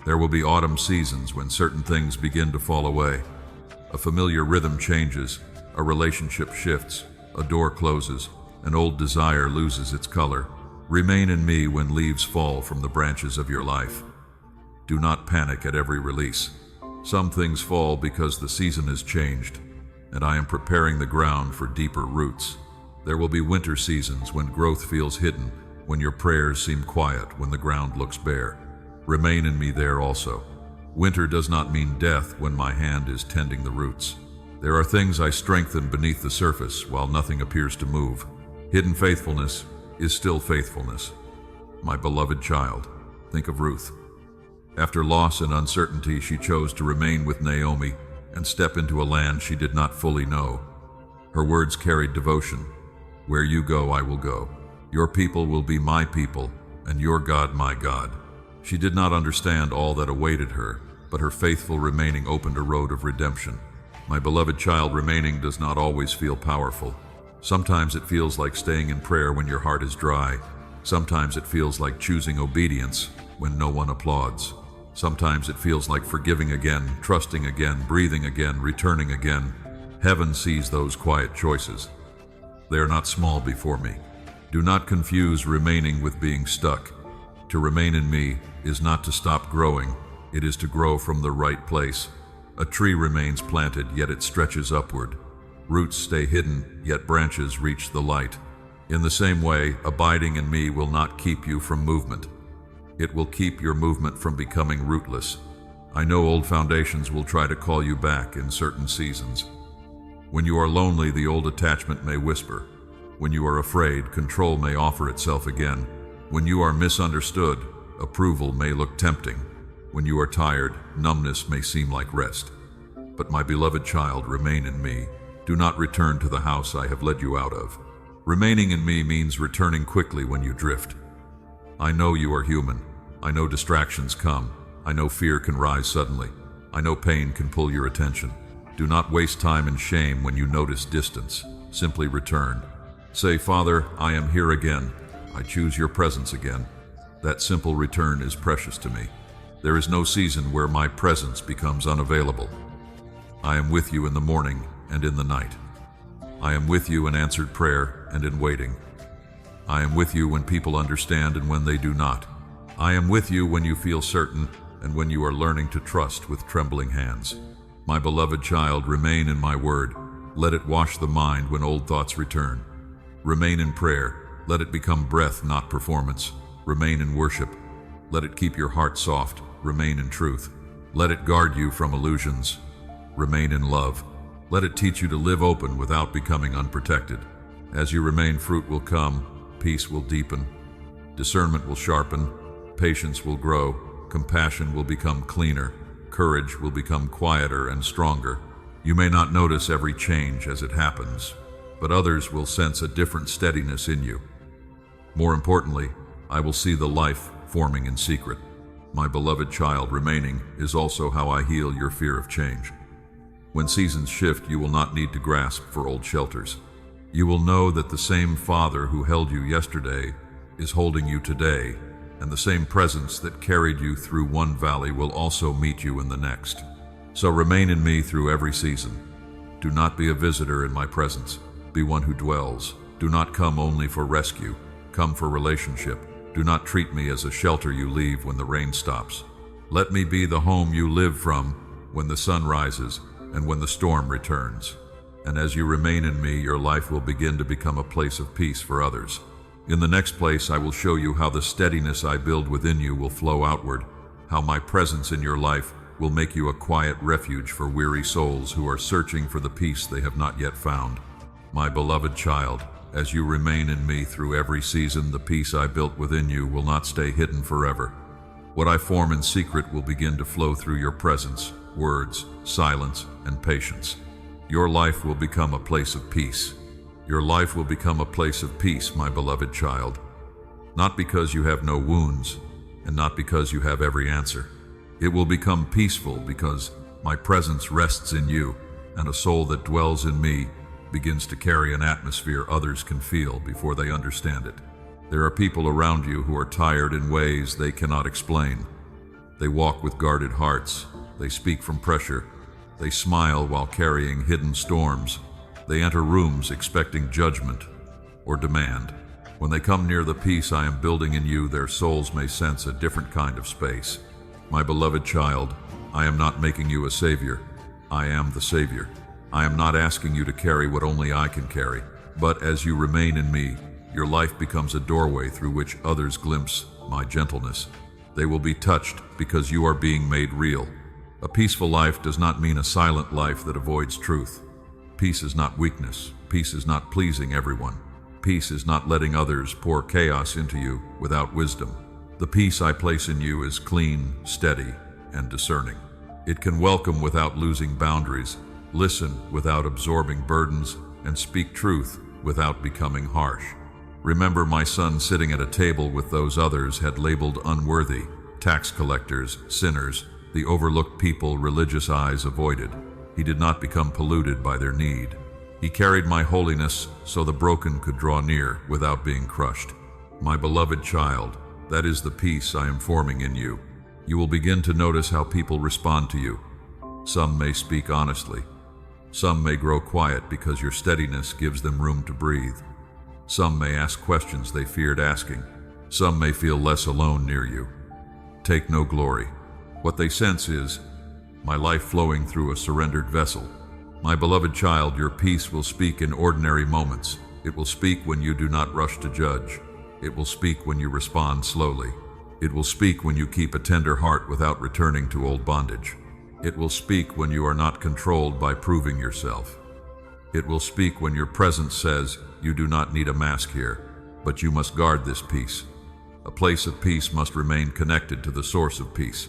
Speaker 1: There will be autumn seasons when certain things begin to fall away. A familiar rhythm changes, a relationship shifts, a door closes, an old desire loses its color. Remain in me when leaves fall from the branches of your life. Do not panic at every release. Some things fall because the season has changed, and I am preparing the ground for deeper roots. There will be winter seasons when growth feels hidden, when your prayers seem quiet, when the ground looks bare. Remain in me there also. Winter does not mean death when my hand is tending the roots. There are things I strengthen beneath the surface while nothing appears to move. Hidden faithfulness is still faithfulness. My beloved child, think of Ruth. After loss and uncertainty, she chose to remain with Naomi and step into a land she did not fully know. Her words carried devotion. Where you go, I will go. Your people will be my people, and your God my God. She did not understand all that awaited her, but her faithful remaining opened a road of redemption. My beloved child, remaining does not always feel powerful. Sometimes it feels like staying in prayer when your heart is dry. Sometimes it feels like choosing obedience when no one applauds. Sometimes it feels like forgiving again, trusting again, breathing again, returning again. Heaven sees those quiet choices. They are not small before me. Do not confuse remaining with being stuck. To remain in me is not to stop growing. It is to grow from the right place. A tree remains planted, yet it stretches upward. Roots stay hidden, yet branches reach the light. In the same way, abiding in me will not keep you from movement. It will keep your movement from becoming rootless. I know old foundations will try to call you back in certain seasons. When you are lonely, the old attachment may whisper. When you are afraid, control may offer itself again. When you are misunderstood, approval may look tempting. When you are tired, numbness may seem like rest. But my beloved child, remain in me. Do not return to the house I have led you out of. Remaining in me means returning quickly when you drift. I know you are human. I know distractions come. I know fear can rise suddenly. I know pain can pull your attention. Do not waste time in shame when you notice distance. Simply return. Say, Father, I am here again. I choose your presence again. That simple return is precious to me. There is no season where my presence becomes unavailable. I am with you in the morning and in the night. I am with you in answered prayer and in waiting. I am with you when people understand and when they do not. I am with you when you feel certain and when you are learning to trust with trembling hands. My beloved child, remain in my word. Let it wash the mind when old thoughts return. Remain in prayer. Let it become breath, not performance. Remain in worship. Let it keep your heart soft. Remain in truth. Let it guard you from illusions. Remain in love. Let it teach you to live open without becoming unprotected. As you remain, fruit will come, peace will deepen, discernment will sharpen, patience will grow, compassion will become cleaner, courage will become quieter and stronger. You may not notice every change as it happens, but others will sense a different steadiness in you. More importantly, I will see the life forming in secret. My beloved child, remaining is also how I heal your fear of change. When seasons shift, you will not need to grasp for old shelters. You will know that the same Father who held you yesterday is holding you today, and the same presence that carried you through one valley will also meet you in the next. So remain in me through every season. Do not be a visitor in my presence. Be one who dwells. Do not come only for rescue. Come for relationship. Do not treat me as a shelter you leave when the rain stops. Let me be the home you live from when the sun rises and when the storm returns. And as you remain in me, your life will begin to become a place of peace for others. In the next place, I will show you how the steadiness I build within you will flow outward, how my presence in your life will make you a quiet refuge for weary souls who are searching for the peace they have not yet found. My beloved child, as you remain in me through every season, the peace I built within you will not stay hidden forever. What I form in secret will begin to flow through your presence, words, silence, and patience. Your life will become a place of peace. Your life will become a place of peace, my beloved child. Not because you have no wounds, and not because you have every answer. It will become peaceful because my presence rests in you, and a soul that dwells in me begins to carry an atmosphere others can feel before they understand it. There are people around you who are tired in ways they cannot explain. They walk with guarded hearts. They speak from pressure. They smile while carrying hidden storms. They enter rooms expecting judgment or demand. When they come near the peace I am building in you, their souls may sense a different kind of space. My beloved child, I am not making you a savior. I am the Savior. I am not asking you to carry what only I can carry, but as you remain in me, your life becomes a doorway through which others glimpse my gentleness. They will be touched because you are being made real. A peaceful life does not mean a silent life that avoids truth. Peace is not weakness. Peace is not pleasing everyone. Peace is not letting others pour chaos into you without wisdom. The peace I place in you is clean, steady, and discerning. It can welcome without losing boundaries, listen without absorbing burdens, and speak truth without becoming harsh. Remember, my son sitting at a table with those others had labeled unworthy, tax collectors, sinners, the overlooked people religious eyes avoided. He did not become polluted by their need. He carried my holiness so the broken could draw near without being crushed. My beloved child, that is the peace I am forming in you. You will begin to notice how people respond to you. Some may speak honestly. Some may grow quiet because your steadiness gives them room to breathe. Some may ask questions they feared asking. Some may feel less alone near you. Take no glory. What they sense is my life flowing through a surrendered vessel. My beloved child, your peace will speak in ordinary moments. It will speak when you do not rush to judge. It will speak when you respond slowly. It will speak when you keep a tender heart without returning to old bondage. It will speak when you are not controlled by proving yourself. It will speak when your presence says, "You do not need a mask here, but you must guard this peace. A place of peace must remain connected to the source of peace.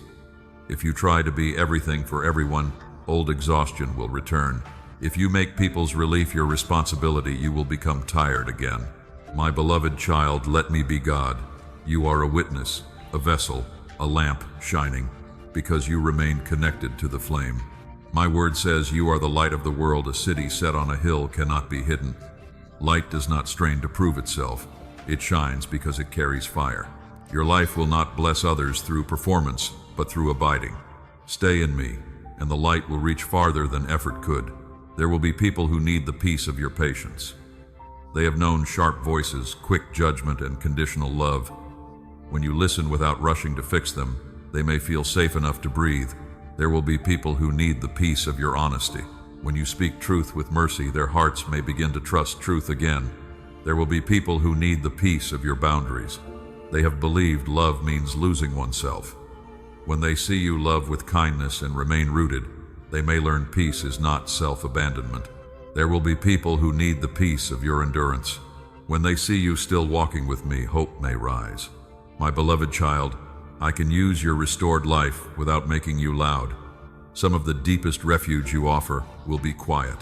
Speaker 1: If you try to be everything for everyone, old exhaustion will return. If you make people's relief your responsibility, you will become tired again. My beloved child, let me be God. You are a witness, a vessel, a lamp shining, because you remain connected to the flame. My word says you are the light of the world. A city set on a hill cannot be hidden. Light does not strain to prove itself. It shines because it carries fire. Your life will not bless others through performance, but through abiding. Stay in me, and the light will reach farther than effort could. There will be people who need the peace of your patience. They have known sharp voices, quick judgment, and conditional love. When you listen without rushing to fix them, they may feel safe enough to breathe. There will be people who need the peace of your honesty. When you speak truth with mercy, their hearts may begin to trust truth again. There will be people who need the peace of your boundaries. They have believed love means losing oneself. When they see you love with kindness and remain rooted, they may learn peace is not self-abandonment. There will be people who need the peace of your endurance. When they see you still walking with me, hope may rise. My beloved child, I can use your restored life without making you loud. Some of the deepest refuge you offer will be quiet,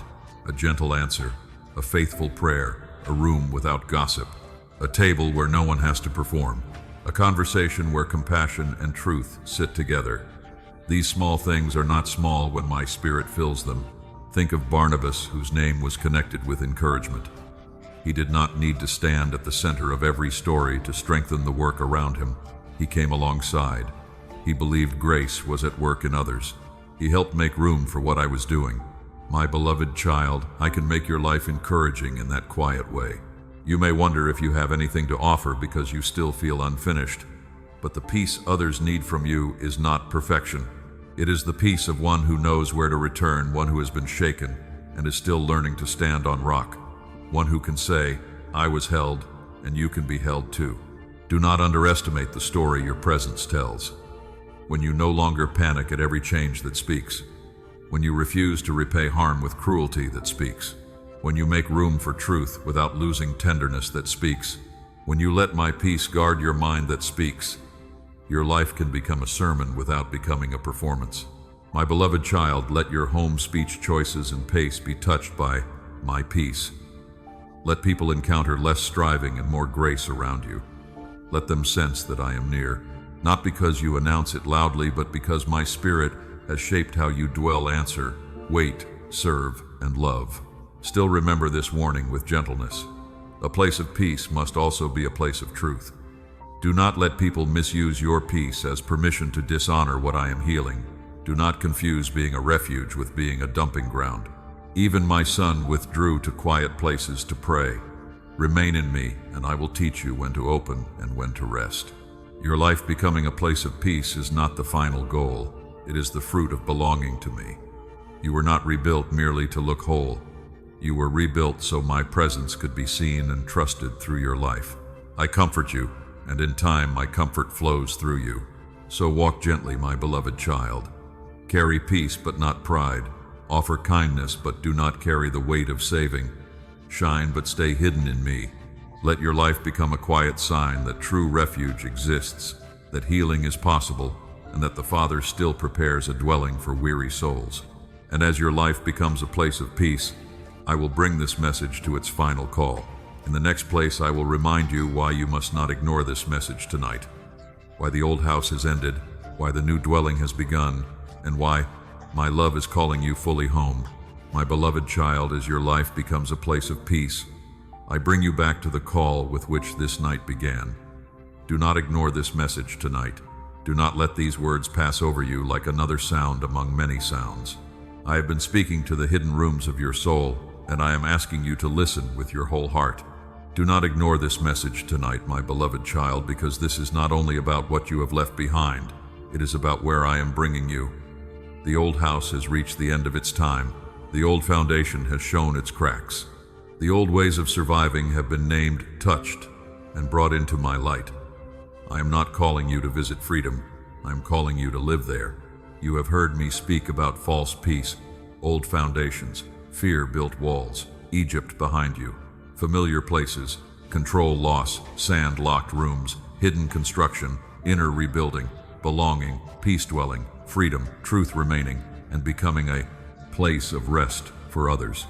Speaker 1: a gentle answer, a faithful prayer, a room without gossip, a table where no one has to perform, a conversation where compassion and truth sit together. These small things are not small when my spirit fills them. Think of Barnabas, whose name was connected with encouragement. He did not need to stand at the center of every story to strengthen the work around him. He came alongside. He believed grace was at work in others. He helped make room for what I was doing. My beloved child, I can make your life encouraging in that quiet way. You may wonder if you have anything to offer because you still feel unfinished. But the peace others need from you is not perfection. It is the peace of one who knows where to return, one who has been shaken and is still learning to stand on rock. One who can say, I was held, and you can be held too. Do not underestimate the story your presence tells. When you no longer panic at every change that speaks. When you refuse to repay harm with cruelty that speaks. When you make room for truth without losing tenderness that speaks. When you let my peace guard your mind that speaks. Your life can become a sermon without becoming a performance. My beloved child, let your home speech choices and pace be touched by my peace. Let people encounter less striving and more grace around you. Let them sense that I am near, not because you announce it loudly, but because my spirit has shaped how you dwell, answer, wait, serve, and love. Still remember this warning with gentleness. A place of peace must also be a place of truth. Do not let people misuse your peace as permission to dishonor what I am healing. Do not confuse being a refuge with being a dumping ground. Even my son withdrew to quiet places to pray. Remain in me, and I will teach you when to open and when to rest. Your life becoming a place of peace is not the final goal. It is the fruit of belonging to me. You were not rebuilt merely to look whole. You were rebuilt so my presence could be seen and trusted through your life. I comfort you, and in time my comfort flows through you. So walk gently, my beloved child. Carry peace but not pride. Offer kindness but do not carry the weight of saving. Shine but stay hidden in me. Let your life become a quiet sign that true refuge exists, that healing is possible, and that the Father still prepares a dwelling for weary souls. And as your life becomes a place of peace, I will bring this message to its final call. In the next place, I will remind you why you must not ignore this message tonight, why the old house has ended, why the new dwelling has begun, and why my love is calling you fully home. My beloved child, as your life becomes a place of peace, I bring you back to the call with which this night began. Do not ignore this message tonight. Do not let these words pass over you like another sound among many sounds. I have been speaking to the hidden rooms of your soul, and I am asking you to listen with your whole heart. Do not ignore this message tonight, my beloved child, because this is not only about what you have left behind, it is about where I am bringing you. The old house has reached the end of its time. The old foundation has shown its cracks. The old ways of surviving have been named, touched, and brought into my light. I am not calling you to visit freedom. I am calling you to live there. You have heard me speak about false peace, old foundations, fear-built walls, Egypt behind you, familiar places, control loss, sand-locked rooms, hidden construction, inner rebuilding, belonging, peace dwelling, freedom, truth remaining, and becoming a place of rest for others.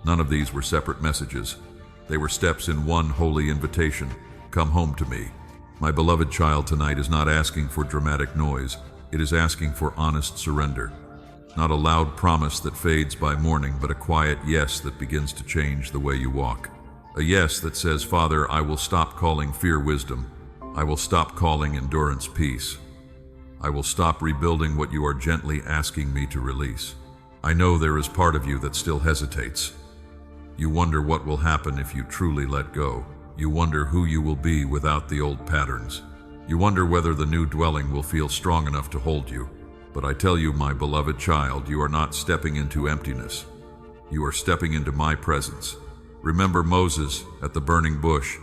Speaker 1: None of these were separate messages. They were steps in one holy invitation. Come home to me. My beloved child tonight is not asking for dramatic noise. It is asking for honest surrender. Not a loud promise that fades by morning, but a quiet yes that begins to change the way you walk. A yes that says, Father, I will stop calling fear wisdom. I will stop calling endurance peace. I will stop rebuilding what you are gently asking me to release. I know there is part of you that still hesitates. You wonder what will happen if you truly let go. You wonder who you will be without the old patterns. You wonder whether the new dwelling will feel strong enough to hold you. But I tell you, my beloved child, you are not stepping into emptiness. You are stepping into my presence. Remember Moses at the burning bush.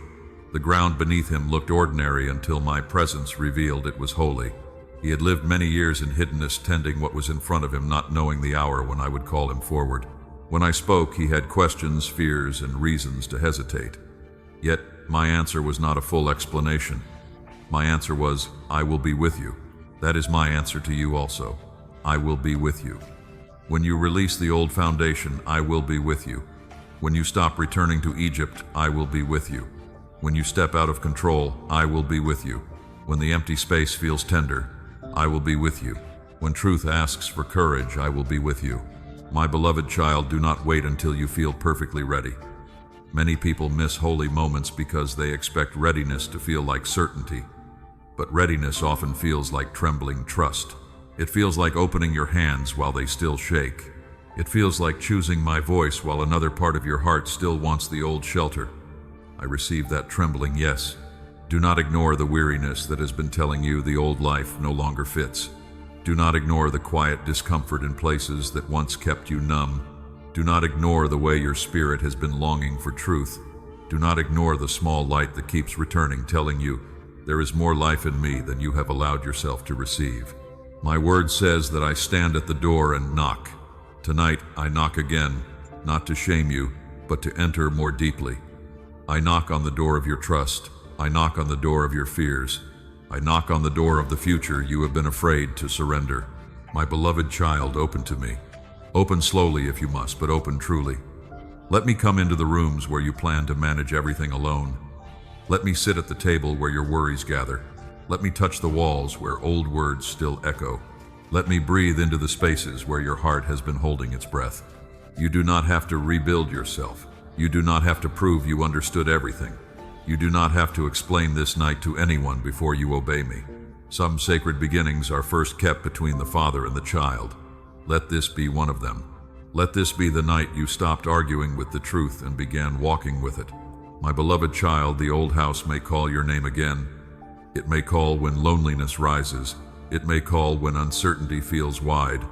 Speaker 1: The ground beneath him looked ordinary until my presence revealed it was holy. He had lived many years in hiddenness, tending what was in front of him, not knowing the hour when I would call him forward. When I spoke, he had questions, fears, and reasons to hesitate. Yet, my answer was not a full explanation. My answer was, I will be with you. That is my answer to you also. I will be with you. When you release the old foundation, I will be with you. When you stop returning to Egypt, I will be with you. When you step out of control, I will be with you. When the empty space feels tender, I will be with you. When truth asks for courage, I will be with you. My beloved child, do not wait until you feel perfectly ready. Many people miss holy moments because they expect readiness to feel like certainty. But readiness often feels like trembling trust. It feels like opening your hands while they still shake. It feels like choosing my voice while another part of your heart still wants the old shelter. I receive that trembling yes. Do not ignore the weariness that has been telling you the old life no longer fits. Do not ignore the quiet discomfort in places that once kept you numb. Do not ignore the way your spirit has been longing for truth. Do not ignore the small light that keeps returning, telling you, there is more life in me than you have allowed yourself to receive. My word says that I stand at the door and knock. Tonight I knock again, not to shame you, but to enter more deeply. I knock on the door of your trust. I knock on the door of your fears. I knock on the door of the future you have been afraid to surrender. My beloved child, open to me. Open slowly if you must, but open truly. Let me come into the rooms where you plan to manage everything alone. Let me sit at the table where your worries gather. Let me touch the walls where old words still echo. Let me breathe into the spaces where your heart has been holding its breath. You do not have to rebuild yourself. You do not have to prove you understood everything. You do not have to explain this night to anyone before you obey me. Some sacred beginnings are first kept between the father and the child. Let this be one of them. Let this be the night you stopped arguing with the truth and began walking with it. My beloved child, the old house may call your name again. It may call when loneliness rises. It may call when uncertainty feels wide.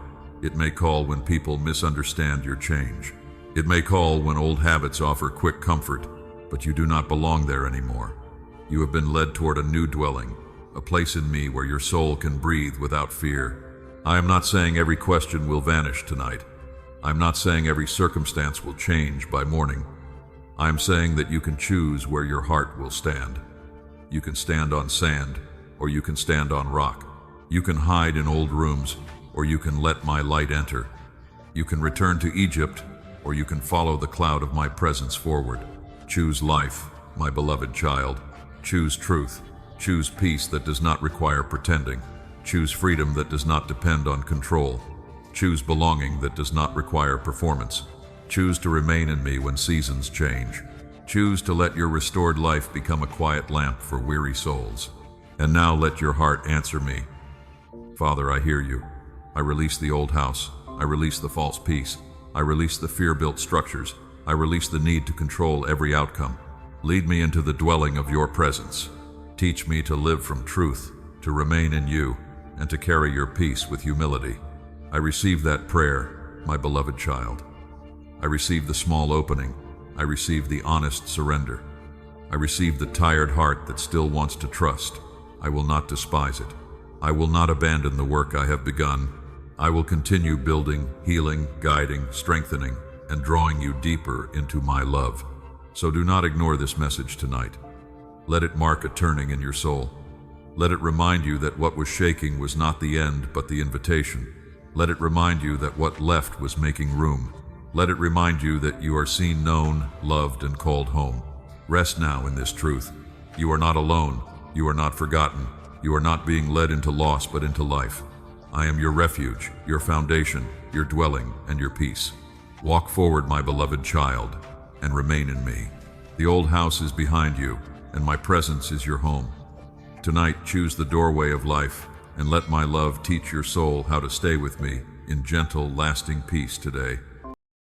Speaker 1: It may call when people misunderstand your change. It may call when old habits offer quick comfort, but you do not belong there anymore. You have been led toward a new dwelling, a place in me where your soul can breathe without fear. I am not saying every question will vanish tonight. I am not saying every circumstance will change by morning. I am saying that you can choose where your heart will stand. You can stand on sand, or you can stand on rock. You can hide in old rooms, or you can let my light enter. You can return to Egypt, or you can follow the cloud of my presence forward. Choose life, my beloved child. Choose truth. Choose peace that does not require pretending. Choose freedom that does not depend on control. Choose belonging that does not require performance. Choose to remain in me when seasons change. Choose to let your restored life become a quiet lamp for weary souls. And now let your heart answer me. Father, I hear you. I release the old house. I release the false peace. I release the fear-built structures. I release the need to control every outcome. Lead me into the dwelling of your presence. Teach me to live from truth, to remain in you, and to carry your peace with humility. I receive that prayer, my beloved child. I receive the small opening. I receive the honest surrender. I receive the tired heart that still wants to trust. I will not despise it. I will not abandon the work I have begun. I will continue building, healing, guiding, strengthening, and drawing you deeper into my love. So do not ignore this message tonight. Let it mark a turning in your soul. Let it remind you that what was shaking was not the end, but the invitation. Let it remind you that what left was making room. Let it remind you that you are seen, known, loved, and called home. Rest now in this truth. You are not alone. You are not forgotten. You are not being led into loss, but into life. I am your refuge, your foundation, your dwelling, and your peace. Walk forward, my beloved child, and remain in me. The old house is behind you, and my presence is your home. Tonight, choose the doorway of life, and let my love teach your soul how to stay with me in gentle, lasting peace today.